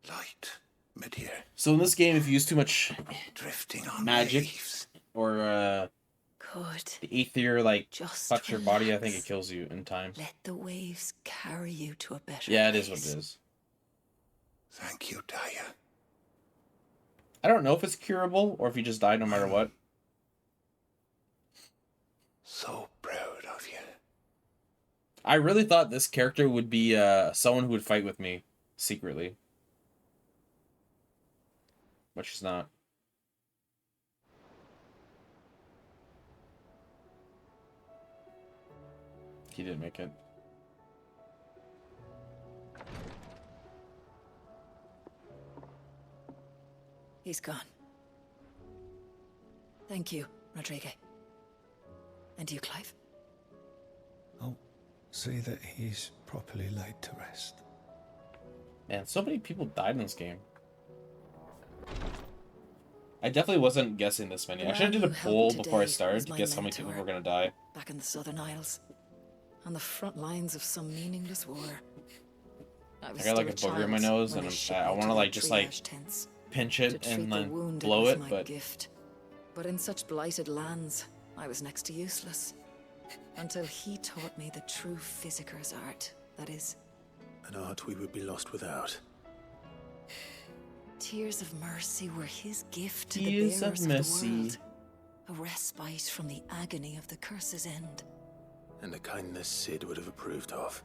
S3: Light. Mid-here.
S1: So in this game, if you use too much
S3: Drifting on
S1: magic
S3: waves.
S1: or
S11: Good.
S1: the ether like
S11: Just
S1: fucks your body, I
S11: relax.
S1: think it kills you in time.
S11: Let the waves carry you to a better
S1: Yeah, it
S11: place.
S1: is what it is.
S3: Thank you, Daya.
S1: I don't know if it's curable or if you just die no matter what.
S3: So proud of you.
S1: I really thought this character would be someone who would fight with me secretly. But she's not. He didn't make it.
S11: He's gone. Thank you, Rodrigue. And you, Clive?
S16: I'll see that he's properly laid to rest.
S1: Man, so many people died in this game. I definitely wasn't guessing this many. I should have did a poll before I started to guess how many people were gonna die.
S11: Back in the Southern Isles, on the front lines of some meaningless war.
S1: I got like a booger in my nose, and I want to like just like pinch it and then blow it, but
S11: gift. But in such blighted lands, I was next to useless. Until he taught me the true physicker's art, that is.
S3: An art we would be lost without.
S11: Tears of mercy were his gift to
S1: Tears
S11: the
S1: of
S11: bearers
S1: mercy.
S11: of the world. A respite from the agony of the curse's end.
S3: And a kindness Sid would have approved of.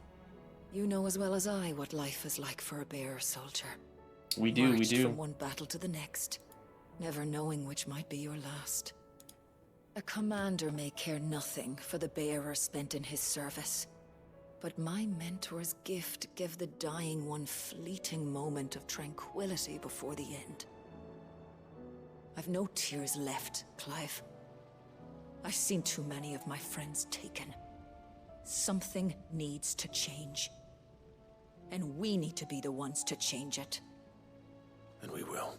S11: You know as well as I what life is like for a bearer soldier.
S1: We do, we
S11: Marched
S1: do.
S11: from one battle to the next, never knowing which might be your last. A commander may care nothing for the bearer spent in his service. But my mentor's gift gave the dying one fleeting moment of tranquility before the end. I've no tears left, Clive. I've seen too many of my friends taken. Something needs to change. And we need to be the ones to change it.
S3: And we will.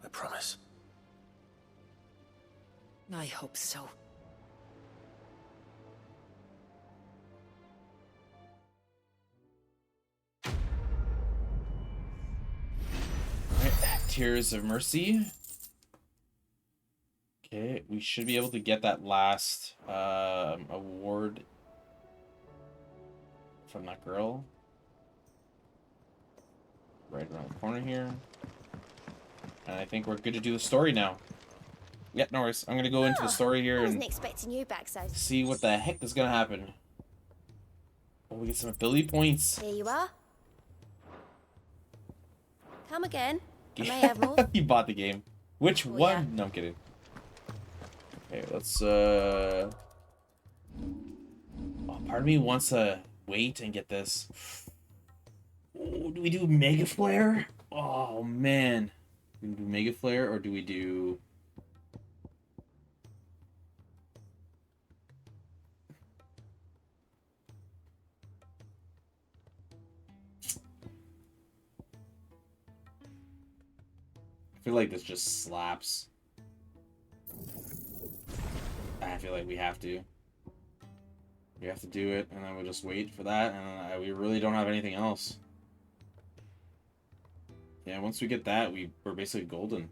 S3: I promise.
S11: I hope so.
S1: Alright, Tears of Mercy. Okay, we should be able to get that last award from that girl. Right around the corner here. And I think we're good to do the story now. Yeah, no worries. I'm gonna go into the story here
S14: I wasn't
S1: and
S14: expecting you back so.
S1: see what the heck is gonna happen. Oh, we get some ability points.
S14: Here you are. Come again. I may have more.
S1: He bought the game. Which
S14: Oh,
S1: one?
S14: yeah.
S1: No, I'm kidding. Okay, let's Oh, part of me wants to wait and get this. Oh, do we do Mega Flare? Oh man. Do we do Mega Flare or do we do I feel like this just slaps. I feel like we have to. We have to do it, and then we'll just wait for that, and we really don't have anything else. Yeah, once we get that, we're basically golden.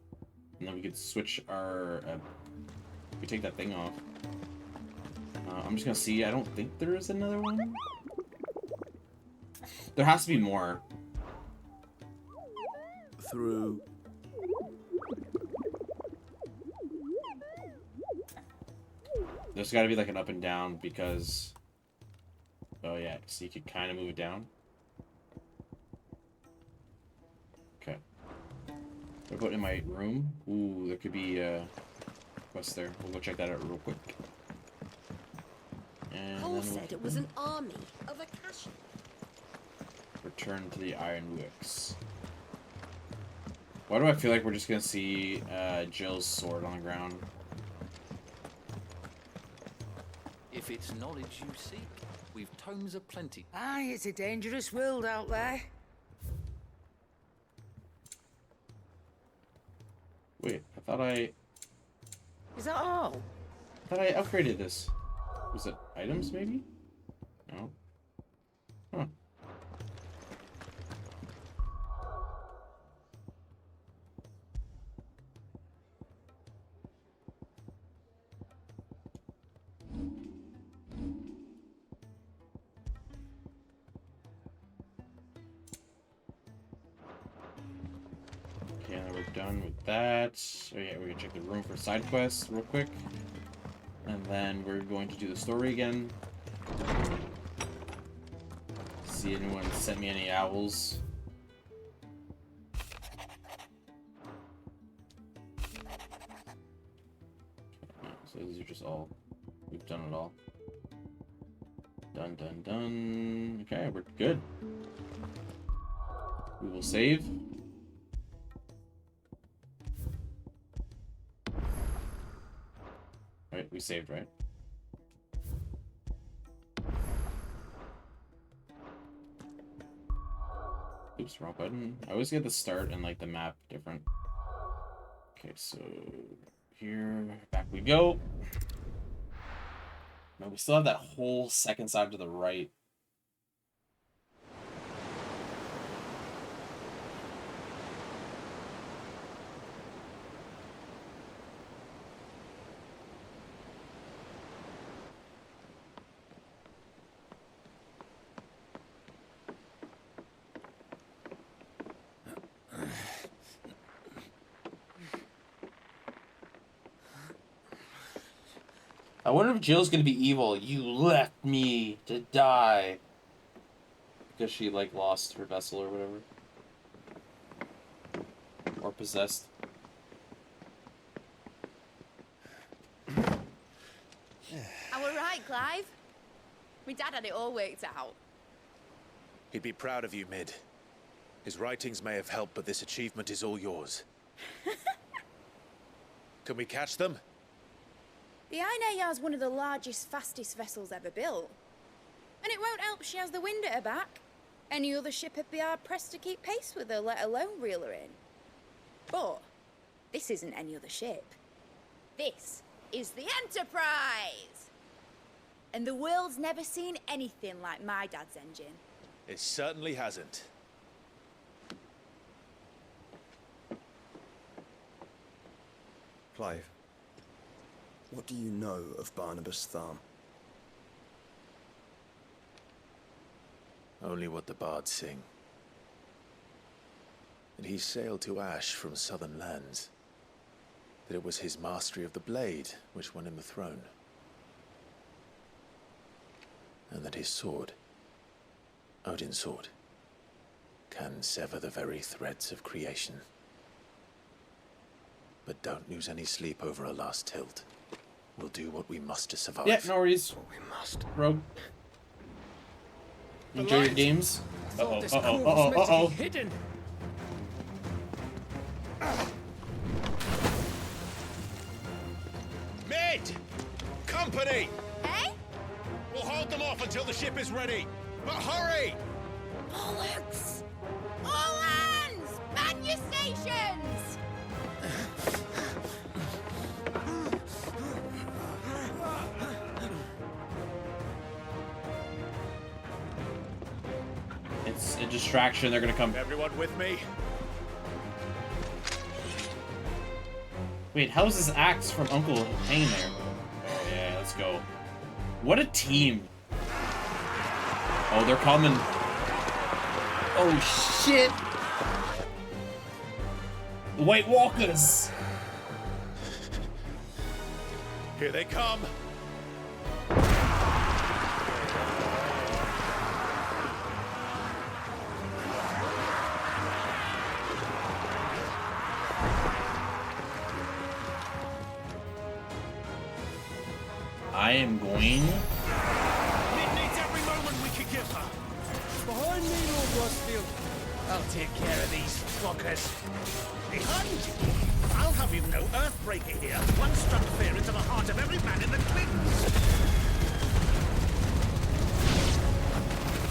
S1: And then we could switch our... we take that thing off. I'm just gonna see. I don't think there is another one. There has to be more.
S8: Through...
S1: There's got to be like an up and down because... Oh yeah, so you could kind of move it down. Okay. What about in my room? Ooh, there could be quest there. We'll go check that out real quick. And
S2: Paul
S1: then
S2: said it was an army of Akashi.
S1: return to the Ironworks. Why do I feel like we're just gonna see Jill's sword on the ground?
S6: If it's knowledge you seek, we've tomes aplenty.
S12: Aye, it's a dangerous world out there.
S1: Wait, I thought I upgraded this. Was it items, maybe? No. Huh. Okay, now we're done with that. Oh yeah, we can check the room for side quests real quick. And then we're going to do the story again. See anyone sent me any owls. Okay, so these are just all, we've done it all. Done, done, done. Okay, we're good. We will save. Right, we saved, right? Oops, wrong button. I always get the start and like the map different. Okay, so here, back we go. No, we still have that whole second side to the right. I wonder if Jill's gonna be evil. You left me to die. Because she, like, lost her vessel or whatever. Or possessed.
S11: I were right, Clive. My dad had it all worked out.
S8: He'd be proud of you, Mid. His writings may have helped, but this achievement is all yours. Can we catch them?
S5: The Aina is one of the largest, fastest vessels ever built. And it won't help she has the wind at her back. Any other ship would be hard-pressed to keep pace with her, let alone reel her in. But this isn't any other ship. This is the Enterprise! And the world's never seen anything like my dad's engine.
S8: It certainly hasn't.
S10: Clive, what do you know of Barnabas Tharm?
S8: Only what the bards sing. that he sailed to Ash from southern lands. That it was his mastery of the blade which won him the throne. And that his sword, Odin's sword, can sever the very threads of creation. But don't lose any sleep over a last tilt. We'll do what we must to survive.
S1: Yeah, no worries.
S8: What we must.
S1: Rogue. Enjoy your games. Uh-oh,
S7: This
S1: uh-oh,
S7: cove was meant to
S1: uh-oh.
S7: be hidden.
S4: Mid! Company!
S5: Eh?
S4: We'll hold them off until the ship is ready. But hurry!
S5: Bollocks! All hands! Man your stations!
S1: It's a distraction. They're gonna come.
S4: Everyone with me?
S1: Wait, how's this axe from Uncle hanging there? Oh, yeah, let's go. What a team. Oh, they're coming. Oh, shit. The White Walkers.
S4: Here they come.
S1: I am going.
S4: It needs every moment we can give her.
S6: Behind me, Lord Rosfield. I'll take care of these fuckers.
S20: Behind you? I'll have you know, Earthbreaker here once struck fear into the heart of every man in the Klings.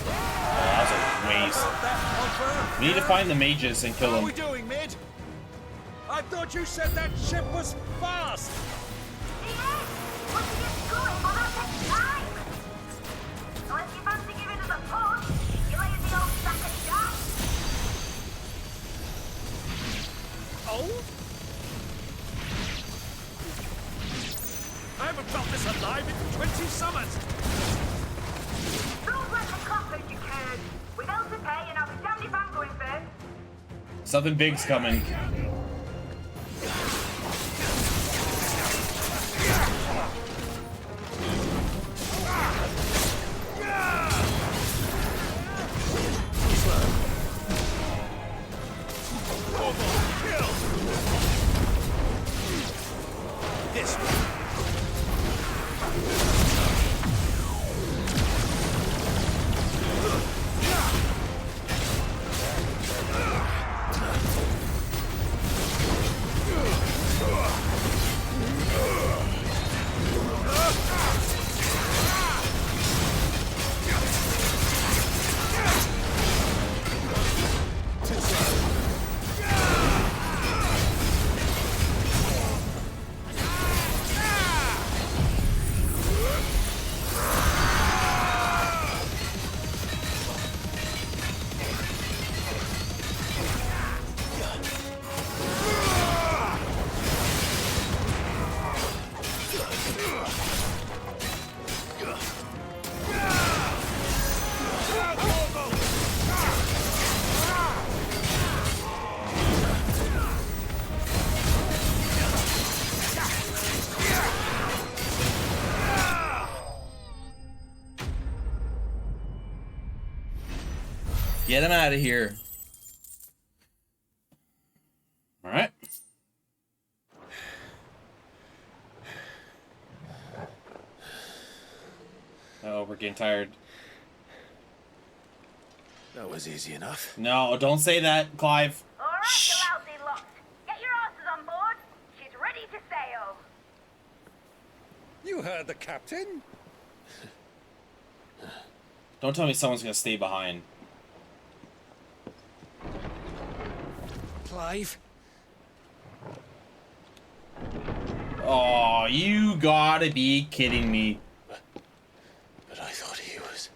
S1: Oh, that was a waste. We need to find the mages and kill
S20: How are we
S1: them.
S20: doing, Mid? I thought you said that ship was fast. Oh? I haven't felt this alive in 20 summers.
S22: Don't let the clock as you can. Without the pay, and I'll be damned if I'm going first.
S1: Something big's coming.
S20: This one.
S1: Get him out of here. All right. Oh, we're getting tired.
S8: That was easy enough.
S1: No, don't say that, Clive.
S22: All right, you lousy lot. Get your asses on board. She's ready to sail.
S4: You heard the captain.
S1: Don't tell me someone's gonna stay behind.
S6: Clive?
S1: Oh, you gotta be kidding me.
S8: But I thought he was...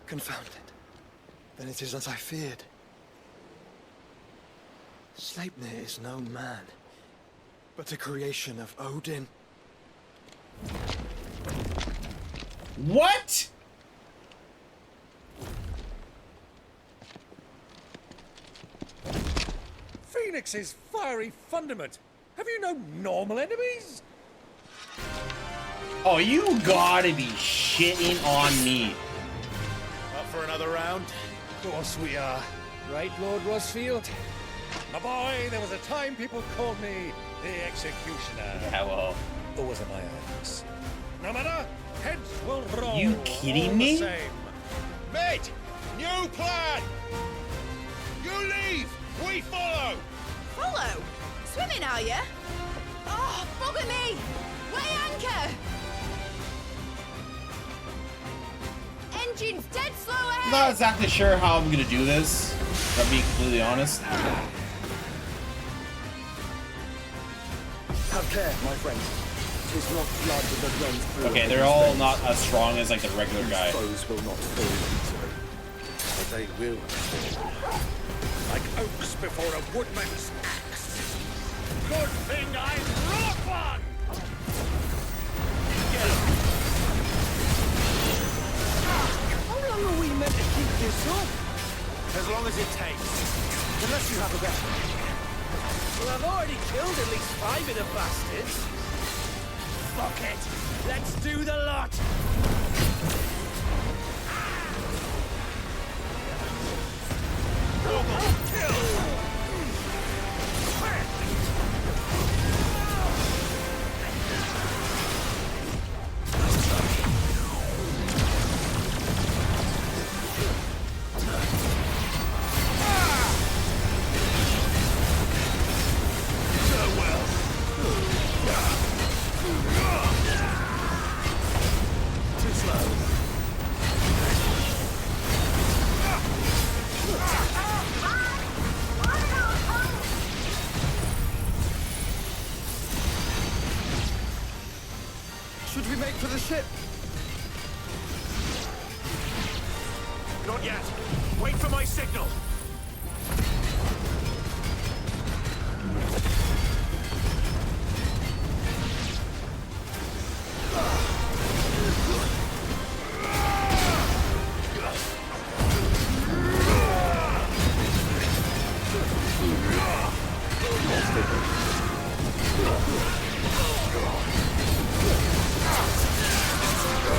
S10: Confounded. Then it is as I feared. Sleipnir is no man, but a creation of Odin.
S1: What?
S9: Phoenix's fiery fundament. Have you no normal enemies?
S1: Oh, you gotta be shitting on me.
S20: Up for another round?
S9: Of course we are. Right, Lord Rosfield? My boy, there was a time people called me the Executioner.
S1: Yeah, well.
S9: Or was it my eyes? No matter, heads will roll.
S1: You kidding
S9: all
S1: me?
S9: The same.
S4: Mate, new plan! You leave, we follow!
S5: Follow? Swimming, are you? Oh, bugger me! Weigh anchor! Engine's dead slow ahead!
S1: I'm not exactly sure how I'm gonna do this, if I'm being completely honest.
S18: Have care, my friend. 'Tis not blood that runs through.
S1: Okay, they're all not as strong as like the regular guy.
S18: Foes will not fall easily, but they will fall.
S20: Like oaks before a woodman's axe. Good thing I brought one! Get him!
S18: How long are we meant to keep this up?
S20: As long as it takes.
S18: Unless you have a bet.
S15: Well, I've already killed at least 5 of the bastards. Fuck it! Let's do the lot!
S18: Should we make for the ship?
S20: Not yet. Wait for my signal.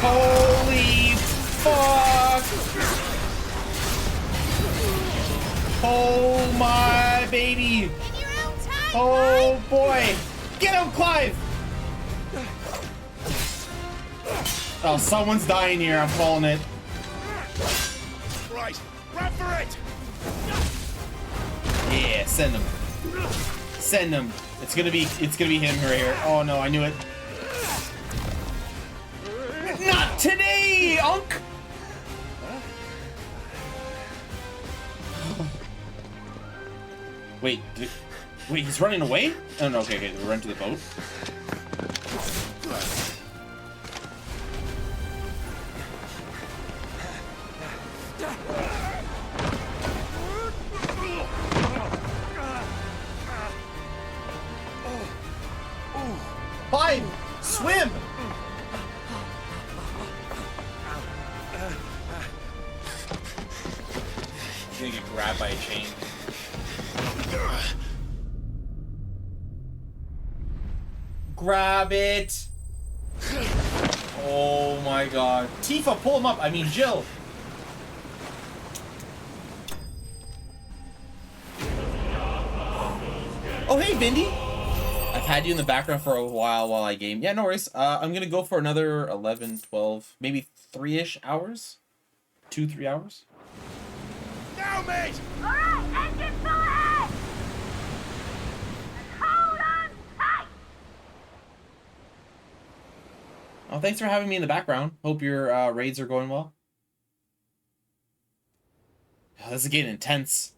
S1: Holy fuck! Oh my baby! Oh boy! Get him, Clive! Oh, someone's dying here. I'm calling it.
S20: Right, run for it!
S1: Yeah, send him. Send him. It's gonna be him right here. Oh no, I knew it. Not today, Unk! Wait, wait, he's running away? Oh no, okay, we run to the boat. Fine! Swim! He's gonna get grabbed by a chain. Grab it! Oh my god. Tifa, pull him up! I mean, Jill! Oh, hey, Bindi! I've had you in the background for a while I game. Yeah, no worries. I'm gonna go for another 11, 12, maybe 3-ish hours? 2-3 hours?
S20: Now, mate!
S22: Alright, engine full ahead! And hold on tight!
S1: Oh, thanks for having me in the background. Hope your raids are going well. Oh, this is getting intense.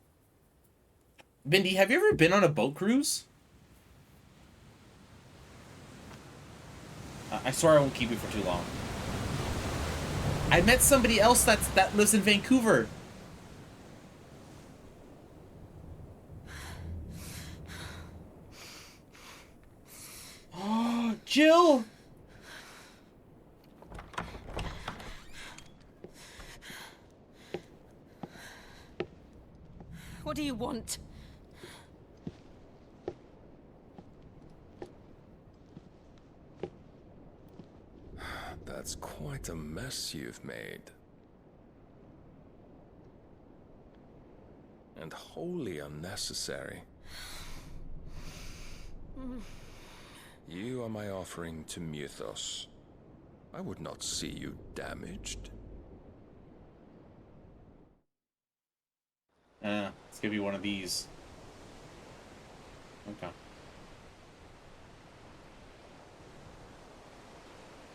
S1: Bindi, have you ever been on a boat cruise? I swear I won't keep you for too long. I met somebody else that lives in Vancouver. Oh, Jill!
S2: What do you want?
S3: Quite a mess you've made. And wholly unnecessary. You are my offering to Mythos. I would not see you damaged.
S1: It's gonna be one of these. Okay.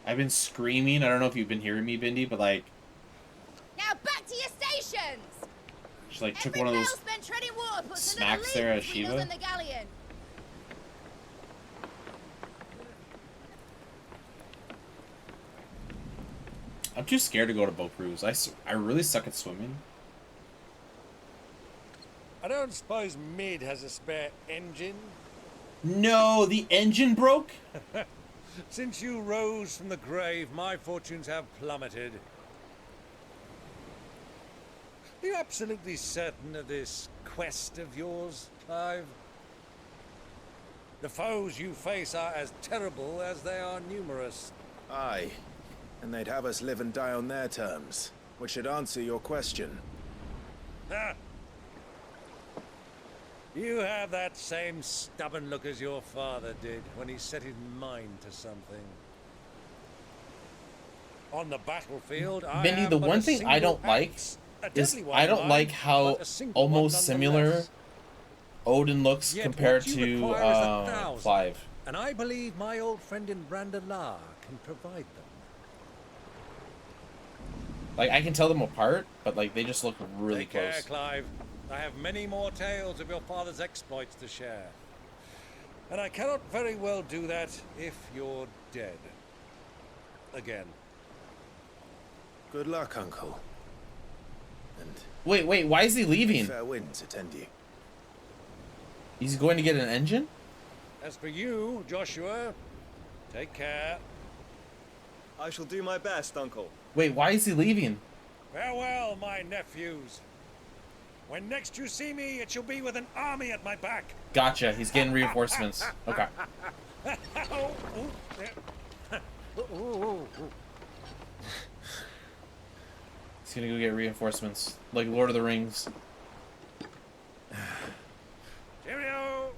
S1: I've been screaming. I don't know if you've been hearing me, Bindi, but like,
S5: Now back to your stations!
S1: she like took one of those smacks there at Shiva.
S5: And the galleon.
S1: I'm too scared to go to boat cruise. I really suck at swimming.
S9: I don't suppose Mid has a spare engine?
S1: No, the engine broke?
S9: Since you rose from the grave, my fortunes have plummeted. Are you absolutely certain of this quest of yours, Clive? The foes you face are as terrible as they are numerous.
S8: Aye, and they'd have us live and die on their terms, which should answer your question.
S9: Ha! You have that same stubborn look as your father did when he set his mind to something. On the battlefield,
S1: Bindi, the one thing I don't like is I don't like how almost similar Odin looks compared to Clive.
S9: And I believe my old friend in Brandalar can provide them.
S1: Like, I can tell them apart, but like they just look really
S9: Take
S1: close.
S9: care, Clive. I have many more tales of your father's exploits to share. And I cannot very well do that if you're dead. Again.
S8: Good luck, Uncle. And
S1: Wait, why is he leaving?
S8: fair winds attend you.
S1: He's going to get an engine?
S9: As for you, Joshua, take care.
S10: I shall do my best, Uncle.
S1: Wait, why is he leaving?
S9: Farewell, my nephews. When next you see me, it shall be with an army at my back.
S1: Gotcha, he's getting reinforcements. Okay. He's gonna go get reinforcements. Like Lord of the Rings.
S9: Cheerio!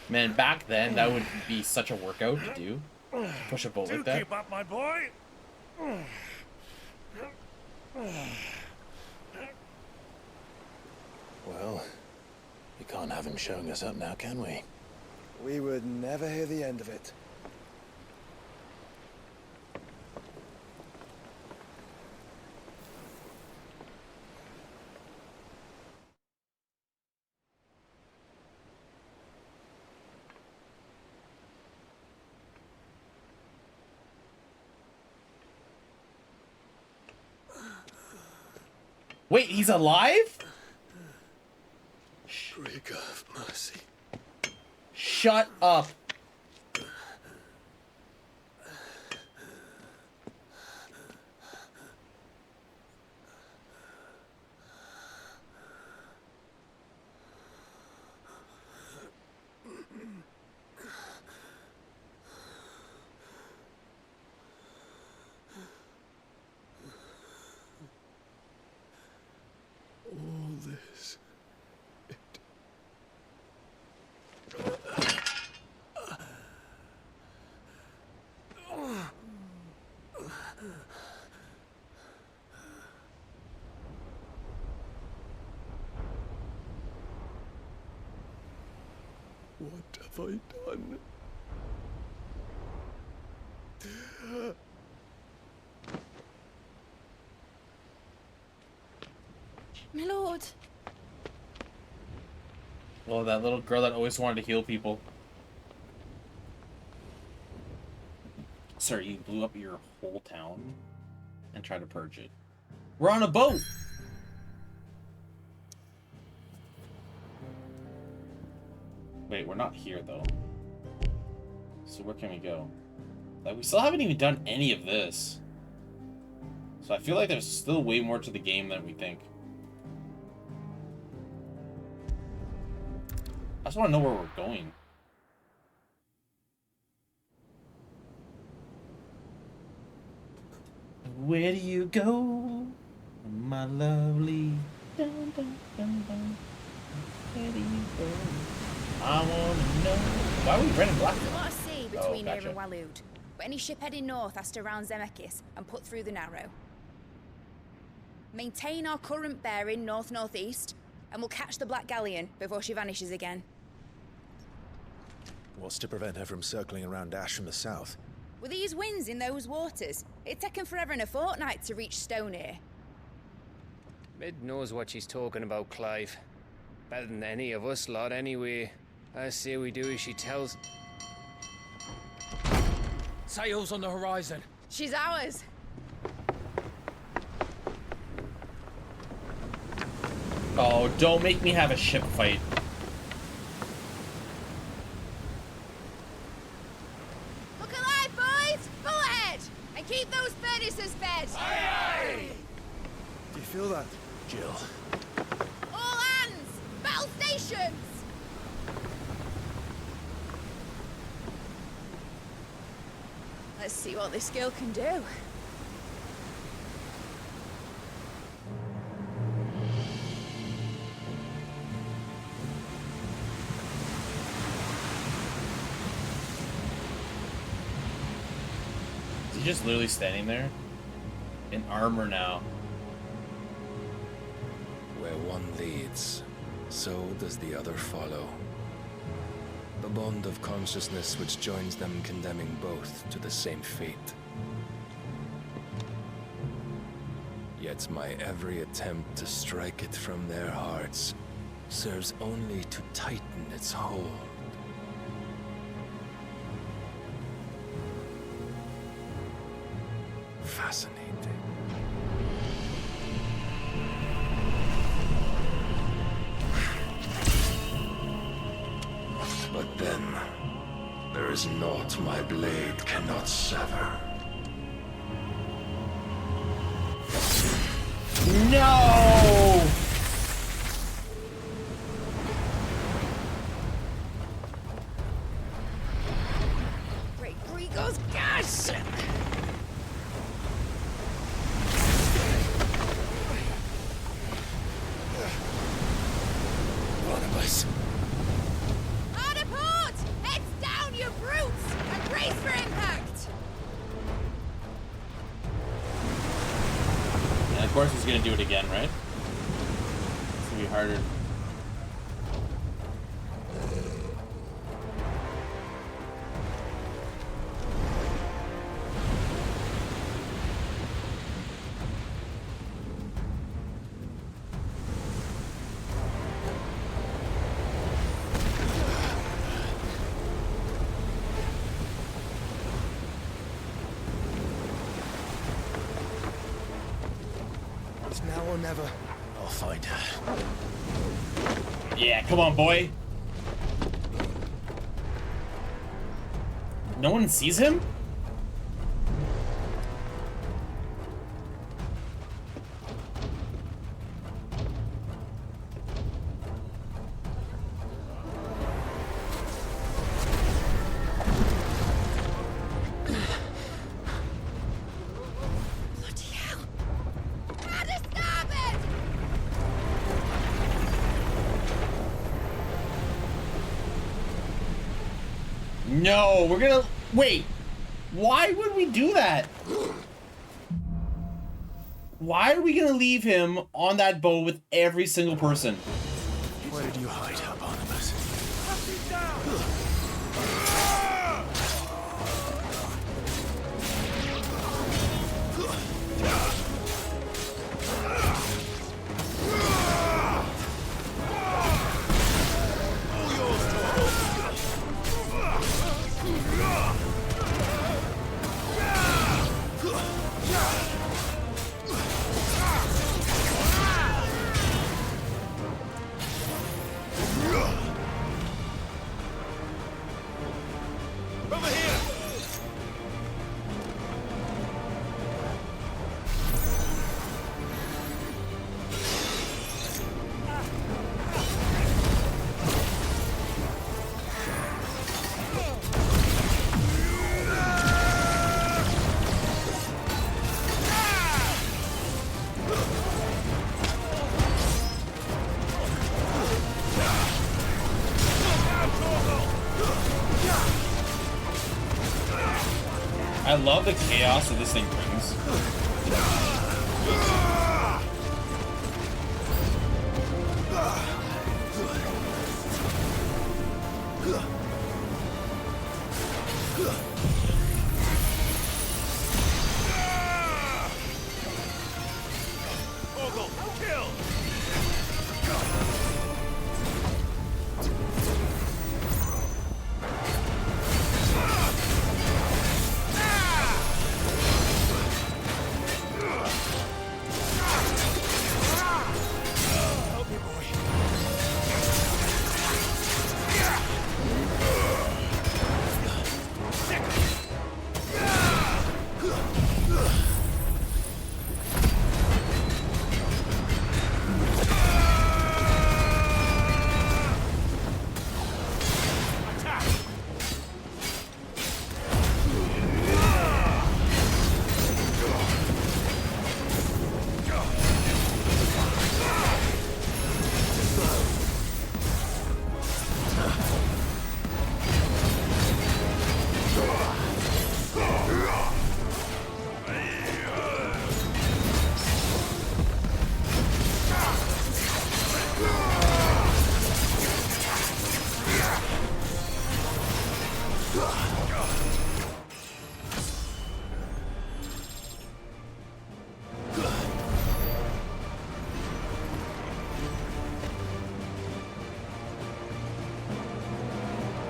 S1: Man, back then, that would be such a workout to do. Push a boat like that.
S9: Keep up, my boy.
S8: Well, we can't have him showing us up now, can we?
S10: We would never hear the end of it.
S1: Wait, he's alive?
S17: Trigger of mercy.
S1: Shut up.
S17: All this. What have I done?
S5: My lord.
S1: Well, that little girl that always wanted to heal people. Sir, you blew up your whole town and tried to purge it. We're on a boat! Wait, we're not here, though. So where can we go? Like, we still haven't even done any of this. So I feel like there's still way more to the game than we think. just want to know where we're going. Where do you go, my lovely? Dun, dun, dun, dun. Where do you go? I want to know. Why are we red and black?
S5: There's a lot of sea between
S1: gotcha.
S5: here and Waloed, but any ship heading north has to round Zemeckis and put through the Narrow. Maintain our current bearing north-northeast, and we'll catch the Black Galleon before she vanishes again.
S8: What's to prevent her from circling around Ash from the south?
S5: With these winds in those waters, it'd taken forever and a fortnight to reach Stonehere.
S7: Mid knows what she's talking about, Clive. Better than any of us lot, anyway. I say we do as she tells.
S6: Sails on the horizon.
S5: She's ours.
S1: Oh, don't make me have a ship fight.
S5: Look alive, boys! Full ahead! And keep those furnaces fed!
S6: Aye, aye.
S10: Do you feel that?
S8: Jill.
S5: All hands! Battle stations! Let's see what this girl can do.
S1: Is he just literally standing there? In armor now.
S3: Where one leads, so does the other follow. The bond of consciousness which joins them condemning both to the same fate. Yet my every attempt to strike it from their hearts serves only to tighten its hold. Fascinating. But then, there is naught my blade cannot sever.
S1: No!
S5: Great Grigor's gas!
S3: Barnabas.
S5: Hard apart! Heads down, you brutes! And brace for impact!
S1: And of course he's gonna do it again, right? It's gonna be harder.
S10: It's now or never.
S8: I'll find her.
S1: Yeah, come on, boy. No one sees him? No, we're gonna... Wait. Why would we do that? Why are we gonna leave him on that boat with every single person?
S8: Where did you hide her, Barnabas?
S1: I love the chaos that this thing brings.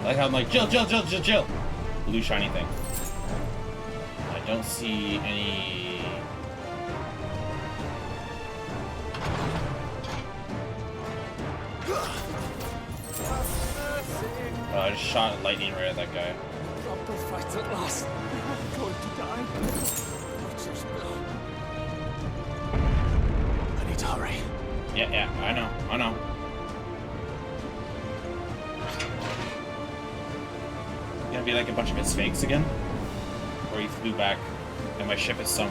S1: Like how I'm like, Jill. Blue shiny thing. I don't see any... Oh, I just shot lightning right at that guy.
S6: Proper fight at last. I'm going to die. Watch this blow. I need to hurry.
S1: Yeah, I know. Gonna be like a bunch of his fakes again? Or he flew back and my ship is sunk.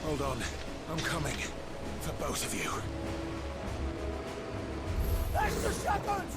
S3: Hold on. I'm coming. For both of you.
S6: Extra shepherds!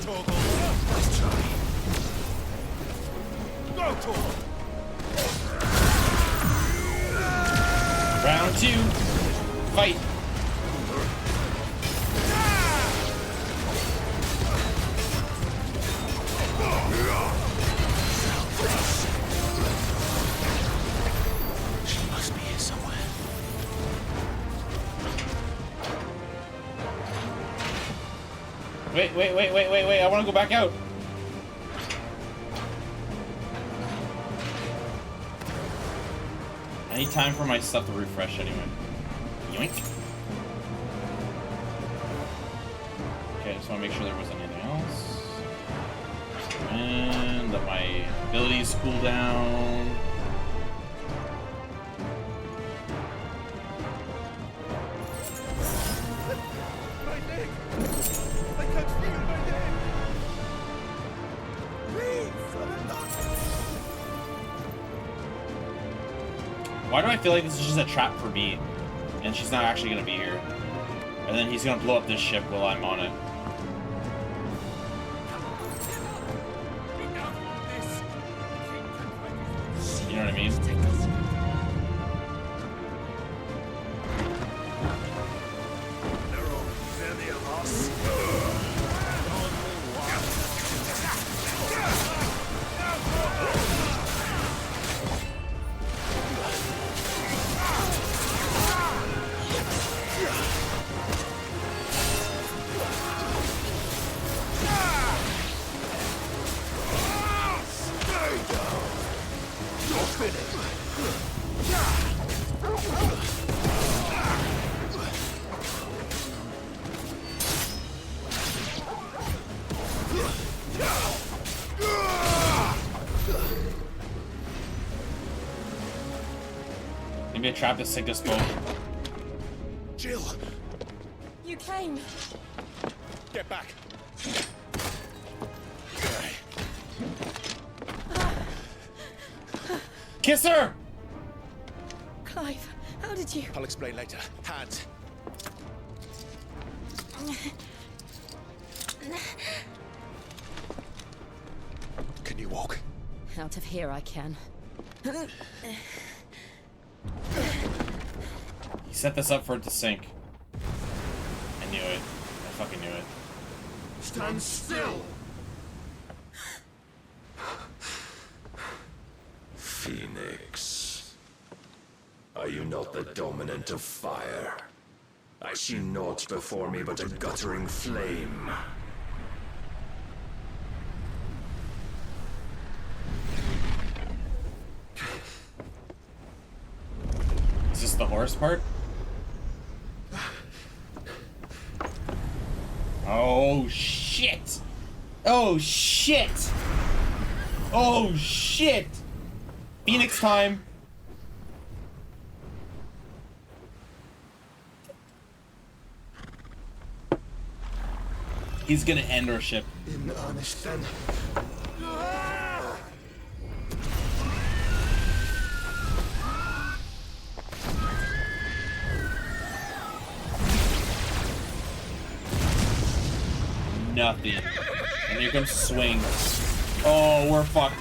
S20: Nice try. Go, Torgal.
S1: Round 2. Fight.
S6: She must be here somewhere.
S1: Wait. I want to go back out. I need time for my stuff to refresh anyway. Yoink. Okay, I just want to make sure there wasn't anything else. And let my abilities cool down.
S20: My leg! I can't feel my leg!
S1: Why do I feel like this is just a trap for me? And she's not actually going to be here. And then he's going to blow up this ship while I'm on it. You know what I mean? Maybe a trap to sink us both.
S20: Jill!
S13: You came.
S20: Get back!
S1: Kiss her!
S13: Clive, how did you?
S20: I'll explain later. Hands. Can you walk?
S13: Out of here I can.
S1: He set this up for it to sink. I knew it. I fucking knew it.
S20: Stand still!
S3: Phoenix, are you not the dominant of fire? I see naught before me but a guttering flame.
S1: Is this the horse part? Oh shit! Oh shit! Oh shit! Phoenix time! He's gonna end our ship.
S3: In honest then.
S1: Nothing. And here comes swing. Oh, we're fucked.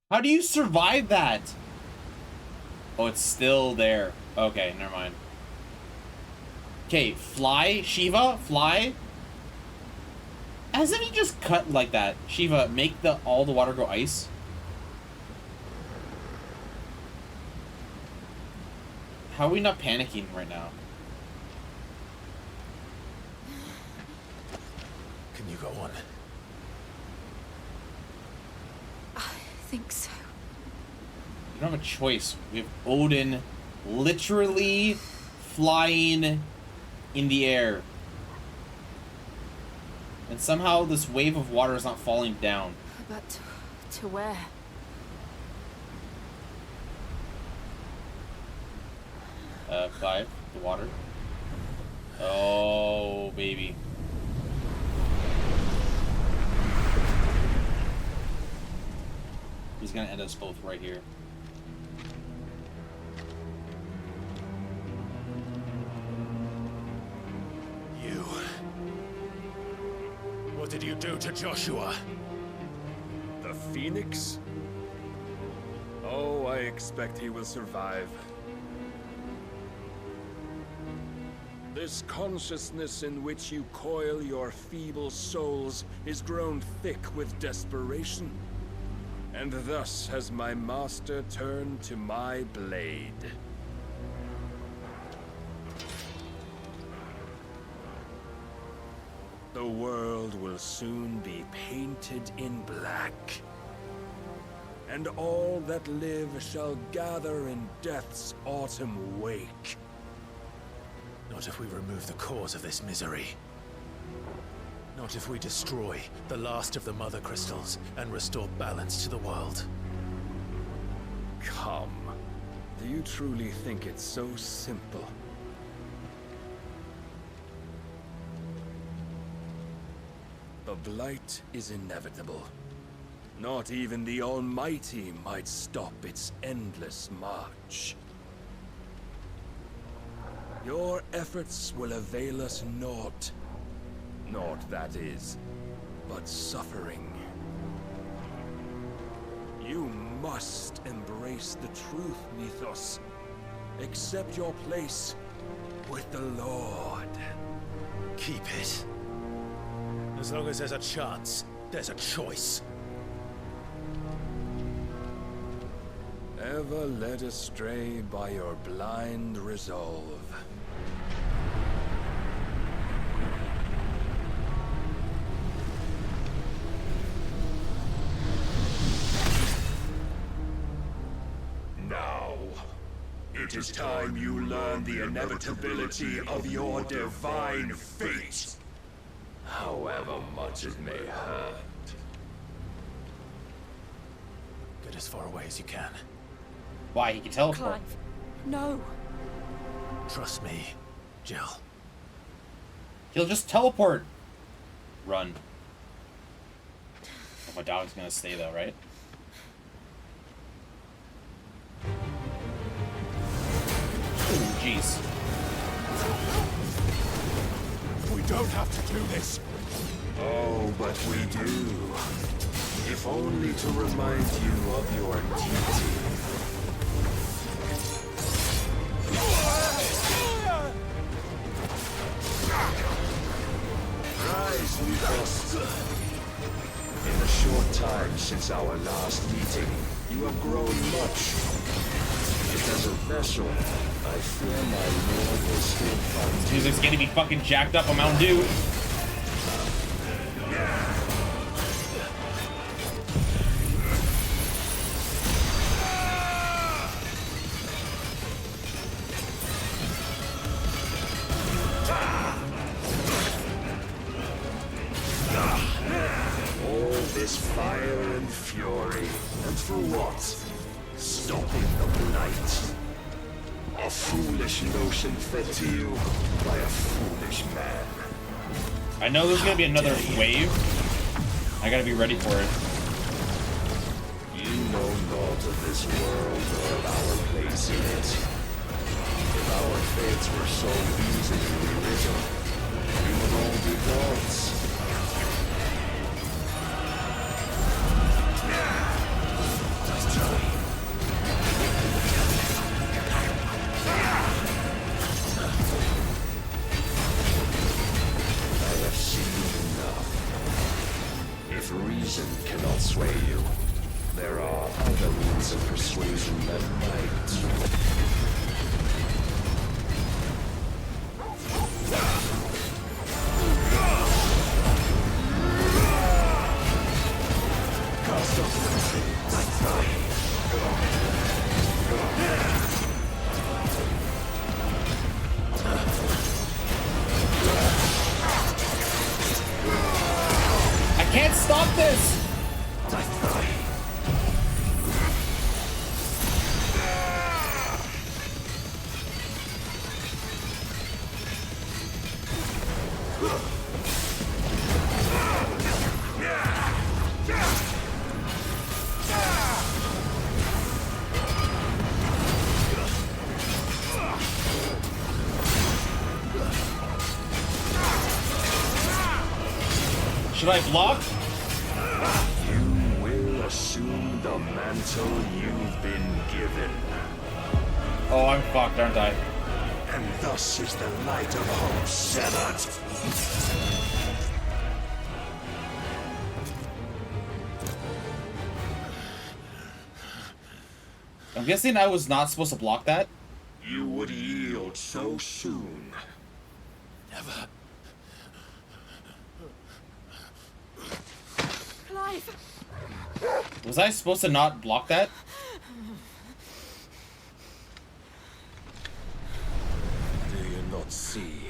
S1: How do you survive that? Oh, it's still there. Okay, never mind. Okay, fly, Shiva, fly. As if he just cut like that. Shiva, make all the water go ice. How are we not panicking right now?
S6: You go on.
S13: I think so.
S1: We don't have a choice. We have Odin literally flying in the air. And somehow this wave of water is not falling down.
S13: But to where?
S1: Clive, the water. Oh, baby. He's gonna end us both right here.
S20: You. What did you do to Joshua?
S3: The Phoenix? Oh, I expect he will survive. This consciousness in which you coil your feeble souls is grown thick with desperation. And thus has my master turned to my blade. The world will soon be painted in black. And all that live shall gather in death's autumn wake.
S6: Not if we remove the cause of this misery. Not if we destroy the last of the Mother Crystals and restore balance to the world.
S3: Come. Do you truly think it's so simple? The blight is inevitable. Not even the Almighty might stop its endless march. Your efforts will avail us naught. Naught, that is, but suffering. You must embrace the truth, Mythos. Accept your place with the Lord.
S6: Keep it. As long as there's a chance, there's a choice.
S3: Ever led astray by your blind resolve.
S20: Now, it is time you learn the inevitability of your divine fate. However much it may hurt.
S6: Get as far away as you can.
S1: Why? He can teleport.
S13: Clive, no.
S6: Trust me, Jill.
S1: He'll just teleport. Run. Oh, my dog's gonna stay though, right? Oh, jeez.
S20: We don't have to do this.
S3: Oh, but we do. If only to remind you of your duty. Rise, Mythos. In the short time since our last meeting, you have grown much. Yet as a vessel, I fear my lord will still find
S1: Music's gonna be fucking jacked up on Mountain Dew.
S3: all this fire and fury, and for what? Stopping the blight. A foolish notion fed to you by a foolish man.
S1: I know there's gonna be another wave. I gotta be ready for it.
S3: You know naught of this world or of our place in it. If our fates were so easily rewritten, we would all be gods. I have seen enough. If reason cannot sway you, there are other means of persuasion that might.
S1: I can't stop this! Should I block?
S20: You will assume the mantle you've been given.
S1: Oh, I'm fucked, aren't I?
S20: And thus is the light of hope severed.
S1: I'm guessing I was not supposed to block that?
S20: You would yield so soon.
S6: Never.
S13: Clive!
S1: Was I supposed to not block that?
S3: Do you not see?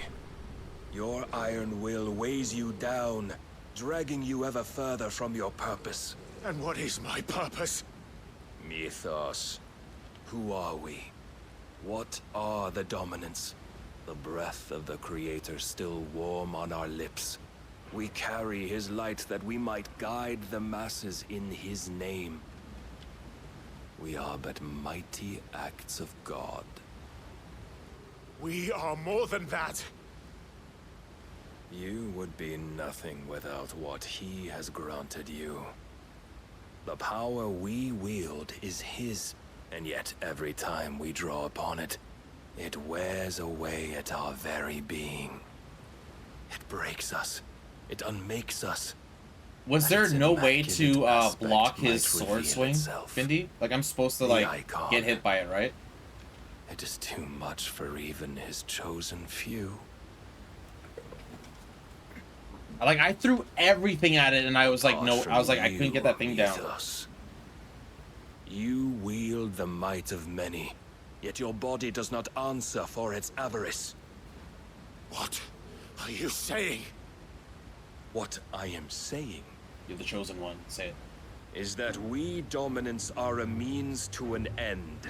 S3: Your iron will weighs you down, dragging you ever further from your purpose.
S6: And what is my purpose?
S3: Mythos. Who are we? What are the dominants? The breath of the Creator still warm on our lips. We carry his light that we might guide the masses in his name. We are but mighty acts of God.
S6: We are more than that.
S3: You would be nothing without what he has granted you. The power we wield is his, and yet every time we draw upon it, it wears away at our very being. It breaks us. It unmakes us.
S1: Was there no way to block his sword swing, Bindi? Like, I'm supposed to, like, get hit by it, right?
S3: It is too much for even his chosen few.
S1: Like, I threw everything at it, and I was like, no, I was like, I couldn't get that thing down.
S3: You wield the might of many, yet your body does not answer for its avarice.
S6: What are you saying?
S3: What I am saying...
S1: You're the chosen one, say it.
S3: ...is that we dominants are a means to an end.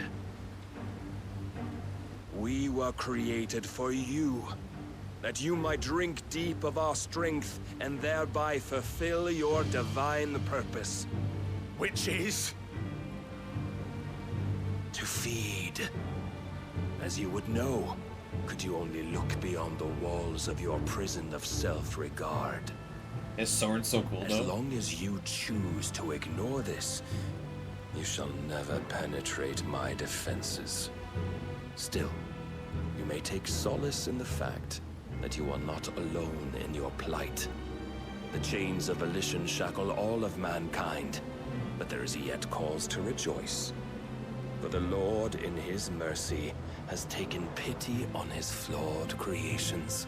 S3: We were created for you, that you might drink deep of our strength and thereby fulfill your divine purpose.
S6: Which is?
S3: To feed. As you would know, could you only look beyond the walls of your prison of self-regard.
S1: His sword's so cool, though.
S3: As long as you choose to ignore this, you shall never penetrate my defenses. Still, you may take solace in the fact that you are not alone in your plight. The chains of volition shackle all of mankind, but there is yet cause to rejoice. For the Lord, in his mercy, has taken pity on his flawed creations,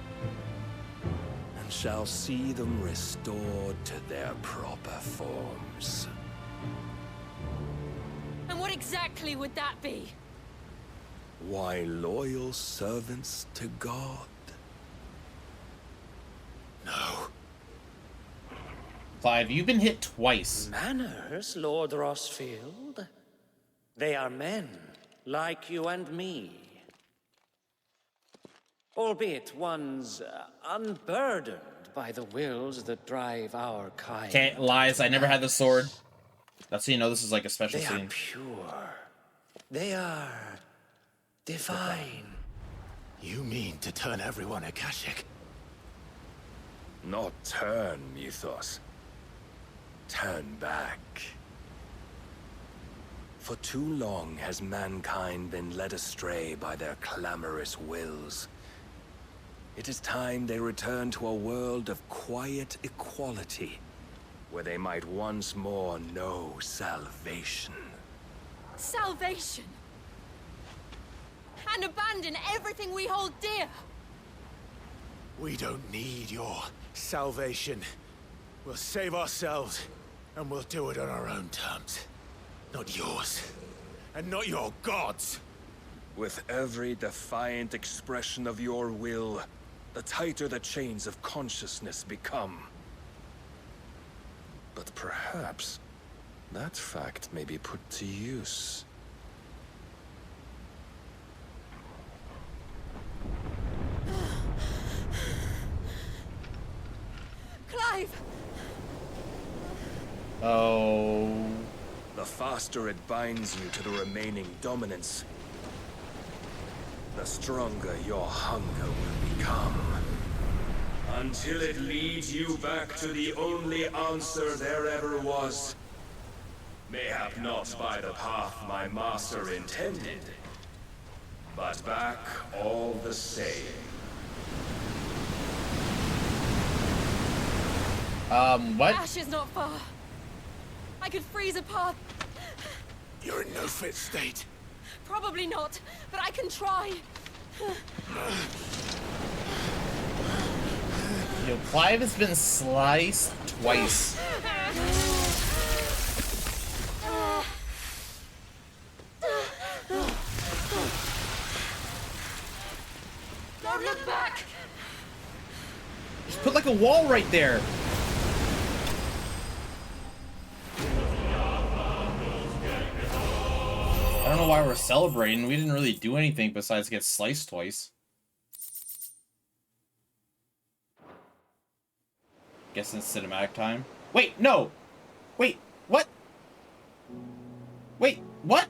S3: and shall see them restored to their proper forms.
S13: And what exactly would that be?
S3: Why, loyal servants to God.
S6: No.
S1: Clive, you've been hit twice.
S19: Manners, Lord Rossfield. They are men, like you and me. Albeit one's unburdened by the wills that drive our kind.
S1: Can't lies, I never had the sword. That's how you know this is like a special
S19: They
S1: scene.
S19: are pure. They are divine.
S6: You mean to turn everyone Akashic?
S3: Not turn, Mythos. Turn back. For too long has mankind been led astray by their clamorous wills. It is time they return to a world of quiet equality, where they might once more know salvation.
S13: Salvation! And abandon everything we hold dear!
S6: We don't need your salvation. We'll save ourselves And we'll do it on our own terms. Not yours. And not your gods.
S3: With every defiant expression of your will, the tighter the chains of consciousness become. But perhaps that fact may be put to use.
S13: Clive!
S1: Oh.
S3: The faster it binds you to the remaining dominance, the stronger your hunger will become.
S20: Until it leads you back to the only answer there ever was. Mayhap not by the path my master intended, but back all the same.
S1: What?
S13: Ash is not far. I could freeze a path.
S6: You're in no fit state.
S13: Probably not, but I can try.
S1: Yo, Clive has been sliced twice.
S13: Don't look back.
S1: Just put like a wall right there. I don't know why we're celebrating. We didn't really do anything besides get sliced twice. Guess it's cinematic time. Wait, no! Wait, what? Wait, what?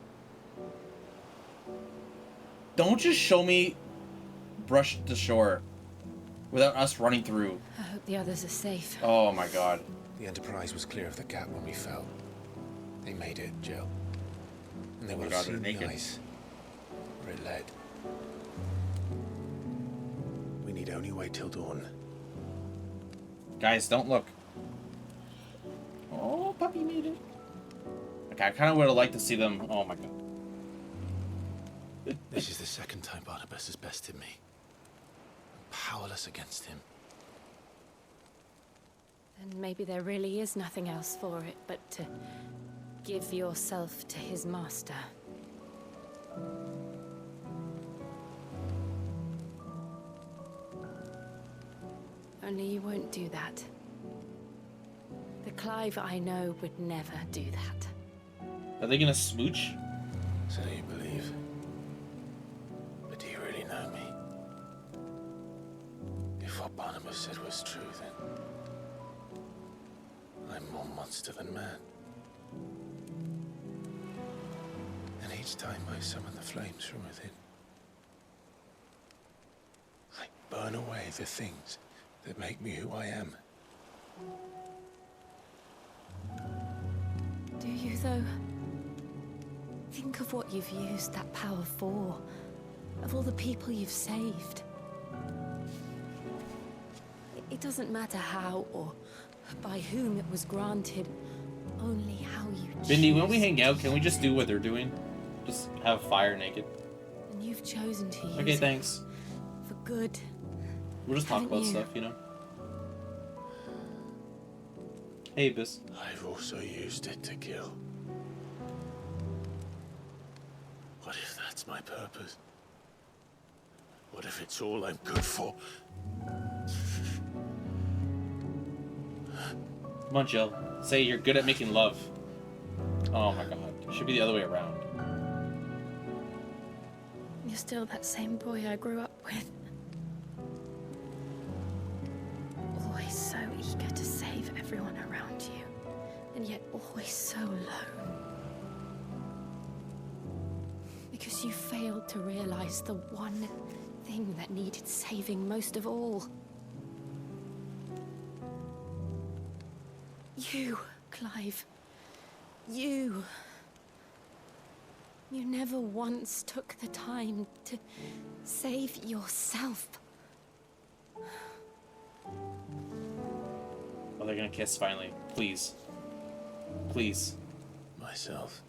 S1: Don't just show me brush to shore without us running through.
S2: I hope the others are safe.
S1: Oh my god.
S6: The Enterprise was clear of the gap when we fell. They made it, Jill. And they
S1: Oh my
S6: will
S1: God,
S6: see
S1: they're
S6: the
S1: naked.
S6: ice where it led. We need only wait till dawn.
S1: Guys, don't look. Oh, puppy made it. Okay, I kind of would have liked to see them. Oh my god.
S6: This is the second time Barnabas has bested me. I'm powerless against him.
S2: And maybe there really is nothing else for it but to give yourself to his master. Only you won't do that. The Clive I know would never do that.
S1: Are they gonna smooch?
S6: So you believe? But do you really know me? If what Barnabas said was true, then I'm more monster than man. And each time I summon the flames from within, I burn away the things that make me who I am.
S2: Do you, though? Think of what you've used that power for. Of all the people you've saved. It doesn't matter how or by whom it was granted. Only how you choose.
S1: Bindi, when we hang out, can we just do what they're doing? Just have fire naked.
S2: And you've chosen to use
S1: Okay,
S2: it
S1: thanks.
S2: for good.
S1: We'll just talk
S2: Haven't
S1: about
S2: you?
S1: stuff, you know? Hey, Bis.
S6: I've also used it to kill. What if that's my purpose? What if it's all I'm good for?
S1: Come on, Jill. Say you're good at making love. Oh my god. It should be the other way around.
S2: You're still that same boy I grew up with. Always so eager to save everyone around you, and yet always so alone. Because you failed to realize the one thing that needed saving most of all. You, Clive. You. You never once took the time to save yourself.
S1: Oh, they're gonna kiss finally. Please. Please.
S6: Myself.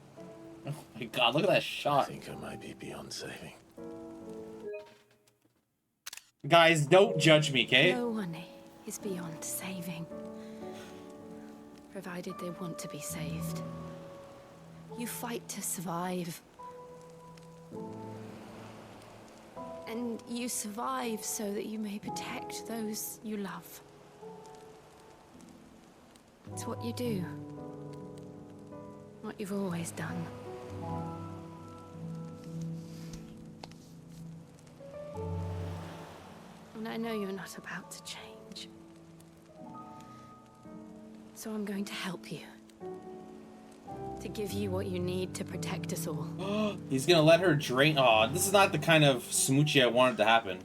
S1: Oh my god, look at that
S6: I
S1: shot.
S6: think I might be beyond saving.
S1: Guys, don't judge me, okay?
S2: No one is beyond saving. provided they want to be saved. You fight to survive. And you survive so that you may protect those you love. It's what you do. What you've always done. And I know you're not about to change. So I'm going to help you. To give you what you need to protect us all.
S1: He's gonna let her drink. Oh, this is not the kind of smoochie I wanted to happen.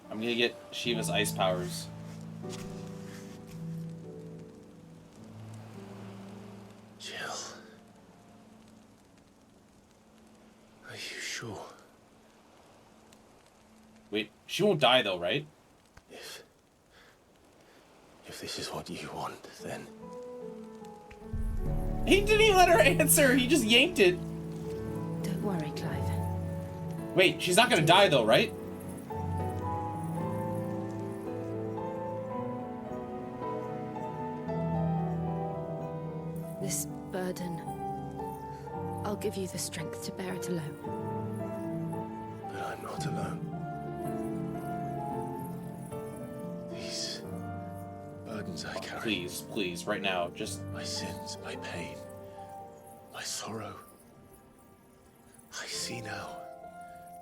S1: I'm gonna get Shiva's ice powers.
S8: Jill. Are you sure?
S1: Wait, she won't die though, right?
S8: If this is what you want, then...
S1: He didn't even let her answer. He just yanked it.
S2: Don't worry, Clive.
S1: Wait, she's not gonna die though, right?
S2: This burden, I'll give you the strength to bear it alone.
S8: But I'm not alone. These burdens I carry.
S1: Please, please, right now, just...
S8: My sins, my pain, my sorrow. I see now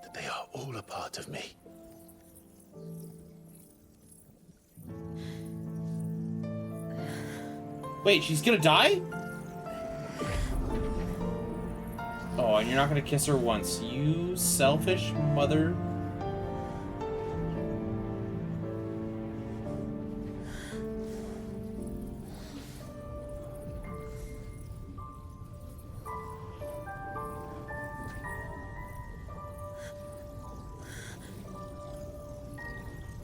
S8: that they are all a part of me.
S1: Wait, she's gonna die? Oh, and you're not gonna kiss her once. You selfish mother.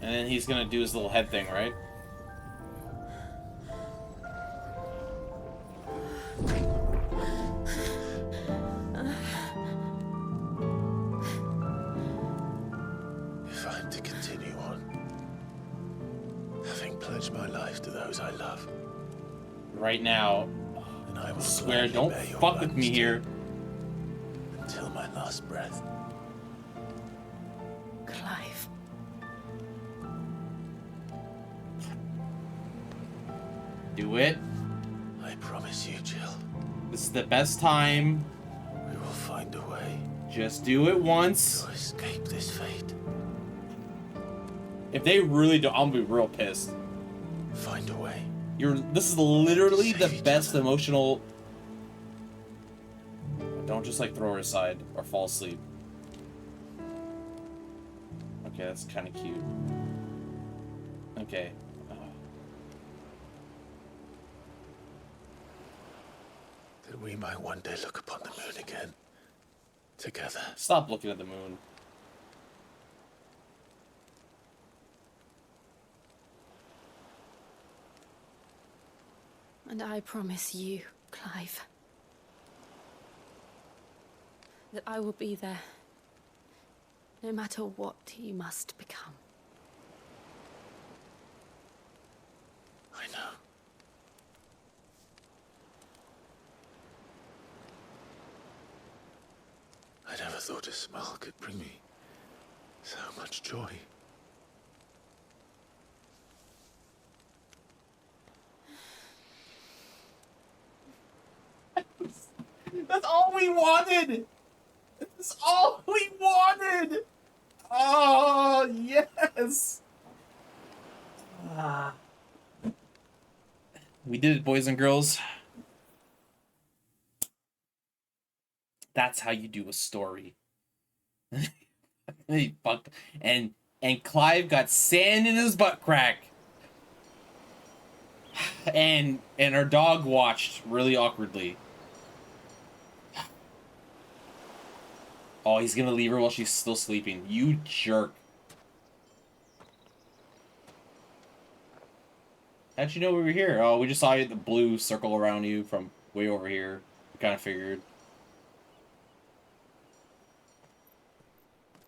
S1: And then he's gonna do his little head thing, right?
S8: If I'm to continue on, having pledged my life to those I love,
S1: right now,
S8: and I will
S1: swear,
S8: gladly
S1: don't
S8: bear your
S1: fuck with
S8: burdens
S1: me here.
S8: until my last breath.
S2: Clive.
S1: Do it.
S8: I promise you, Jill.
S1: This is the best time.
S8: We will find a way.
S1: Just do it once.
S8: To escape this fate.
S1: If they really do, I'm gonna be real pissed.
S8: Find a way.
S1: This is literally the best emotional. Don't just like throw her aside or fall asleep. Okay, that's kind of cute. Okay.
S8: That we might one day look upon the moon again. Together.
S1: Stop looking at the moon.
S2: And I promise you, Clive, that I will be there, no matter what you must become.
S8: I know. I never thought a smile could bring me so much joy.
S1: That's all we wanted! That's all we wanted! Oh, yes! We did it, boys and girls. That's how you do a story. He fucked. And Clive got sand in his butt crack. And our dog watched really awkwardly. Oh, he's gonna leave her while she's still sleeping. You jerk. How'd you know we were here? Oh, we just saw the blue circle around you from way over here. We kind of figured.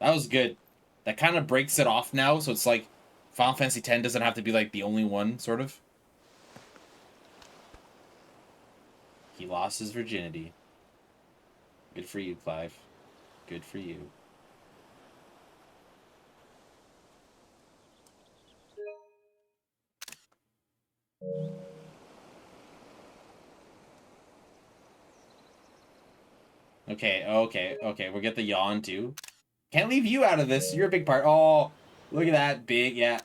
S1: That was good. That kind of breaks it off now, so it's like Final Fantasy X doesn't have to be like the only one, sort of. He lost his virginity. Good for you, Clive. Good for you. Okay. We'll get the yawn too. Can't leave you out of this. You're a big part. Oh, look at that. Big, yeah.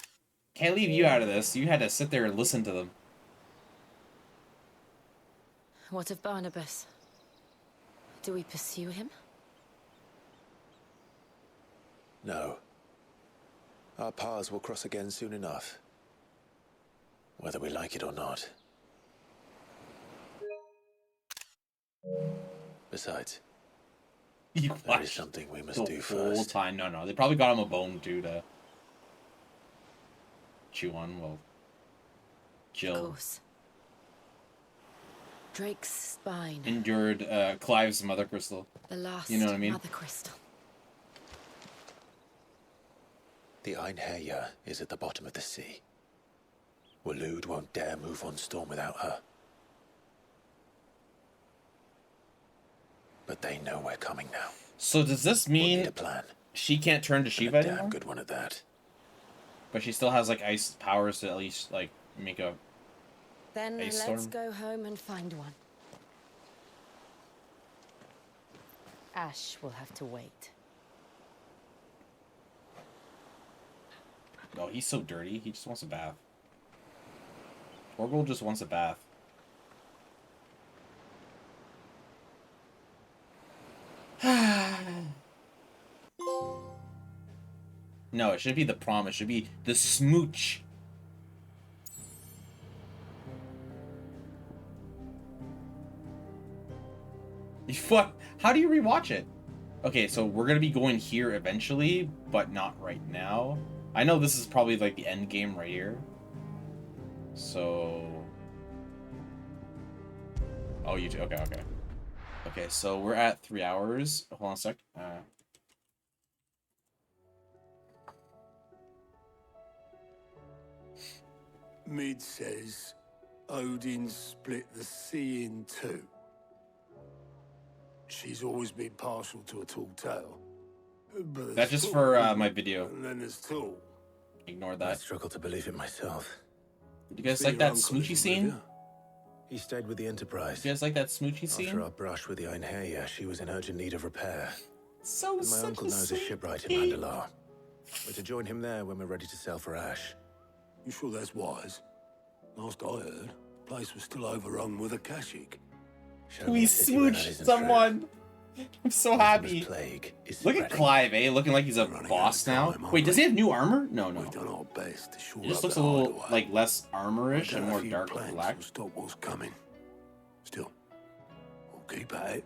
S1: Can't leave you out of this. You had to sit there and listen to them.
S2: What of Barnabas? Do we pursue him?
S8: No. Our paths will cross again soon enough. Whether we like it or not. Besides, there is something we must do first.
S1: The whole time. No. They probably got him a bone too to chew on. Well, Jill.
S2: Of course. Drake's spine.
S1: Endured Clive's mother crystal.
S2: The last
S1: you know what I mean?
S2: mother crystal.
S8: The Einherja is at the bottom of the sea. Kloud won't dare move on Storm without her. But they know we're coming now.
S1: So does this mean
S8: we'll need a plan?
S1: She can't turn to Shiva anymore?
S8: Damn good one at that.
S1: But she still has like ice powers to at least like make a
S2: Then
S1: ice
S2: let's
S1: storm.
S2: go home and find one. Ash will have to wait.
S1: Oh, he's so dirty. He just wants a bath. Torgal just wants a bath. No, it should be the prom. It should be the smooch. You fuck. How do you rewatch it? Okay, so we're gonna be going here eventually, but not right now. I know this is probably like the end game right here. So. Oh, you too. Okay. Okay, so we're at 3 hours. Hold on a sec.
S16: Mid says Odin split the sea in two. She's always been partial to a tall tale. But
S1: That's just for my video.
S16: And then there's tall.
S1: Ignore that.
S8: I struggle to believe it myself.
S1: Did you guys like that smoochy scene?
S8: He stayed with the Enterprise.
S1: You guys like that smoochy scene?
S8: After our brush with the Einherja, she was in urgent need of repair.
S1: So
S8: and my uncle knows a shipwright in Mandalore. We're to join him there when we're ready to sail for Ash.
S16: You sure that's wise? Last I heard, the place was still overrun with Akashic.
S1: We smooched someone. I'm so happy. Look at Clive, eh? Looking like he's a boss now. Wait, does he have new armor? No.
S16: We've done our best to shore
S1: It just
S16: up
S1: looks a
S16: the
S1: little
S16: hideaway.
S1: like less armorish and
S16: I've done a
S1: more
S16: few
S1: dark
S16: plans
S1: black.
S16: to stop what's coming. Still, we'll keep at it.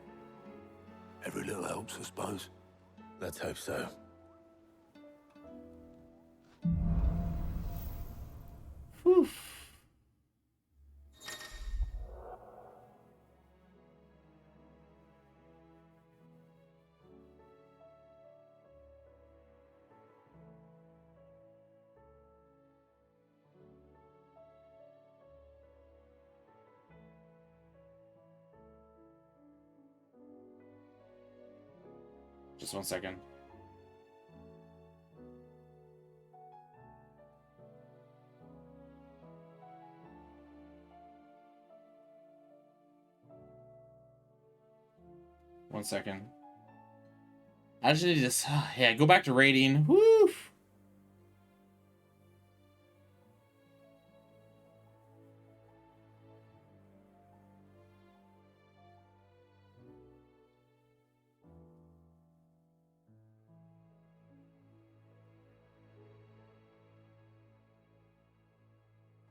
S16: Every little helps, I suppose.
S8: Let's hope so.
S1: Whew. Just 1 second. One second. I just need to yeah, go back to rating. Woo!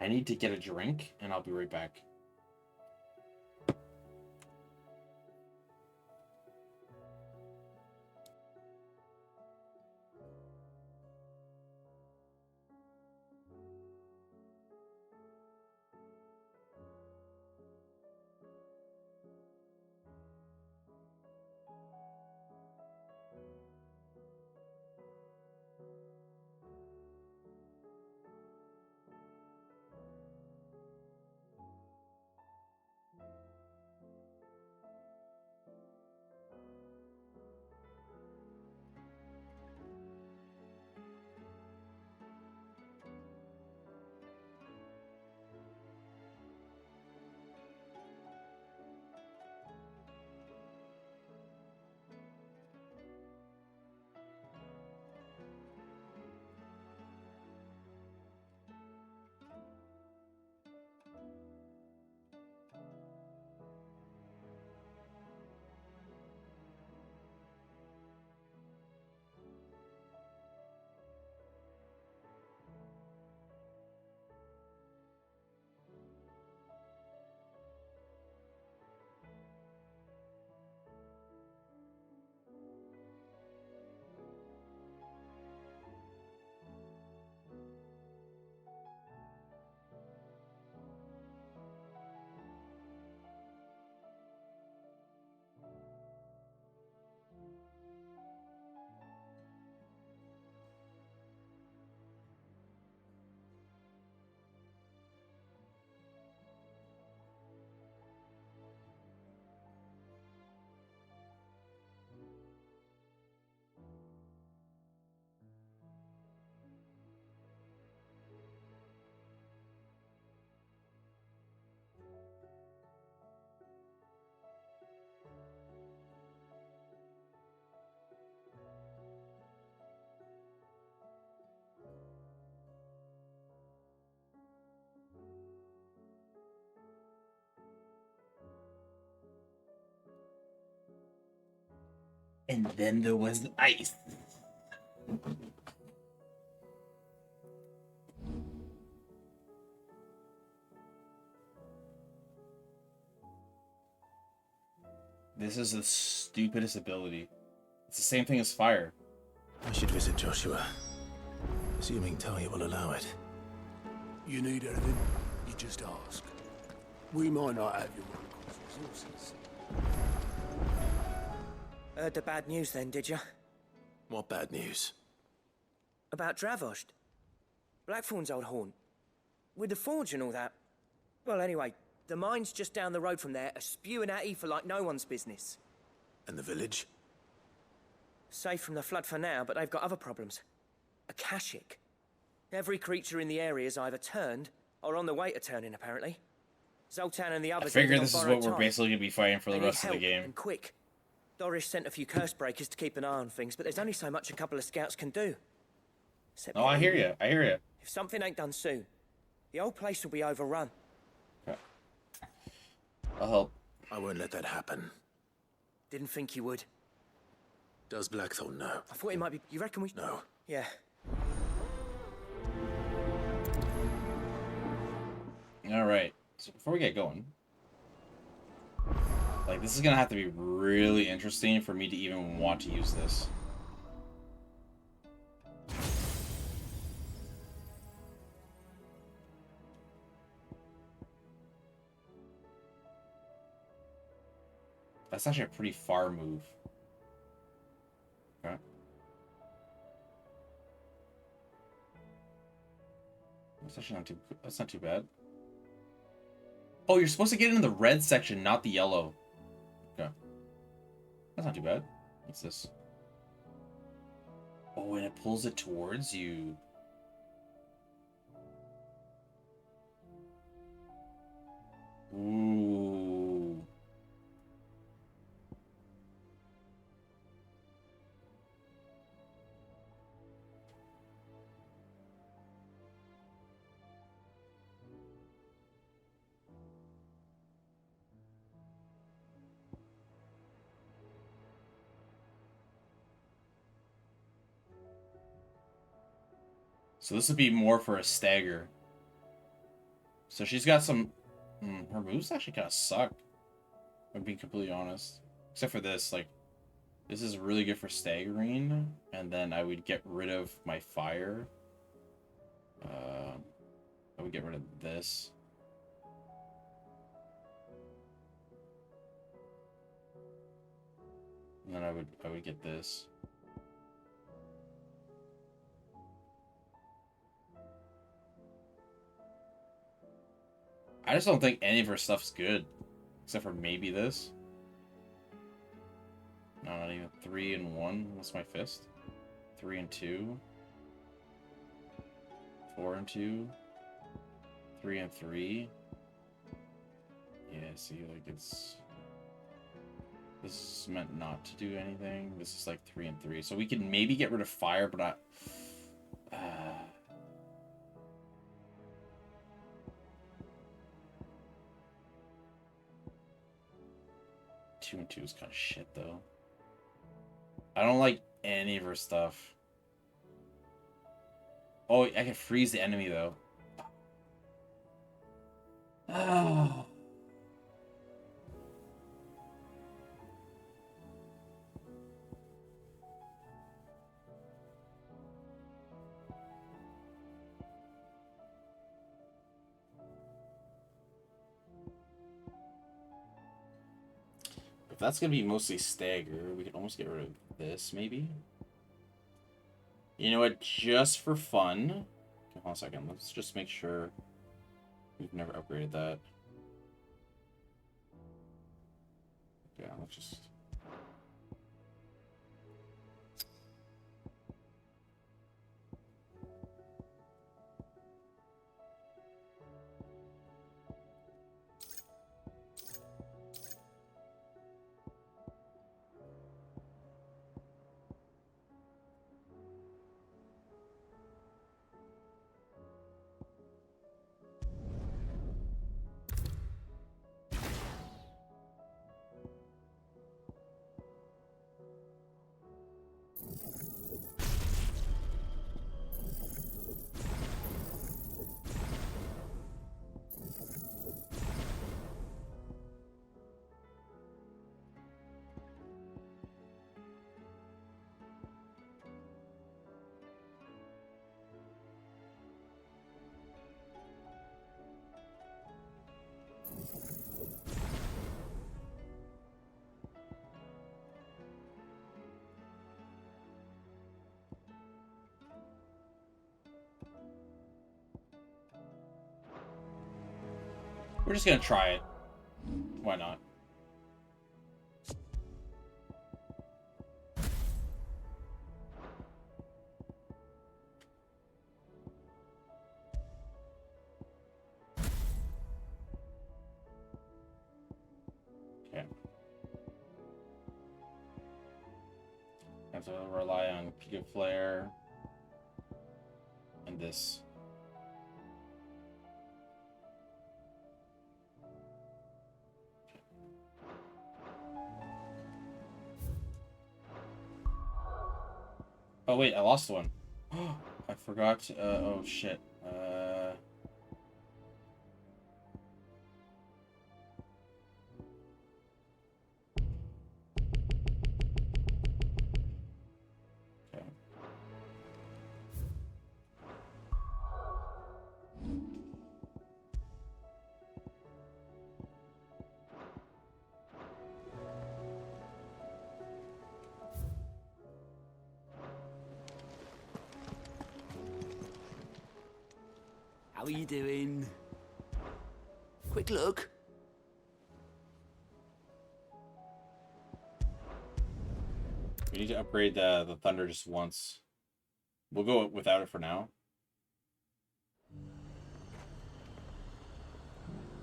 S1: I need to get a drink, and I'll be right back. And then there was ice. This is the stupidest ability. It's the same thing as fire.
S6: I should visit Joshua. Assuming Talia will allow it.
S16: You need anything, you just ask. We might not have your resources.
S15: Heard the bad news then, did you?
S6: What bad news?
S15: About Dravost. Blackthorn's old haunt. With the forge and all that. Well, anyway, the mines just down the road from there are spewing out ether like no one's business.
S6: And the village?
S15: Safe from the flood for now, but they've got other problems. Akashic. Every creature in the area is either turned or on the way to turning, apparently. Zoltan and the
S1: I
S15: others.
S1: figure this is what we're basically going to be fighting for the rest of the game.
S15: And quick. Doris sent a few curse breakers to keep an eye on things, but there's only so much a couple of scouts can do.
S1: Oh, I hear you. I hear you.
S15: If something ain't done soon, the old place will be overrun.
S1: Okay. I'll help.
S6: I won't let that happen.
S15: Didn't think you would.
S6: Does Blackthorn know?
S15: I thought it might be. You reckon we?
S6: No.
S15: Yeah.
S1: All right. So before we get going, like, this is gonna have to be really interesting for me to even want to use this. That's actually a pretty far move. Okay. That's actually not too. That's not too bad. Oh, you're supposed to get in the red section, not the yellow. Okay. That's not too bad. What's this? Oh, and it pulls it towards you. Ooh. So this would be more for a stagger. So she's got some... her moves actually kind of suck. I'm being completely honest. Except for this, like... This is really good for staggering. And then I would get rid of my fire. I would get rid of this. And then I would get this. I just don't think any of her stuff's good. Except for maybe this. No, not even. 3 and 1. What's my fist? 3 and 2. 4 and 2. 3 and 3. Yeah, see, like, it's... This is meant not to do anything. This is like 3 and 3. So we can maybe get rid of fire, but not... 2 and 2 is kind of shit, though. I don't like any of her stuff. Oh, I can freeze the enemy, though. Oh. If that's gonna be mostly stagger, we can almost get rid of this, maybe. You know what? Just for fun. Okay, hold on a second. Let's just make sure we've never upgraded that. Yeah, let's just... We're just gonna try it. Why not? Okay. Have to rely on Peak of Flare and this. Oh wait, I lost one. I forgot. Oh shit. Okay.
S14: How are you doing? Quick look.
S1: We need to upgrade the thunder just once. We'll go without it for now.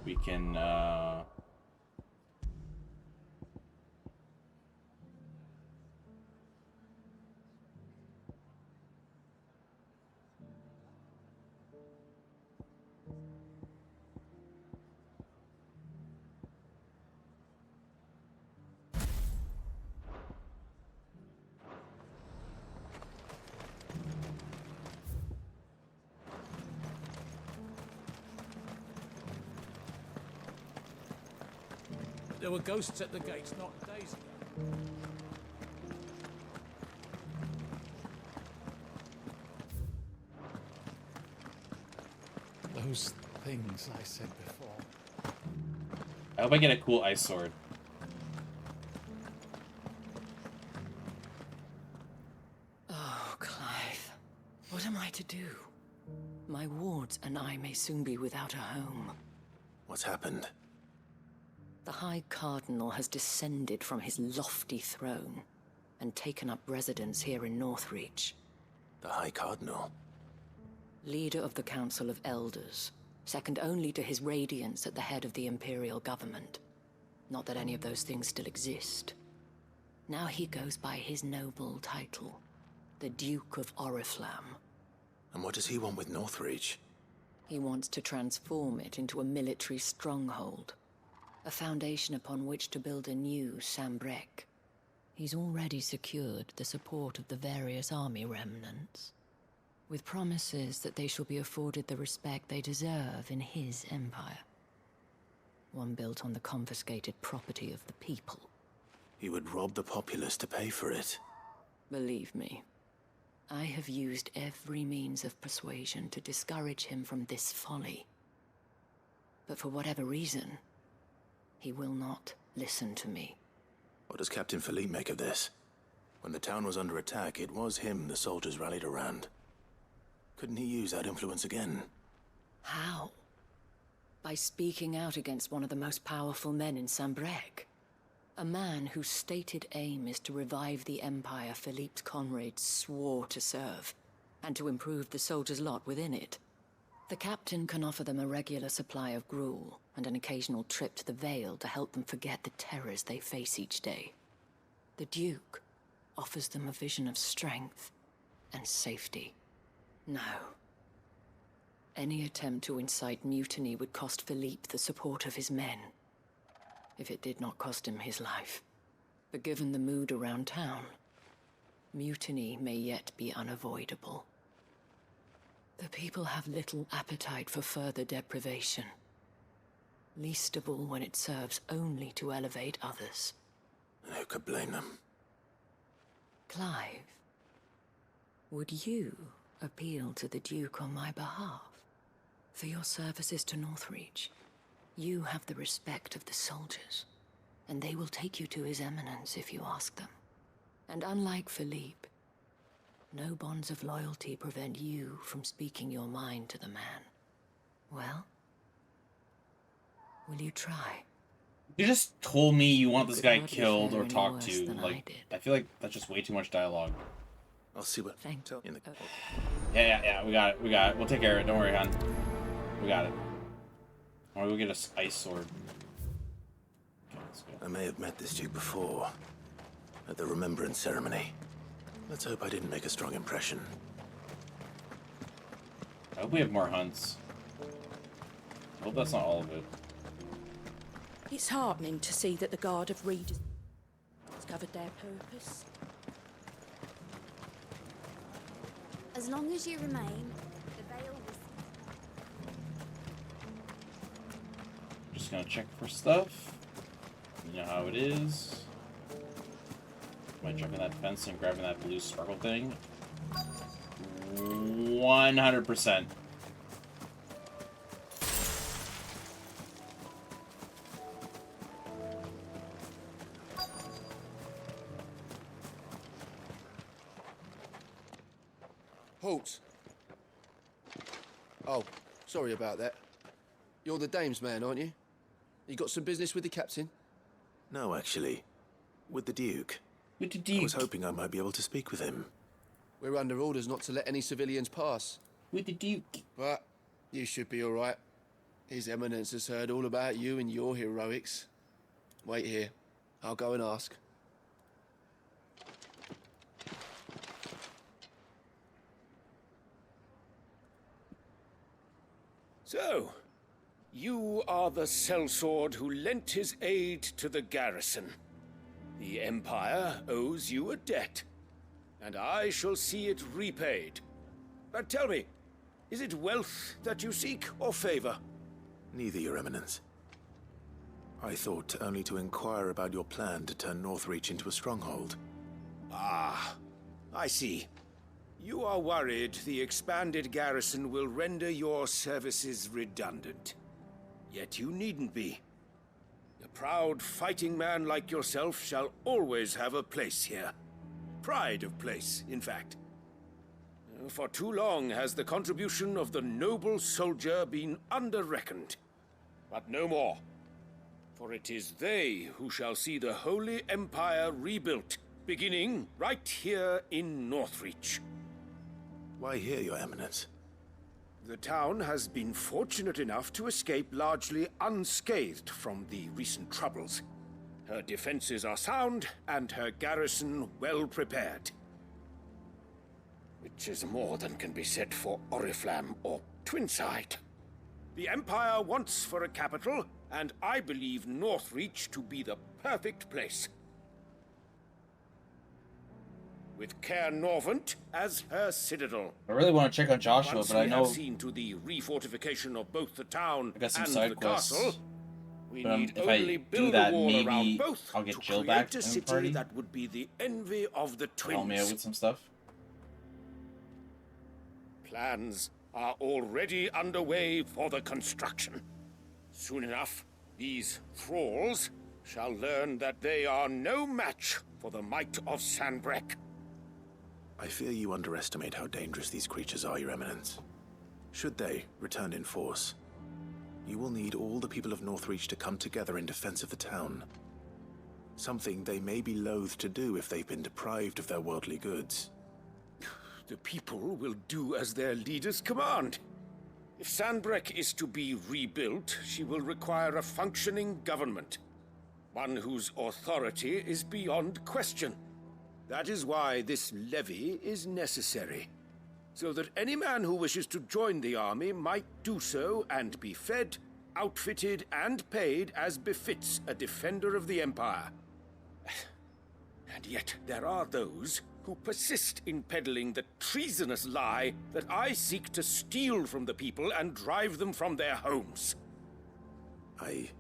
S1: We can
S6: There were ghosts at the gates not days ago. Those things I said before.
S1: I hope I get a cool ice sword.
S11: Oh, Clive. What am I to do? My wards and I may soon be without a home.
S8: What's happened?
S11: The High Cardinal has descended from his lofty throne and taken up residence here in Northreach.
S8: The High Cardinal?
S11: Leader of the Council of Elders, second only to his Radiance at the head of the Imperial government. Not that any of those things still exist. Now he goes by his noble title, the Duke of Oriflamme.
S8: And what does he want with Northreach?
S11: He wants to transform it into a military stronghold. A foundation upon which to build a new Sambrec. He's already secured the support of the various army remnants, with promises that they shall be afforded the respect they deserve in his empire. One built on the confiscated property of the people.
S8: He would rob the populace to pay for it.
S11: Believe me, I have used every means of persuasion to discourage him from this folly. But for whatever reason, he will not listen to me.
S8: What does Captain Philippe make of this? When the town was under attack, it was him the soldiers rallied around. Couldn't he use that influence again?
S11: How? By speaking out against one of the most powerful men in Sambrec. A man whose stated aim is to revive the empire Philippe's comrades swore to serve, and to improve the soldiers' lot within it. The captain can offer them a regular supply of gruel, and an occasional trip to the Vale to help them forget the terrors they face each day. The Duke offers them a vision of strength and safety. No. Any attempt to incite mutiny would cost Philippe the support of his men, if it did not cost him his life. But given the mood around town, mutiny may yet be unavoidable. The people have little appetite for further deprivation, least of all when it serves only to elevate others.
S8: And who could blame them?
S11: Clive, would you appeal to the Duke on my behalf? For your services to Northreach, you have the respect of the soldiers, and they will take you to His Eminence if you ask them. And unlike Philippe, no bonds of loyalty prevent you from speaking your mind to the man. Well,
S2: Will you try?
S1: You just told me you want this
S2: Could
S1: guy
S2: hardly
S1: killed
S2: fare
S1: or
S2: any
S1: talked
S2: worse
S1: to.
S2: than I
S1: Like,
S2: did.
S1: I feel like that's just way too much dialogue.
S8: I'll see what
S2: Thank
S8: in the.
S1: Yeah. We got it. We'll take care of it. Don't worry, hon. We got it. Or we'll get a ice sword. Okay, let's go.
S8: I may have met this dude before, at the remembrance ceremony. Let's hope I didn't make a strong impression.
S1: I hope we have more hunts. I hope that's not all of it.
S12: It's heartening to see that the Guard of Reed has discovered their purpose.
S5: As long as you remain, the veil will...
S1: Just gonna check for stuff. You know how it is. Am I jumping that fence and grabbing that blue sparkle thing? 100%.
S21: Halt. Oh, sorry about that. You're the dame's man, aren't you? You got some business with the captain?
S8: No, actually. With the Duke.
S1: With the Duke.
S8: I was hoping I might be able to speak with him.
S21: We're under orders not to let any civilians pass.
S1: With the Duke.
S21: But you should be all right. His Eminence has heard all about you and your heroics. Wait here. I'll go and ask.
S9: So, you are the sellsword who lent his aid to the garrison. The Empire owes you a debt, and I shall see it repaid. But tell me, is it wealth that you seek, or favor?
S8: Neither, Your Eminence. I thought only to inquire about your plan to turn Northreach into a stronghold.
S9: Ah, I see. You are worried the expanded garrison will render your services redundant. Yet you needn't be. A proud fighting man like yourself shall always have a place here. Pride of place, in fact. For too long has the contribution of the noble soldier been under-reckoned. But no more. For it is they who shall see the Holy Empire rebuilt, beginning right here in Northreach.
S8: Why here, Your Eminence?
S9: The town has been fortunate enough to escape largely unscathed from the recent troubles. Her defenses are sound, and her garrison well prepared. Which is more than can be said for Oriflamme or Twinside. The Empire wants for a capital, and I believe Northreach to be the perfect place. With Caer Norvent as her citadel.
S1: I really want to check on Joshua,
S9: Once
S1: but I know
S9: we have seen to the refortification of both the town
S1: I got some
S9: and
S1: side
S9: the
S1: quests.
S9: castle, we
S1: But,
S9: need
S1: if
S9: only
S1: I
S9: build
S1: do that,
S9: a wall
S1: maybe
S9: around both
S1: I'll get
S9: to
S1: Jill
S9: create
S1: back
S9: a
S1: in the
S9: city
S1: party.
S9: that would be the envy of the
S1: Help me out
S9: twins.
S1: with some stuff.
S9: Plans are already underway for the construction. Soon enough, these thralls shall learn that they are no match for the might of Sanbreque.
S8: I fear you underestimate how dangerous these creatures are, Your Eminence. Should they return in force, you will need all the people of Northreach to come together in defense of the town. Something they may be loath to do if they've been deprived of their worldly goods.
S9: The people will do as their leaders command. If Sanbreque is to be rebuilt, she will require a functioning government. One whose authority is beyond question. That is why this levy is necessary. So that any man who wishes to join the army might do so and be fed, outfitted, and paid as befits a defender of the Empire. And yet there are those who persist in peddling the treasonous lie that I seek to steal from the people and drive them from their homes.
S8: I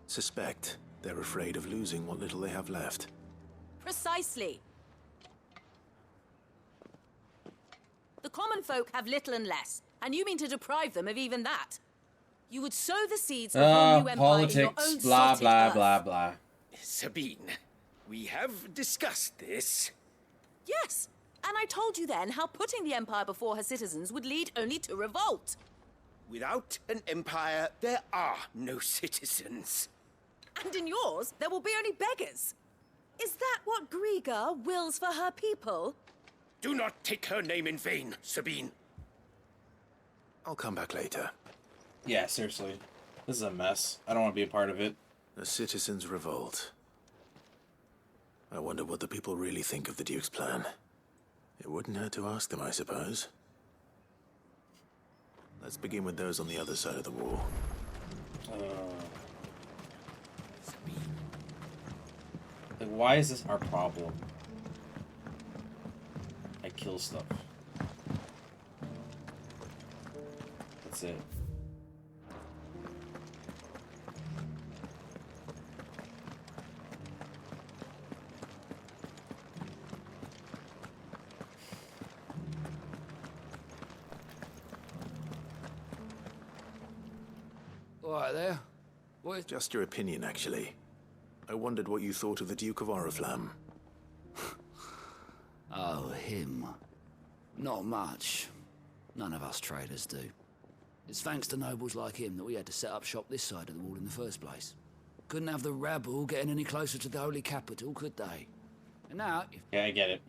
S8: suspect they're afraid of losing what little they have left.
S13: Precisely. The common folk have little and less, and you mean to deprive them of even that. You would sow the seeds of a new empire in your own
S1: Politics, blah,
S13: sotted
S1: blah,
S13: earth.
S1: blah, blah.
S9: Sabine, we have discussed this.
S13: Yes, and I told you then how putting the empire before her citizens would lead only to revolt.
S9: Without an empire, there are no citizens.
S13: And in yours, there will be only beggars. Is that what Griga wills for her people?
S9: Do not take her name in vain, Sabine.
S8: I'll come back later.
S1: Yeah, seriously. This is a mess. I don't want to be a part of it.
S8: A citizens' revolt. I wonder what the people really think of the Duke's plan. It wouldn't hurt to ask them, I suppose. Let's begin with those on the other side of the wall.
S1: Like, why is this our problem? I kill stuff. That's it.
S14: All right there. What?
S8: Just your opinion, actually. I wondered what you thought of the Duke of Oriflamme.
S14: Oh, him. Not much. None of us traders do. It's thanks to nobles like him that we had to set up shop this side of the wall in the first place. Couldn't have the rabble getting any closer to the holy capital, could they? And now...
S1: Yeah, I get it.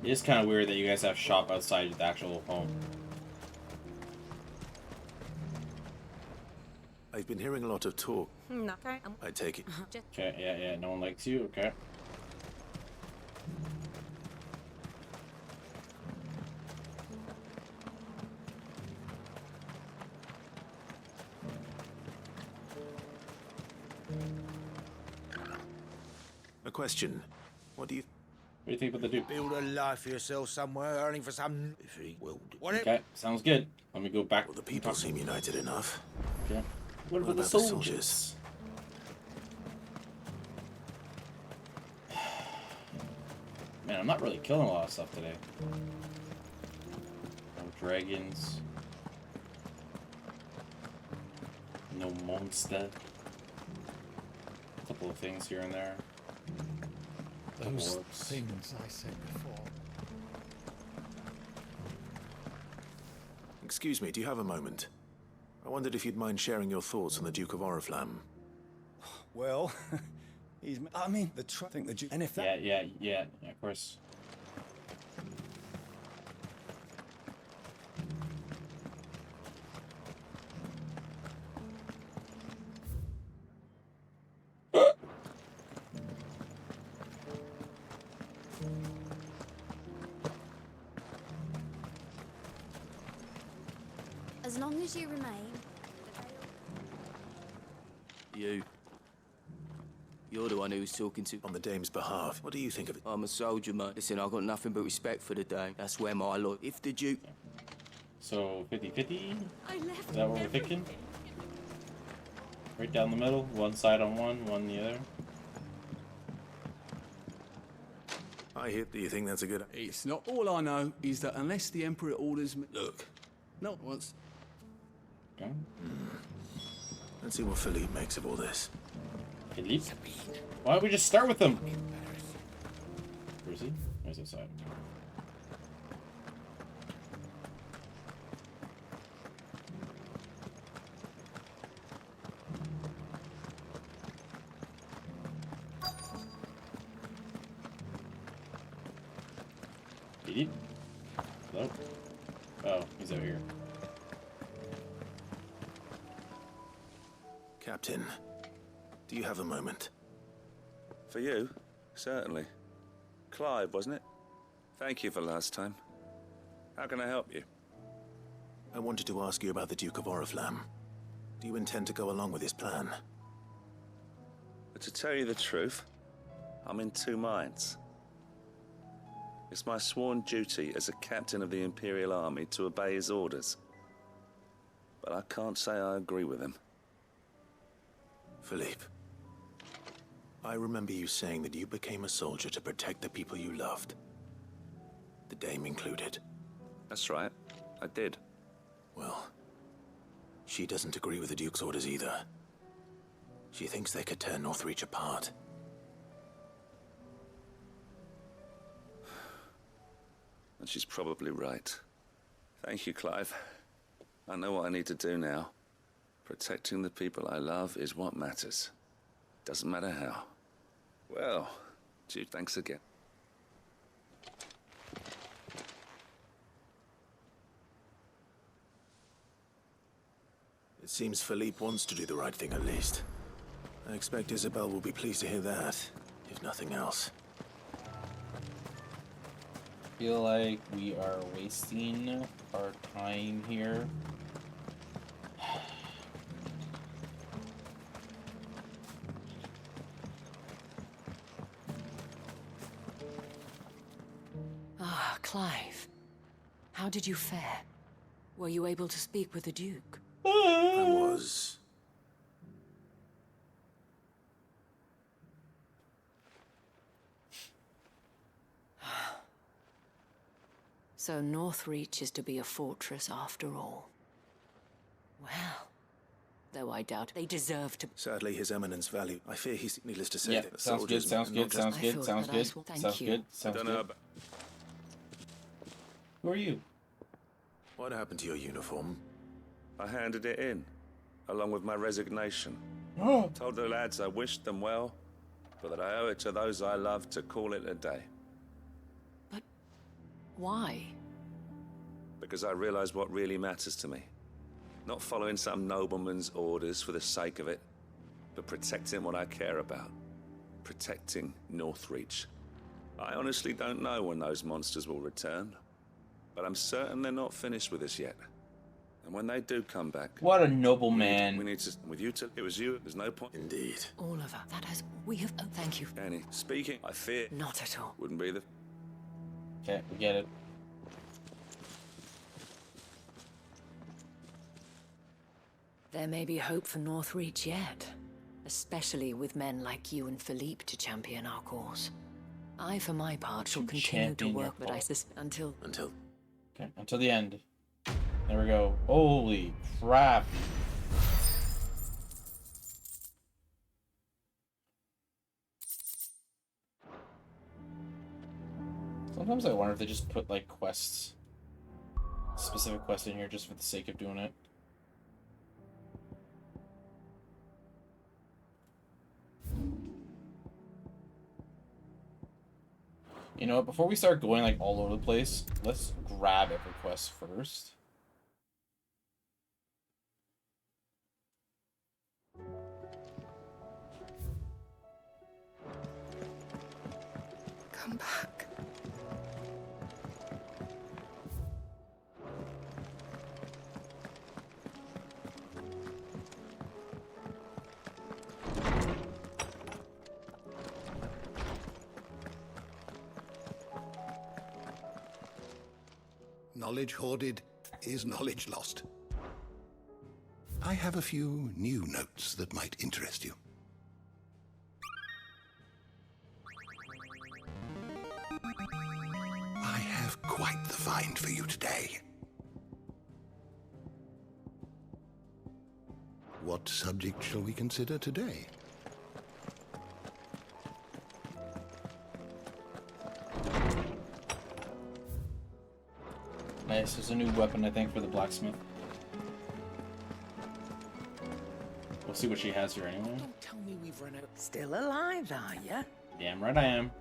S1: It is kind of weird that you guys have shop outside the actual home.
S8: I've been hearing a lot of talk.
S13: Okay.
S8: I take it.
S1: Okay, yeah, no one likes you, okay.
S8: A question. What do you
S1: think about the Duke?
S4: Build a life for yourself somewhere, earning for some... If he will.
S1: Okay, sounds good. Let me go back.
S8: Well, the people seem united enough.
S1: Okay. What about the soldiers? Man, I'm not really killing a lot of stuff today. No dragons. No monster. A couple of things here and there.
S6: Those
S1: Orbs.
S6: things I said before.
S8: Excuse me, do you have a moment? I wondered if you'd mind sharing your thoughts on the Duke of Oriflamme.
S4: Well, I mean, I think the Duke... And if that...
S1: Yeah, of course.
S5: As long as you remain...
S18: You're the one who's talking to...
S8: On the dame's behalf. What do you think of it?
S18: I'm a soldier, mate. Listen, I've got nothing but respect for the dame. That's where my lord... If the Duke...
S1: So, 50-50? Is that what we're thinking? Right down the middle? One side on one the other?
S8: Do you think that's a good...
S14: It's not. All I know is that unless the Emperor orders me... Look, not once.
S1: Okay.
S8: Let's see what Philippe makes of all this.
S1: Philippe? Why don't we just start with them? Where is he? Where's that side? Philippe? Hello? Oh, he's over here.
S8: Captain, do you have a moment?
S23: For you? Certainly. Clive, wasn't it? Thank you for last time. How can I help you?
S8: I wanted to ask you about the Duke of Oriflamme. Do you intend to go along with his plan?
S23: But to tell you the truth, I'm in two minds. It's my sworn duty as a captain of the Imperial Army to obey his orders. But I can't say I agree with him.
S8: Philippe, I remember you saying that you became a soldier to protect the people you loved. The dame included.
S23: That's right. I did.
S8: Well, she doesn't agree with the Duke's orders either. She thinks they could tear Northreach apart.
S23: And she's probably right. Thank you, Clive. I know what I need to do now. Protecting the people I love is what matters. Doesn't matter how. Well, gee, thanks again.
S8: It seems Philippe wants to do the right thing at least. I expect Isabel will be pleased to hear that, if nothing else.
S1: Feel like we are wasting our time here.
S11: Ah, Clive. How did you fare? Were you able to speak with the Duke?
S8: I was.
S11: So Northreach is to be a fortress after all. Well, though I doubt they deserve to.
S8: Sadly, His Eminence value. I fear he's needless to say
S1: Yeah,
S8: that the
S1: sounds good,
S8: soldiers
S1: sounds
S8: and
S1: good,
S8: not just-
S1: sounds good,
S11: thought
S1: sounds
S11: that
S1: good,
S11: Thank
S1: sounds
S11: you.
S1: good, sounds
S23: Don't know
S1: good.
S23: about...
S1: Who are you?
S8: What happened to your uniform?
S23: I handed it in, along with my resignation.
S1: Oh.
S23: Told the lads I wished them well, but that I owe it to those I love to call it a day.
S11: Why?
S23: Because I realized what really matters to me. Not following some nobleman's orders for the sake of it, but protecting what I care about. Protecting Northreach. I honestly don't know when those monsters will return, but I'm certain they're not finished with us yet. And when they do come back...
S1: What a noble man.
S23: We need to... With you two, it was you, there's no point...
S8: Indeed.
S11: Oliver, that has... We have... Oh, thank you.
S23: Annie, speaking, I fear...
S11: Not at all.
S23: Wouldn't be the...
S1: Okay, we get it.
S11: There may be hope for Northreach yet. Especially with men like you and Philippe to champion our cause. I, for my part, shall continue to work, but I until...
S1: Okay, until the end. There we go. Holy crap. Sometimes I wonder if they just put, like, quests. Specific quests in here just for the sake of doing it. You know what, before we start going, like, all over the place, let's grab every quest first.
S2: Come back.
S16: Knowledge hoarded is knowledge lost. I have a few new notes that might interest you. I have quite the find for you today. What subject shall we consider today?
S1: Nice, there's a new weapon, I think, for the blacksmith. We'll see what she has here anyway.
S7: Don't tell me we've run out. Still alive, are ya?
S1: Damn right I am.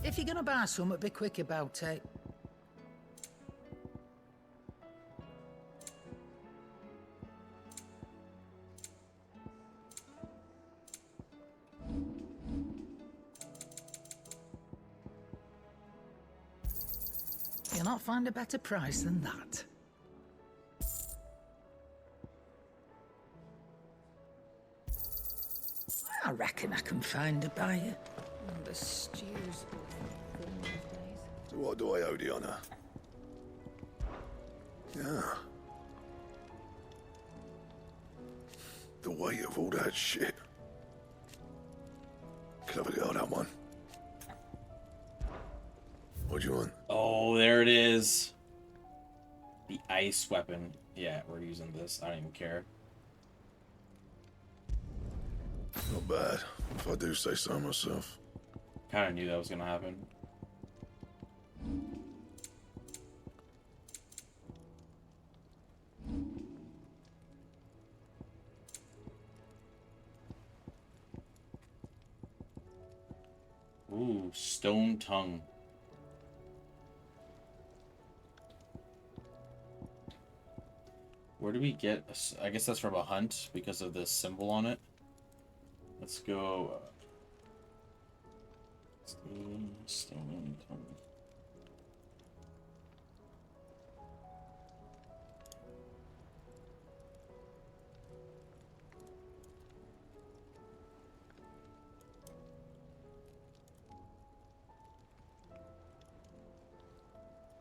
S7: If you're gonna buy something, be quick about it. You'll not find a better price than that. I reckon I can find a buyer. The stews.
S16: So what do I owe the honor? Yeah. The weight of all that shit. Clever girl, that one. What do you want?
S1: Oh, there it is. The ice weapon. Yeah, we're using this. I don't even care.
S16: Not bad, if I do say so myself.
S1: Kind of knew that was going to happen. Ooh, stone tongue. Where do we get? I guess that's from a hunt because of the symbol on it. Let's go. Stone tongue.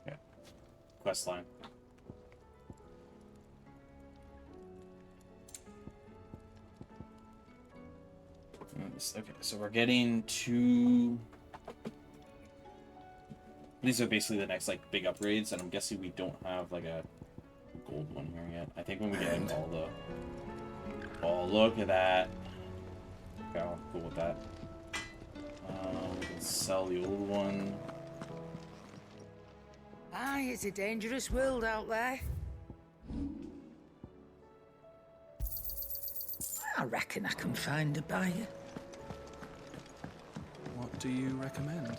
S1: Yeah. Quest line. Okay, so we're getting two. These are basically the next like big upgrades, and I'm guessing we don't have like a gold one here yet. I think when we get like, all the. Oh, look at that! Okay, I'll go with that. We can sell the old one.
S7: Aye, it's a dangerous world out there. I reckon I can find a buyer.
S10: What do you recommend?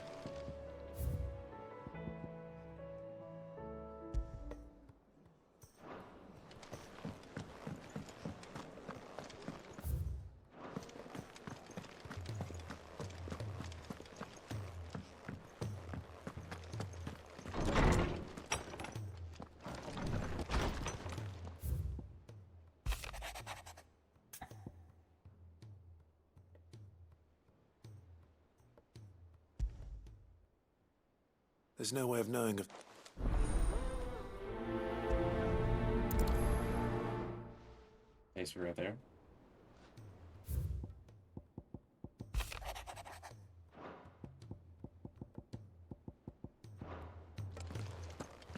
S8: There's no way of knowing if...
S1: Place right there.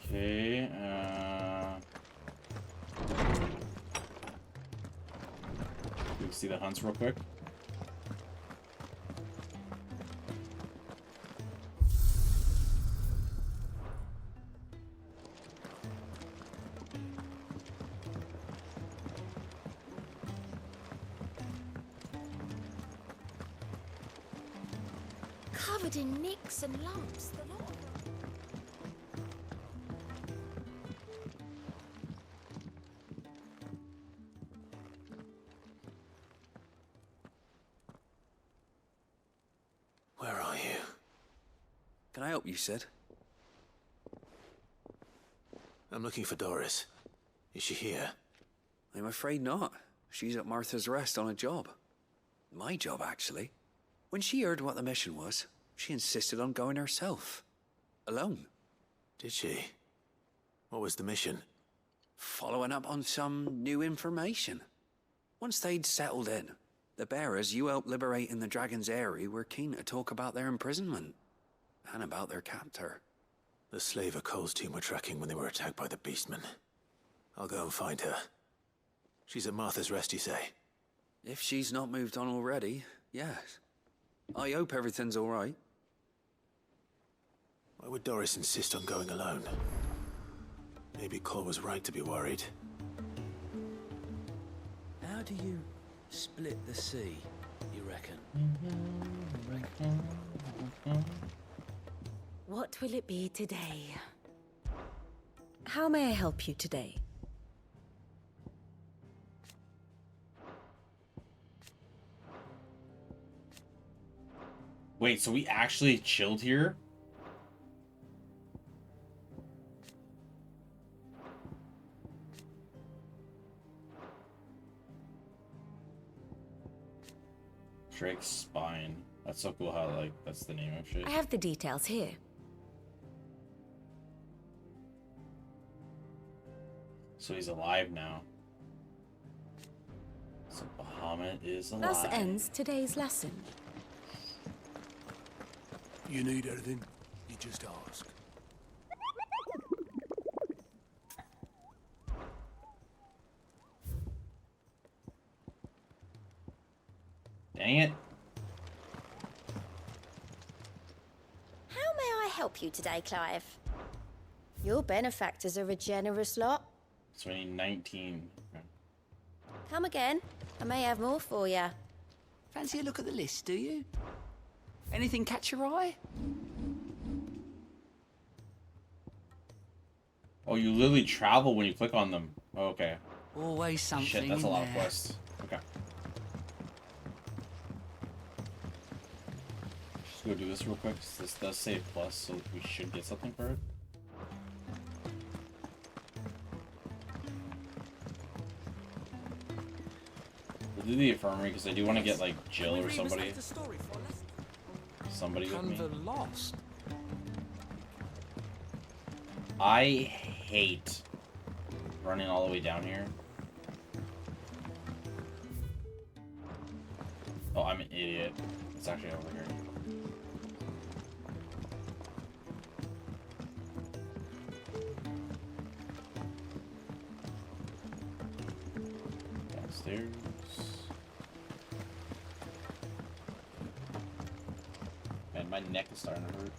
S1: Okay, we can see the hunts real quick.
S5: Covered in nicks and lumps, the lot of them.
S8: Where are you?
S17: Can I help you, Sid?
S8: I'm looking for Doris. Is she here?
S17: I'm afraid not. She's at Martha's Rest on a job. My job, actually. When she heard what the mission was, she insisted on going herself. Alone.
S8: Did she? What was the mission?
S17: Following up on some new information. Once they'd settled in, the bearers you helped liberate in the Dragon's Eyrie were keen to talk about their imprisonment. And about their captor.
S8: The slaver Cole's team were tracking when they were attacked by the Beastmen. I'll go and find her. She's at Martha's Rest, you say?
S17: If she's not moved on already, yes. I hope everything's all right.
S8: Why would Doris insist on going alone? Maybe Cole was right to be worried.
S14: How do you split the sea, you reckon?
S2: What will it be today? How may I help you today?
S1: Wait, so we actually chilled here? Drake's Spine. That's so cool how, like, that's the name of shit.
S2: I have the details here.
S1: So he's alive now. So Bahamut is alive.
S2: Thus ends today's lesson.
S21: You need anything, you just ask.
S1: Dang it.
S5: How may I help you today, Clive? Your benefactors are a generous lot.
S1: 2019. Okay.
S5: Come again. I may have more for you.
S14: Fancy a look at the list, do you?
S17: Anything catch your eye?
S1: Oh, you literally travel when you click on them. Oh, okay.
S17: Always something.
S1: Shit, that's a
S17: in
S1: lot of
S17: there.
S1: quests. Okay. Just go do this real quick. This does save plus, so we should get something for it. We'll do the infirmary because I do want to get like Jill or somebody. Somebody with me.
S10: Lost.
S1: I hate running all the way down here. Oh, I'm an idiot. It's actually over here. Downstairs. Man, my neck is starting to hurt.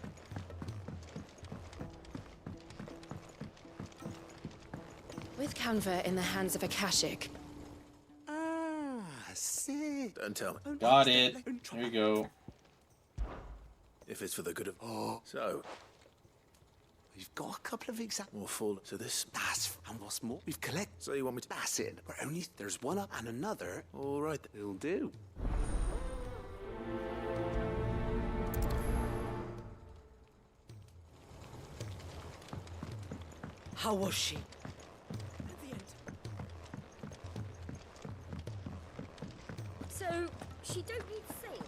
S2: With Canva in the hands of Akashic.
S8: Ah, see. Don't tell me.
S1: Got it. There you go.
S8: If it's for the good of... Oh. So...
S14: We've got a couple of exact...
S8: More full. So this...
S14: That's... And what's more, we've collected...
S8: So you want me to...
S14: That's it. We're only... There's one up and another.
S8: All right.
S14: It'll do.
S12: How was she?
S3: So, she don't need sails?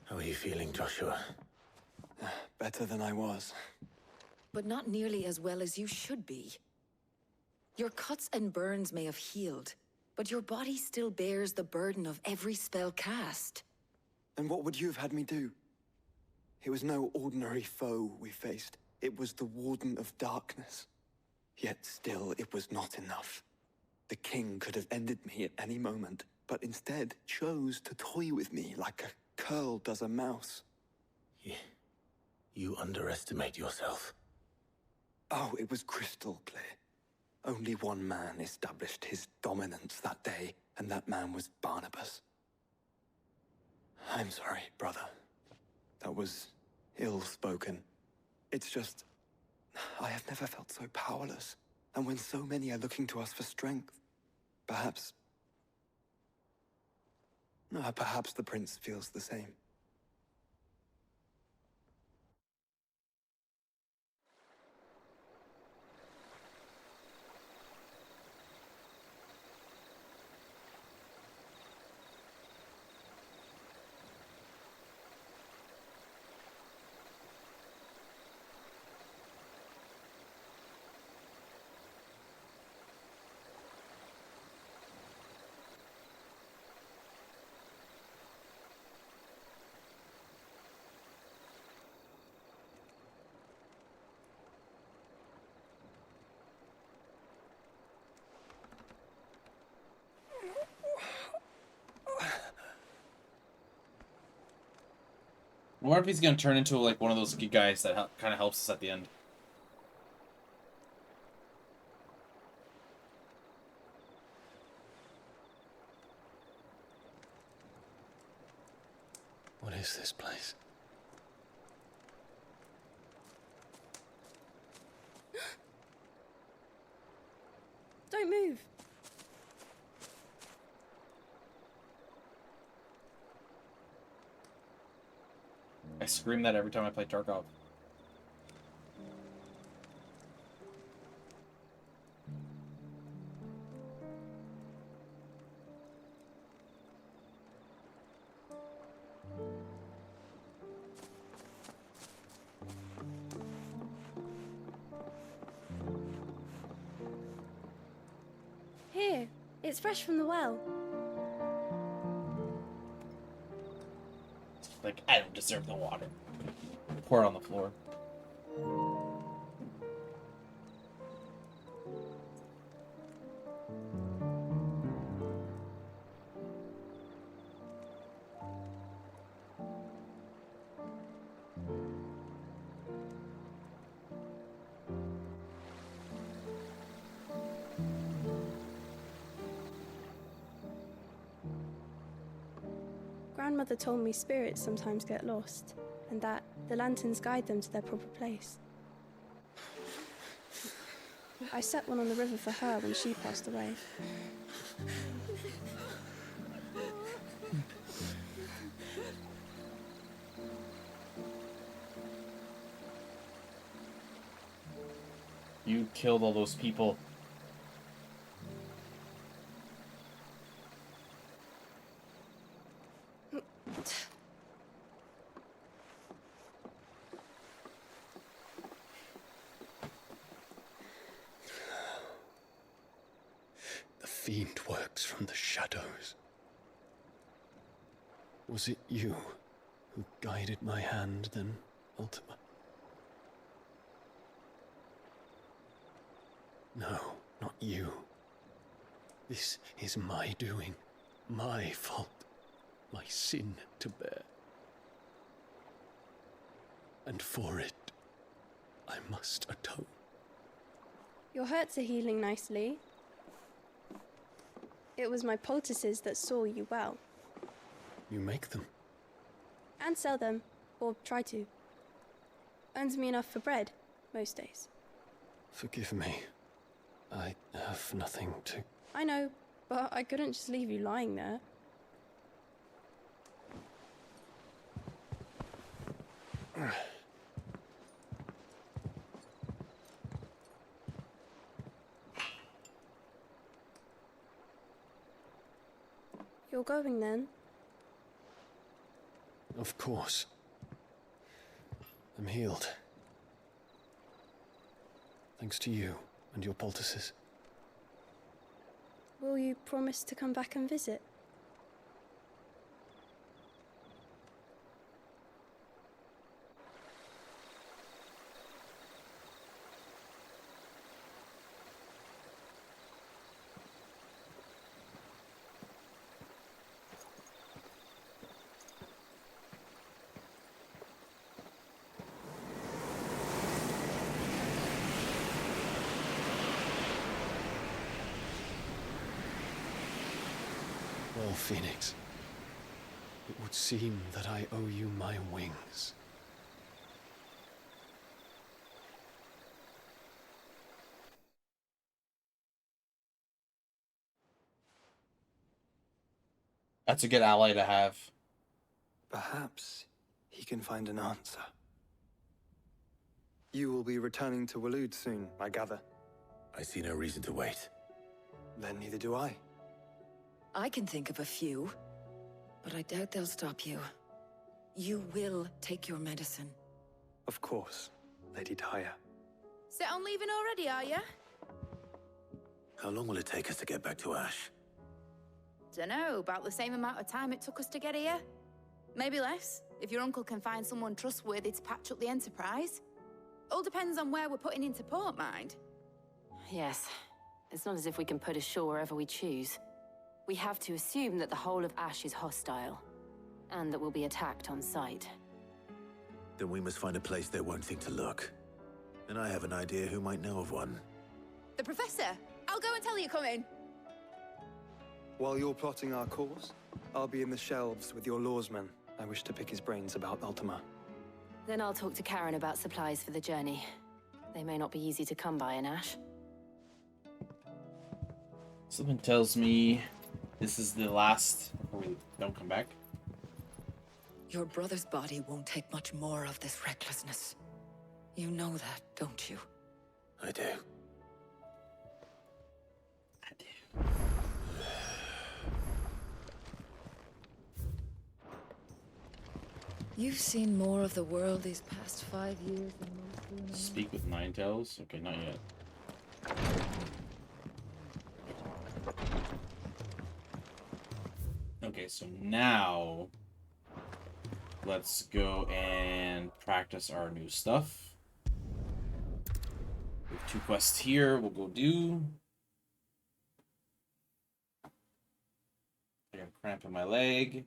S8: How are you feeling, Joshua?
S19: Better than I was.
S11: But not nearly as well as you should be. Your cuts and burns may have healed, but your body still bears the burden of every spell cast.
S19: Then what would you have had me do? It was no ordinary foe we faced. It was the Warden of Darkness. Yet still, it was not enough. The king could have ended me at any moment, but instead chose to toy with me like a curl does a mouse.
S8: You underestimate yourself.
S19: Oh, it was crystal clear. Only one man established his dominance that day, and that man was Barnabas. I'm sorry, brother. That was ill-spoken. It's just... I have never felt so powerless. And when so many are looking to us for strength, perhaps... perhaps the prince feels the same.
S1: I wonder if he's gonna turn into like one of those guys that kind of helps us at the end.
S8: What is this place?
S3: Don't move.
S1: I scream that every time I play Tarkov.
S3: Here, it's fresh from the well.
S1: Like, I don't deserve the water. Pour it on the floor.
S15: Grandmother told me spirits sometimes get lost, and that the lanterns guide them to their proper place. I set one on the river for her when she passed away.
S1: You killed all those people.
S21: The fiend works from the shadows. Was it you who guided my hand then, Ultima? No, not you. This is my doing, my fault, my sin to bear. And for it, I must atone.
S15: Your hurts are healing nicely. It was my poultices that saw you well.
S21: You make them?
S15: And sell them, or try to. Earns me enough for bread, most days.
S21: Forgive me. I have nothing to...
S15: I know, but I couldn't just leave you lying there. You're going then?
S21: Of course. I'm healed. Thanks to you and your poultices.
S15: Will you promise to come back and visit?
S21: Well, Phoenix, it would seem that I owe you my wings.
S1: That's a good ally to have.
S19: Perhaps he can find an answer. You will be returning to Kloud soon, I gather.
S8: I see no reason to wait.
S19: Then neither do I.
S11: I can think of a few, but I doubt they'll stop you. You will take your medicine.
S19: Of course, Lady Daya.
S5: Set on leaving already, are ya?
S8: How long will it take us to get back to Ash?
S5: Dunno, about the same amount of time it took us to get here. Maybe less, if your uncle can find someone trustworthy to patch up the Enterprise. All depends on where we're putting into port, mind.
S20: Yes. It's not as if we can put ashore wherever we choose. We have to assume that the whole of Ash is hostile, and that we'll be attacked on sight.
S8: Then we must find a place they won't think to look. And I have an idea who might know of one.
S5: The Professor! I'll go and tell you coming.
S19: While you're plotting our course, I'll be in the shelves with your lawsman. I wish to pick his brains about Ultima.
S20: Then I'll talk to Karen about supplies for the journey. They may not be easy to come by in Ash.
S1: Something tells me this is the last before we don't come back.
S11: Your brother's body won't take much more of this recklessness. You know that, don't you?
S8: I do.
S11: You've seen more of the world these past 5 years than most humans.
S1: Speak with Ninetales? Okay, not yet. Okay, so now let's go and practice our new stuff. We have 2 quests here, we'll go do. I got a cramp in my leg.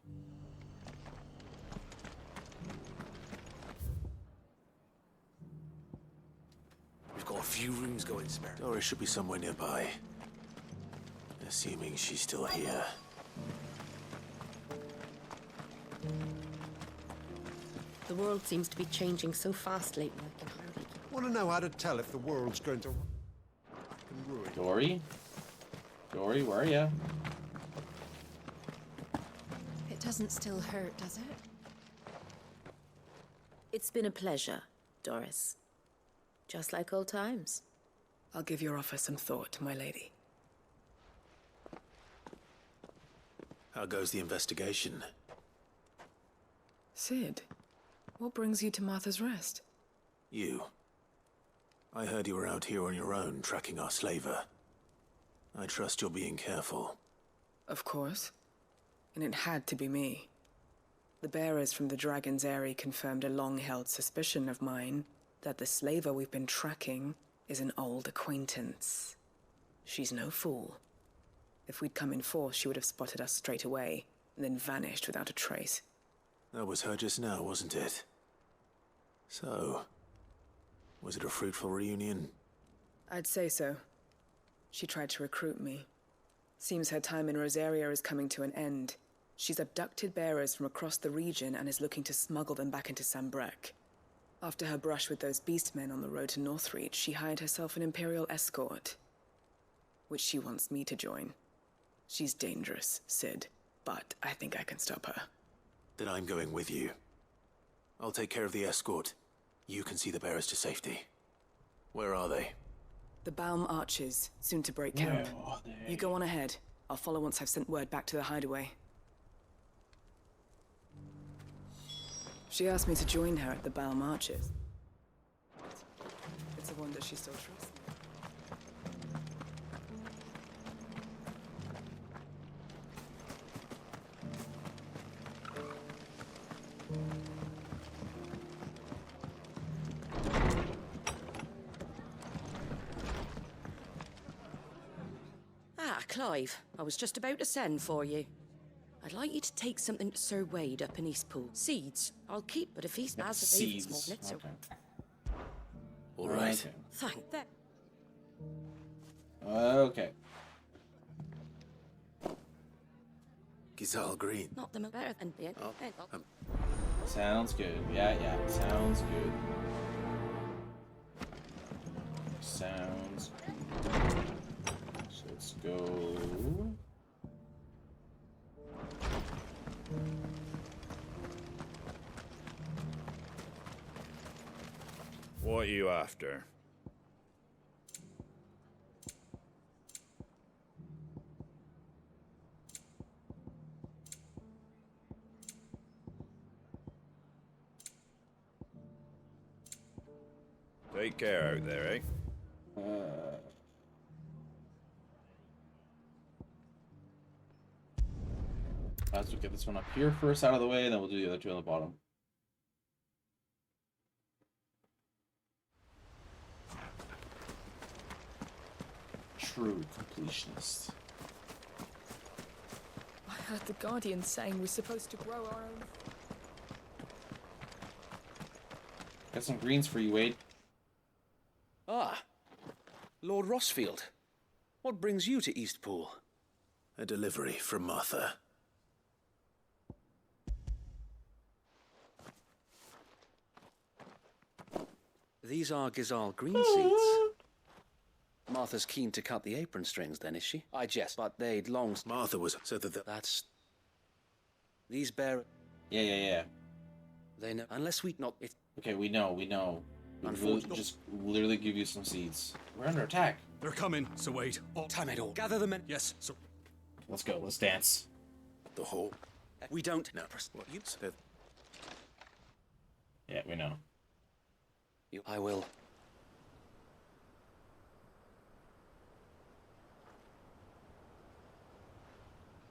S8: We've got a few rooms going spare. Dora should be somewhere nearby. Assuming she's still here.
S12: world seems to be changing so fast lately, I can hardly keep...
S9: Want to know how to tell if the world's going to... ruin?
S1: Dory? Dory, where are ya?
S2: It doesn't still hurt, does it?
S7: It's been a pleasure, Doris. Just like old times.
S13: I'll give your offer some thought, my lady.
S8: How goes the investigation?
S13: Sid, what brings you to Martha's Rest?
S8: You. I heard you were out here on your own, tracking our slaver. I trust you're being careful.
S13: Of course. And it had to be me. The bearers from the Dragon's Eyrie confirmed a long-held suspicion of mine that the slaver we've been tracking is an old acquaintance. She's no fool. If we'd come in force, she would have spotted us straight away, and then vanished without a trace.
S8: That was her just now, wasn't it? So, was it a fruitful reunion?
S13: I'd say so. She tried to recruit me. Seems her time in Rosaria is coming to an end. She's abducted bearers from across the region and is looking to smuggle them back into Sambrek. After her brush with those beastmen on the road to Northreach, she hired herself an Imperial escort, which she wants me to join. She's dangerous, Sid, but I think I can stop her.
S8: Then I'm going with you. I'll take care of the escort. You can see the bearers to safety. Where are they?
S13: The Baum Archers, soon to break camp. You go on ahead. I'll follow once I've sent word back to the hideaway. She asked me to join her at the Baum Archers. It's a wonder she still trusts me.
S12: Ah, Clive, I was just about to send for you. I'd like you to take something to Sir Wade up in Eastpool. Seeds, I'll keep, but if he's has a favorite small nits,
S1: okay.
S8: All right.
S12: Thank that.
S1: Okay.
S8: Gizal Green.
S12: Not them better than being.
S1: Sounds good. Yeah, sounds good. Sounds good. So let's go.
S22: What are you after? Take care out there, eh?
S1: Let's get this one up here first out of the way, and then we'll do the other two on the bottom. True completionist.
S13: I heard the Guardian saying we're supposed to grow our own.
S1: Got some greens for you, Wade.
S17: Ah, Lord Rossfield. What brings you to Eastpool?
S8: A delivery from Martha.
S17: These are Gizal green seeds. Martha's keen to cut the apron strings then, is she? I jest, but they'd long...
S8: Martha was... so that
S17: That's... These bear...
S1: Yeah.
S17: They know... Unless we not...
S1: Okay, we know. We'll just literally give you some seeds. We're under attack.
S9: They're coming, so wait.
S17: Time it all. Gather the men...
S9: Yes, sir.
S1: Let's go, let's dance.
S8: The whole...
S17: We don't...
S8: No,
S17: You...
S1: Yeah, we know.
S17: I will...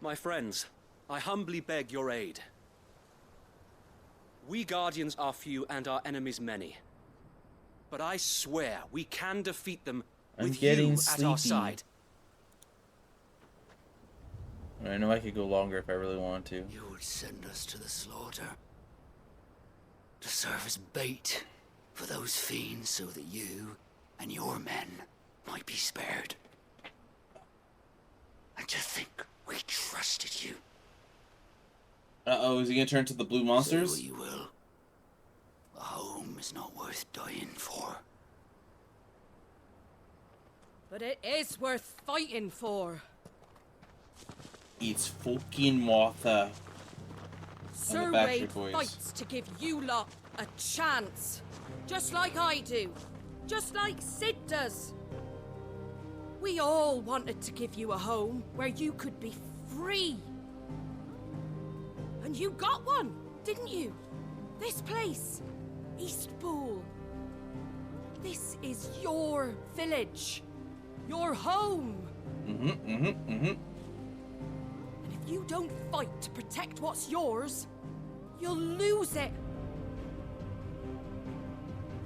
S17: My friends, I humbly beg your aid. We Guardians are few and our enemies many. But I swear we can defeat them with you at our side.
S1: I know I could go longer if I really want to.
S14: You would send us to the slaughter. To serve as bait for those fiends so that you and your men might be spared. And to think we trusted you.
S1: Uh-oh, is he gonna turn to the blue monsters?
S14: Say what you will. is not worth dying for.
S12: But it is worth fighting for.
S1: It's fucking Martha.
S12: Sir Wade fights to give you lot a chance. Just like I do. Just like Sid does. We all wanted to give you a home where you could be free. And you got one, didn't you? This place, Eastpool. This is your village. Your home. And if you don't fight to protect what's yours, you'll lose it.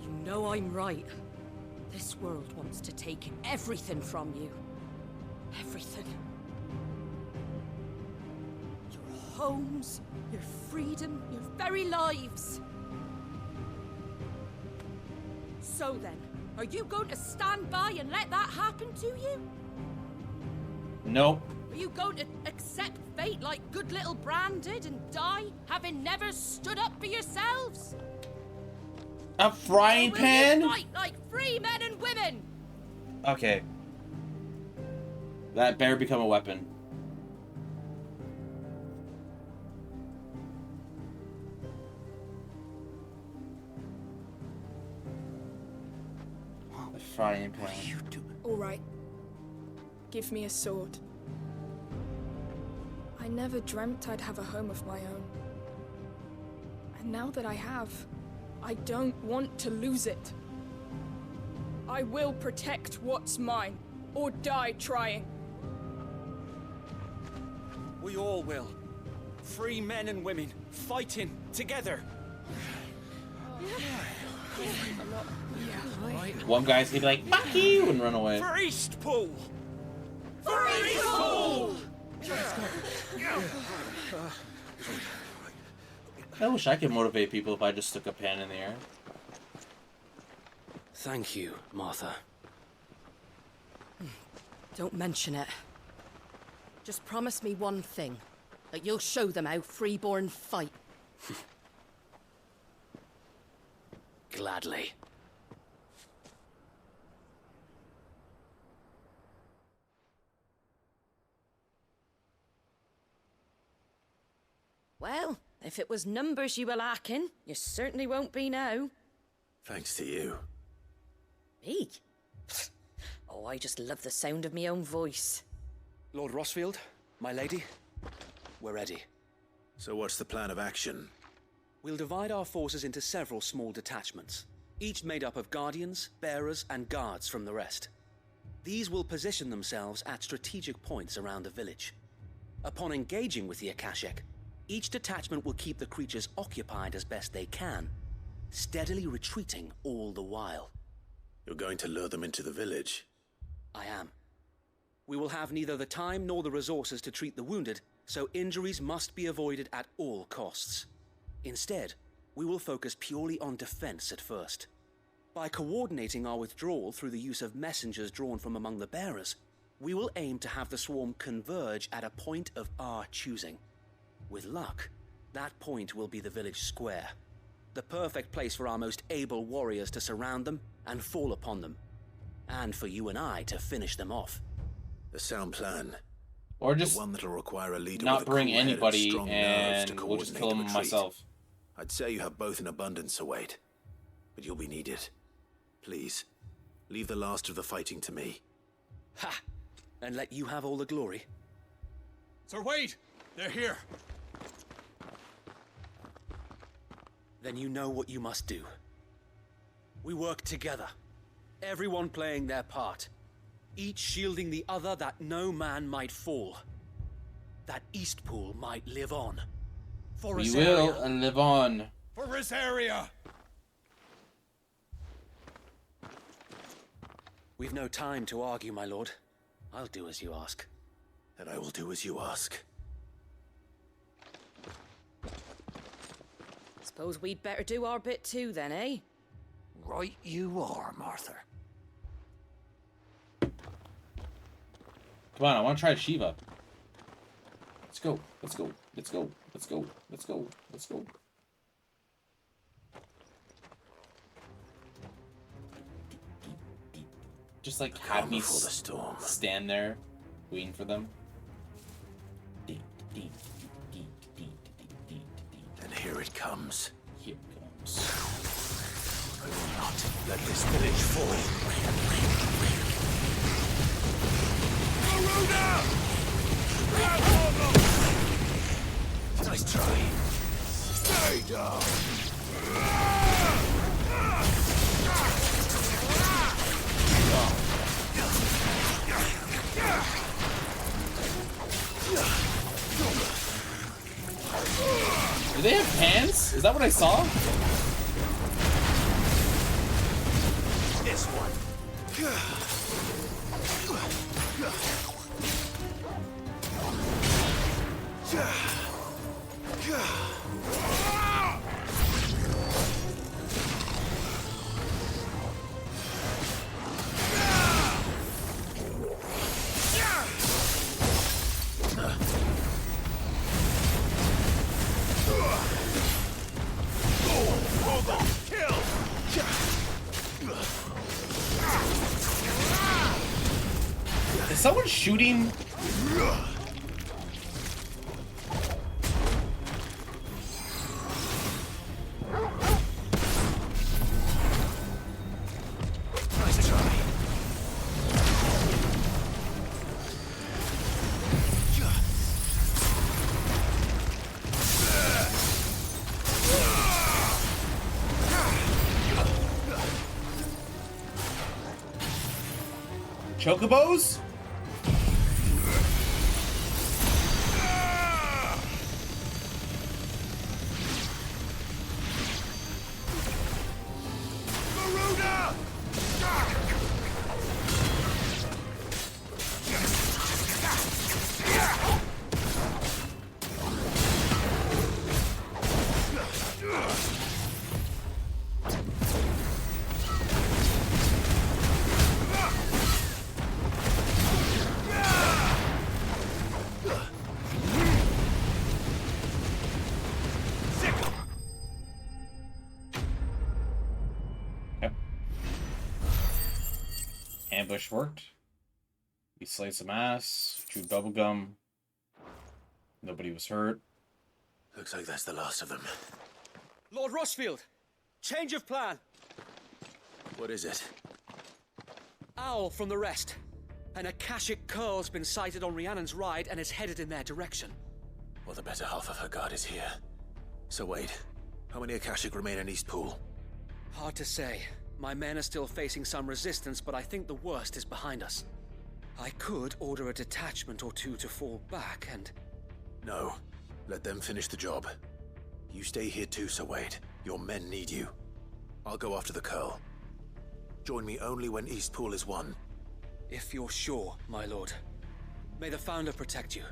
S12: You know I'm right. This world wants to take everything from you. Everything. Your homes, your freedom, your very lives. So then, are you going to stand by and let that happen to you?
S1: Nope.
S12: Are you going to accept fate like good little Bran did and die, having never stood up for yourselves?
S1: A frying pan?
S12: Will you fight like free men and women?
S1: Okay. That better become a weapon. The frying pan.
S14: What are you doing?
S4: All right. Give me a sword. I never dreamt I'd have a home of my own. And now that I have, I don't want to lose it. I will protect what's mine, or die trying.
S6: We all will. Free men and women, fighting together.
S1: One guy's gonna be like, fuck you, and run away.
S6: For Eastpool!
S12: For Eastpool!
S1: I wish I could motivate people if I just stuck a pen in the air.
S6: Thank you, Martha.
S12: Don't mention it. Just promise me one thing. That you'll show them how freeborn fight.
S6: Gladly.
S12: Well, if it was numbers you were lacking, you certainly won't be now.
S8: Thanks to you.
S12: Me? Oh, I just love the sound of my own voice.
S6: Lord Rossfield, my lady, we're ready.
S8: So what's the plan of action?
S6: We'll divide our forces into several small detachments, each made up of guardians, bearers, and guards from the rest. These will position themselves at strategic points around the village. Upon engaging with the Akashic, each detachment will keep the creatures occupied as best they can, steadily retreating all the while.
S8: You're going to lure them into the village?
S6: I am. We will have neither the time nor the resources to treat the wounded, so injuries must be avoided at all costs. Instead, we will focus purely on defense at first. By coordinating our withdrawal through the use of messengers drawn from among the bearers, we will aim to have the swarm converge at a point of our choosing. With luck, that point will be the village square, the perfect place for our most able warriors to surround them and fall upon them, and for you and I to finish them off.
S8: A sound plan.
S1: Or just
S8: the one that'll require a leader
S1: not
S8: with a
S1: bring
S8: cool head
S1: anybody
S8: strong nerves to
S1: and we'll just
S8: coordinate
S1: kill
S8: the
S1: them
S8: retreat.
S1: myself.
S8: I'd say you have both in abundance, Sir Wade, but you'll be needed. Please, leave the last of the fighting to me.
S6: Ha! And let you have all the glory.
S9: Sir Wade, they're here.
S6: Then you know what you must do. We work together, everyone playing their part, each shielding the other that no man might fall, that Eastpool might live on.
S9: For
S1: We
S9: Rosaria.
S1: will and live on.
S9: For Rosaria!
S6: We've no time to argue, my lord. I'll do as you ask.
S8: And I will do as you ask.
S12: Suppose we'd better do our bit too then, eh?
S14: Right you are, Martha.
S1: Come on, I want to try Shiva. Let's go. Let's go. Let's go. Let's go. Let's go. Let's go. just like have me
S8: before the storm.
S1: stand there, waiting for them.
S8: And here it comes.
S1: Here it comes.
S8: I will not let this village fall. Nice try. Stay down.
S1: Do they have hands? Is that what I saw?
S8: This one.
S1: Is someone shooting?
S8: Nice try.
S1: Chocobos? Ambush worked. We slayed some ass, chewed bubblegum. Nobody was hurt.
S8: Looks like that's the last of them.
S6: Lord Rossfield, change of plan.
S8: What is it?
S6: Owl from the rest. An Akashic curl's been sighted on Rhiannon's ride and is headed in their direction.
S8: Well, the better half of her guard is here. So wait, how many Akashic remain in East Pool?
S6: Hard to say. My men are still facing some resistance, but I think the worst is behind us. I could order a detachment or two to fall back and...
S8: No. Let them finish the job. You stay here too, Sir Wade. Your men need you. I'll go after the Curl. Join me only when East Pool is won.
S6: If you're sure, my lord. May the Founder protect you.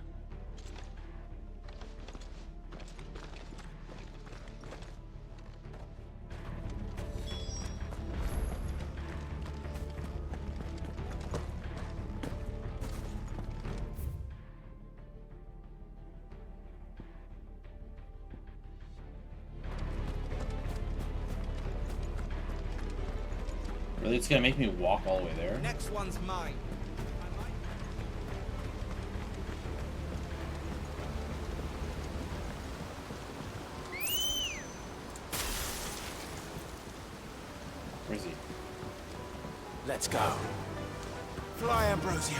S1: Really, it's gonna make me walk all the way there?
S16: Next one's mine.
S1: Where is he?
S8: Let's go.
S16: Fly, Ambrosia.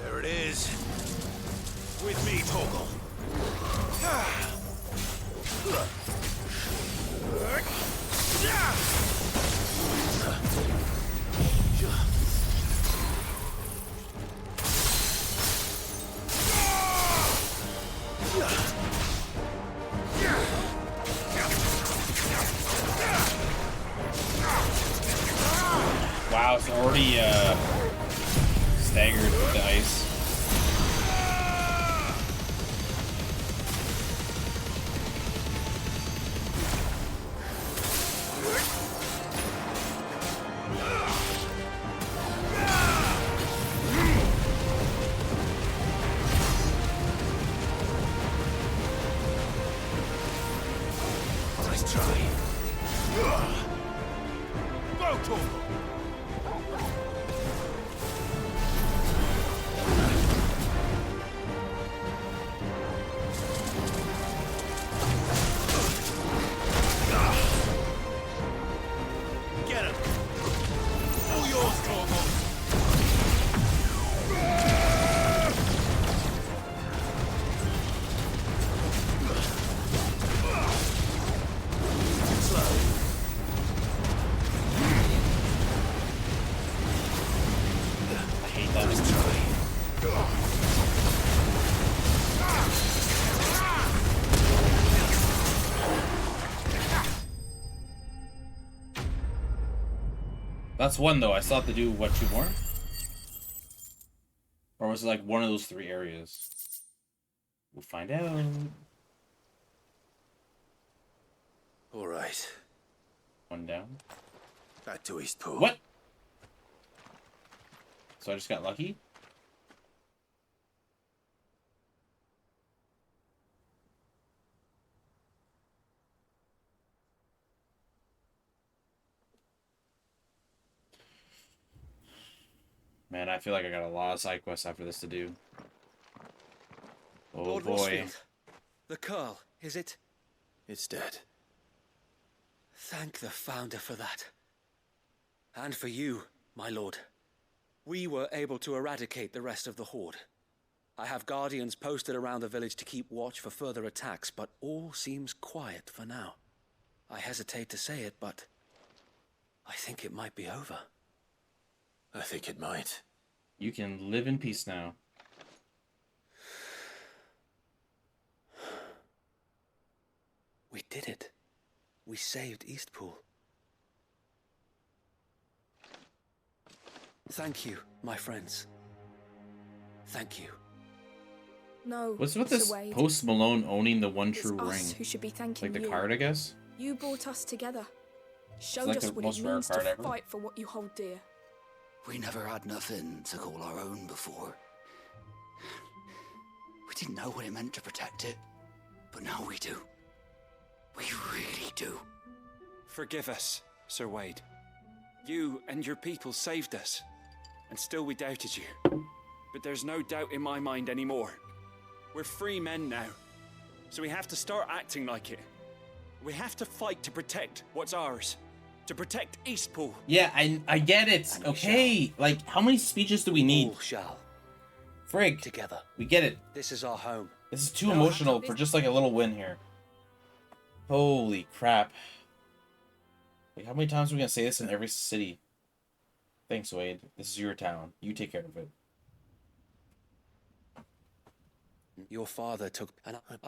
S8: There it is. With me, Torgal.
S1: already staggered with the ice.
S16: Nice try. Go, Get him! All yours, Torgo!
S1: I hate that. That's one though. I still have to do what, 2 more? Or was it like one of those 3 areas? We'll find out.
S8: All right.
S1: 1 down.
S8: Back to Eastpool.
S1: What? So I just got lucky? Man, I feel like I got a lot of side quests after this to do. Oh
S6: Lord
S1: boy.
S6: Rosfield, the Curl, is it?
S8: It's dead.
S6: Thank the Founder for that. And for you, my lord. We were able to eradicate the rest of the Horde. I have guardians posted around the village to keep watch for further attacks, but all seems quiet for now. I hesitate to say it, but I think it might be over.
S8: I think it might.
S1: You can live in peace now.
S6: We did it. We saved Eastpool. Thank you, my friends. Thank you.
S4: No.
S1: What's with this
S4: Sir Wade.
S1: Post Malone owning the one
S4: It's
S1: true
S4: us
S1: ring?
S4: who should be thanking
S1: Like the
S4: you.
S1: card, I guess?
S4: You brought us together. Showed
S1: like
S4: us
S1: the
S4: what
S1: most
S4: it
S1: rare
S4: means
S1: card
S4: to
S1: ever.
S4: fight for what you hold dear.
S14: We never had nothing to call our own before. We didn't know what it meant to protect it, but now we do. We really do.
S17: Forgive us, Sir Wade. You and your people saved us, and still we doubted you. But there's no doubt in my mind anymore. We're free men now, so we have to start acting like it. We have to fight to protect what's ours. To protect Eastpool.
S1: Yeah, I get it. Okay, like, how many speeches do we need?
S6: All shall.
S1: Frig.
S6: Together.
S1: We get it.
S6: This is our home.
S1: This is too emotional for just like a little win here. Holy crap. Like, how many times are we gonna say this in every city? Thanks, Wade. This is your town. You take care of it.
S6: Your father took...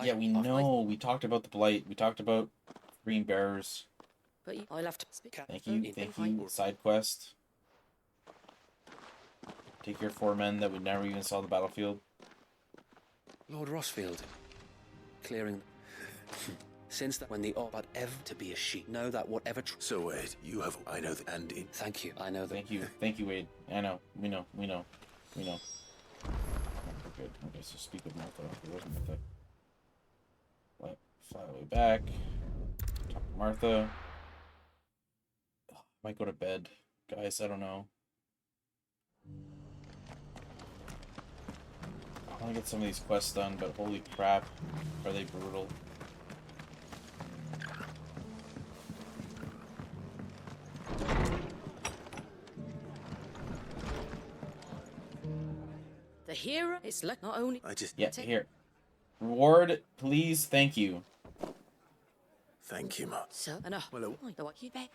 S1: Yeah, we know. We talked about the Blight. We talked about Green Bearers.
S11: But I'll have to speak.
S1: Thank you. Thank you. Side quest. Take your 4 men that we never even saw the battlefield.
S6: Lord Rosfield. Clearing... Since that when the but ever to be a sheep, know that whatever...
S8: So Wade, you have... I know that, and it...
S6: Thank you. I know that.
S1: Thank you. Thank you, Wade. I know. We know. We know. We know. We're good. Okay, so speak with Martha. Okay, where's Martha? Fly the way back. Talk to Martha. Might go to bed. Guys, I don't know. I want to get some of these quests done, but holy crap, are they brutal.
S11: The hero is like not only...
S1: Yeah, here. Reward, please, thank you.
S8: Thank you, Ma.
S11: So, and
S8: Well,
S11: what you bet?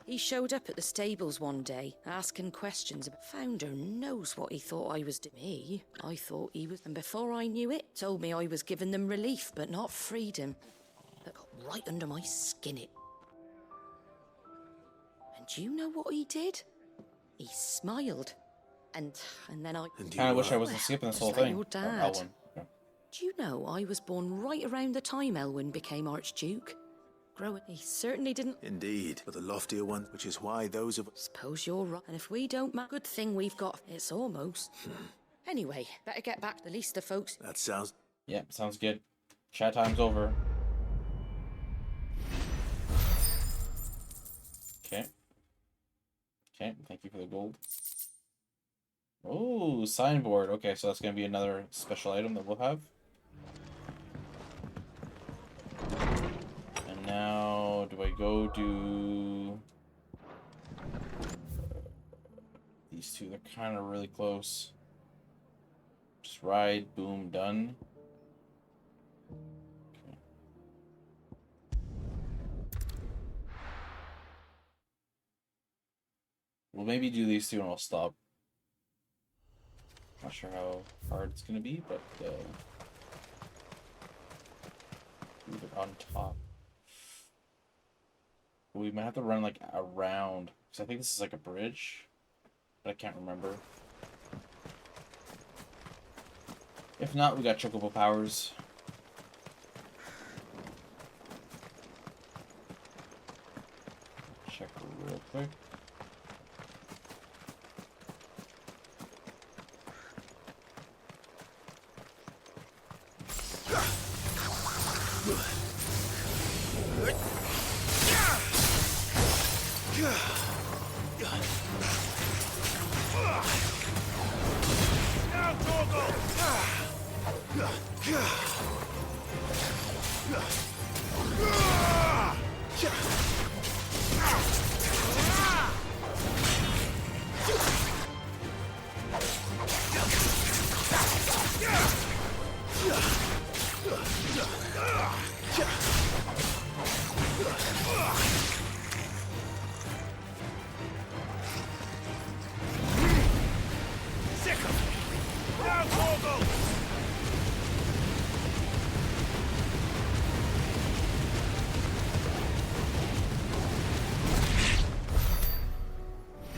S11: He showed up at the stables one day, asking questions. Founder knows what he thought I was doing. Me, I thought he was... And before I knew it, told me I was giving them relief, but not freedom. That got right under my skin, it.
S10: Do you know what he did? He smiled. And then I...
S1: Kind of wish I wasn't skipping this whole
S10: just like
S1: thing.
S10: your dad.
S1: Elwyn. Yeah.
S10: Do you know I was born right around the time Elwyn became Archduke? Growing, he certainly didn't...
S8: Indeed, but the loftier one, which is why those of...
S10: Suppose you're right. And if we don't... Good thing we've got... It's almost... Anyway, better get back to the least of folks.
S8: That sounds...
S1: Yeah, sounds good. Chat time's over. Okay. Okay, thank you for the gold. Oh, signboard. Okay, so that's going to be another special item that we'll have. And now, do I go do... these two, they're kind of really close. Just ride, boom, done. Okay. We'll maybe do these two and we'll stop. Not sure how hard it's gonna be, but move it on top. We might have to run like around, because I think this is like a bridge, but I can't remember. If not, we got chocobo powers. Check real quick.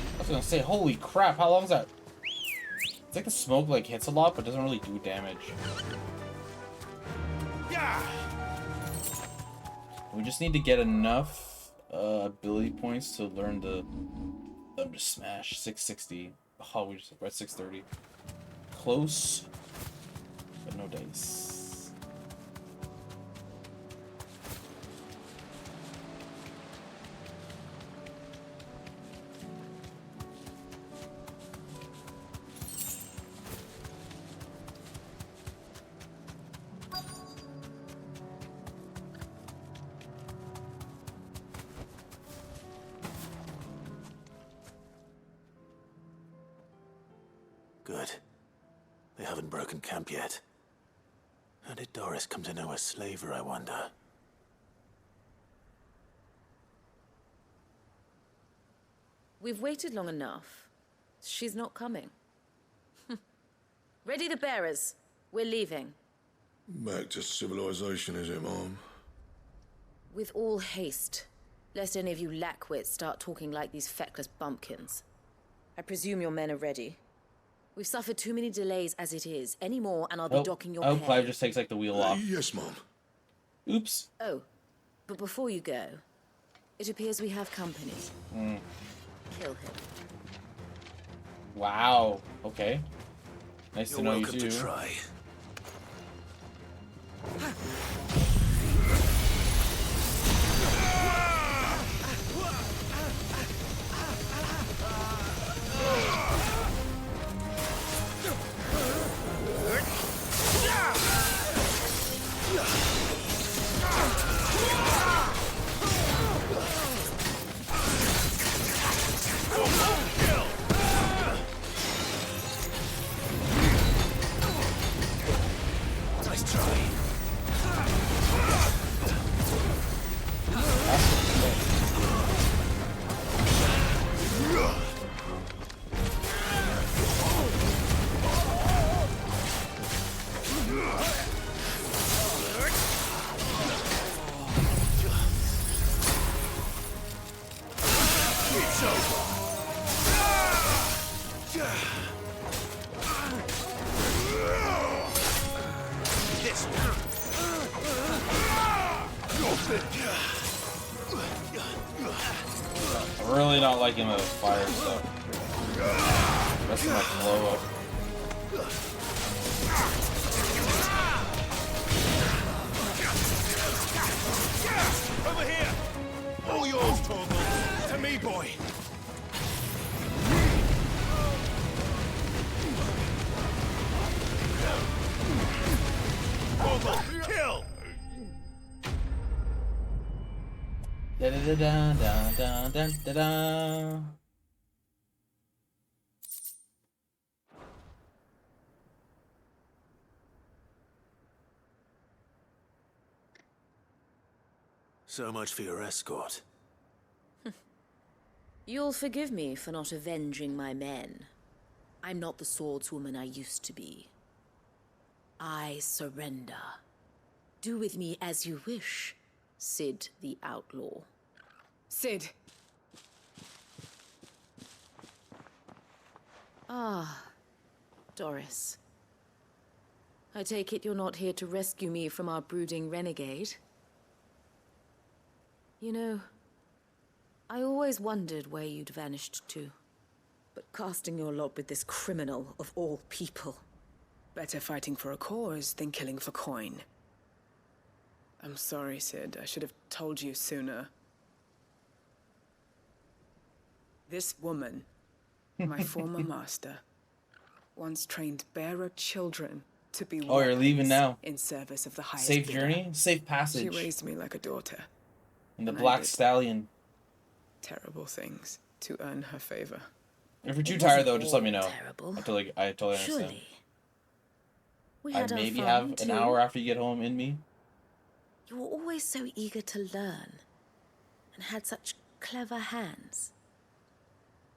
S1: I was gonna say, holy crap, how long is that? It's like the smoke like hits a lot, but doesn't really do damage. We just need to get enough ability points to learn them to smash 660. Oh, we're at 630. Close, but no dice.
S8: Good. They haven't broken camp yet. How did Doris come to know a slaver, I wonder?
S10: We've waited long enough. She's not coming. Ready the bearers. We're leaving.
S9: Back to civilization, is it, Mom?
S10: With all haste, lest any of you lackwits start talking like these feckless bumpkins. I presume your men are ready. We've suffered too many delays as it is. Any more, and I'll be docking your pay.
S1: Clive just takes like the wheel off.
S9: Yes, Mom.
S1: Oops.
S10: Oh, but before you go, it appears we have company. Kill him.
S1: Wow. Okay. Nice to know you too.
S8: You're welcome to try. Nice try.
S1: I'm really not liking the fire stuff. That's my blow up.
S9: Over here! All yours, Torvald. To me, boy. Torvald, kill!
S1: Da da da da da da da da.
S8: So much for your escort.
S10: You'll forgive me for not avenging my men. I'm not the swordswoman I used to be. I surrender. Do with me as you wish, Sid the Outlaw.
S13: Sid.
S10: Ah, Doris. I take it you're not here to rescue me from our brooding renegade? You know, I always wondered where you'd vanished to. But casting your lot with this criminal of all people.
S13: Better fighting for a cause than killing for coin. I'm sorry, Sid. I should have told you sooner. This woman, my former master, once trained bearer children to be
S1: Oh, you're leaving now.
S13: in service of the highest
S1: Safe
S13: bidder.
S1: journey, safe passage.
S13: She raised me like a daughter.
S1: And the
S13: and I
S1: Black
S13: did
S1: Stallion.
S13: terrible things to earn her favor.
S1: If you're too tired though, just let me know.
S10: Terrible.
S1: I totally understand.
S10: Surely. We
S1: I
S10: had our
S1: maybe
S10: fun,
S1: have an
S10: too.
S1: hour after you get home in me.
S10: You were always so eager to learn, and had such clever hands.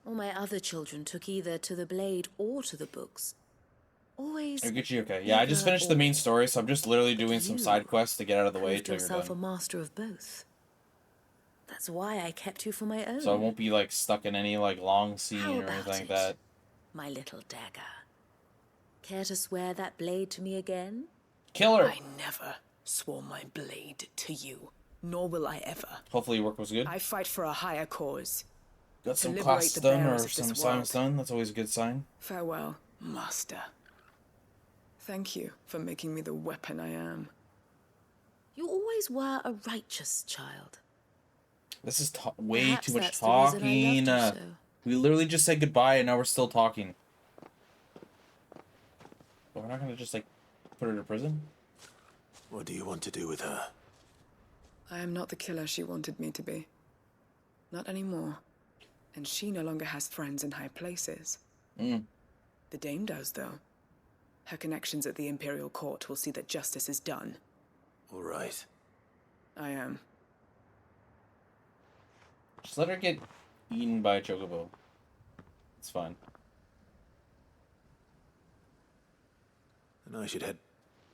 S10: All my other children took either to the blade or to the books. Always.
S1: I get you okay. Yeah, I just finished the main story, so I'm just literally doing some side quests to get out of the way
S10: Proved
S1: till you're
S10: yourself a
S1: done.
S10: master of both. That's why I kept you for my own.
S1: So I won't be like stuck in any like long scene
S10: How
S1: or
S10: about
S1: anything like
S10: it?
S1: that.
S10: My little dagger. Care to swear that blade to me again?
S1: Killer.
S13: I never swore my blade to you, nor will I ever.
S1: Hopefully your work was good.
S13: I fight for a higher cause.
S1: Got
S13: to
S1: some
S13: liberate
S1: class
S13: the
S1: done or
S13: bearers of
S1: some
S13: this
S1: assignments
S13: world.
S1: done. That's always a good sign.
S13: Farewell, master. Thank you for making me the weapon I am.
S10: You always were a righteous child.
S1: This is way
S10: Perhaps
S1: too much
S10: that's the reason I loved
S1: talking.
S10: you so.
S1: We literally just said goodbye and now we're still talking. But we're not gonna just like put her to prison.
S8: What do you want to do with her?
S13: I am not the killer she wanted me to be. Not anymore. And she no longer has friends in high places.
S1: Mm.
S13: The Dame does, though. Her connections at the Imperial Court will see that justice is done.
S8: All right.
S13: I am.
S1: Just let her get eaten by a chocobo. It's fine.
S8: And I should head.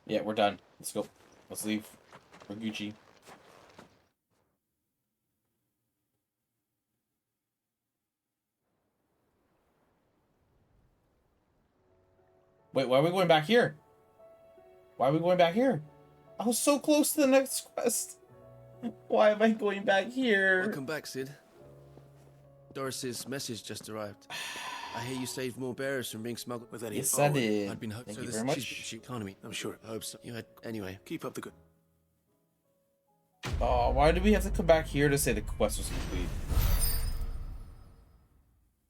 S1: Yeah, we're done. Let's go. Let's leave. We're Gucci. Wait, why are we going back here? Why are we going back here? I was so close to the next quest. Why am I going back here?
S21: Welcome back, Sid. Doris's message just arrived. I hear you saved more bearers from being smuggled with any.
S1: Yes, I did.
S21: I'd been hoping.
S1: Thank
S21: So
S1: you
S21: this
S1: very much.
S21: She economy.
S8: I'm sure.
S21: I hope so. You had anyway.
S8: Keep up the good.
S1: Oh, why did we have to come back here to say the quest was complete?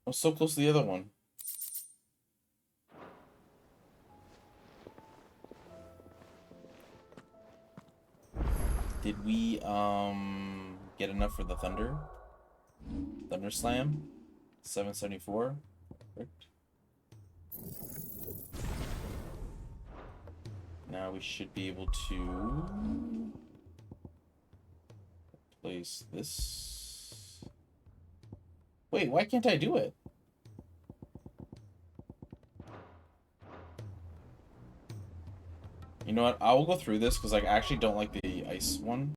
S1: I was so close to the other one. Did we get enough for the thunder? Thunder slam? 774. Perfect. Now we should be able to place this. Wait, why can't I do it? You know what? I will go through this because like, I actually don't like the ice one.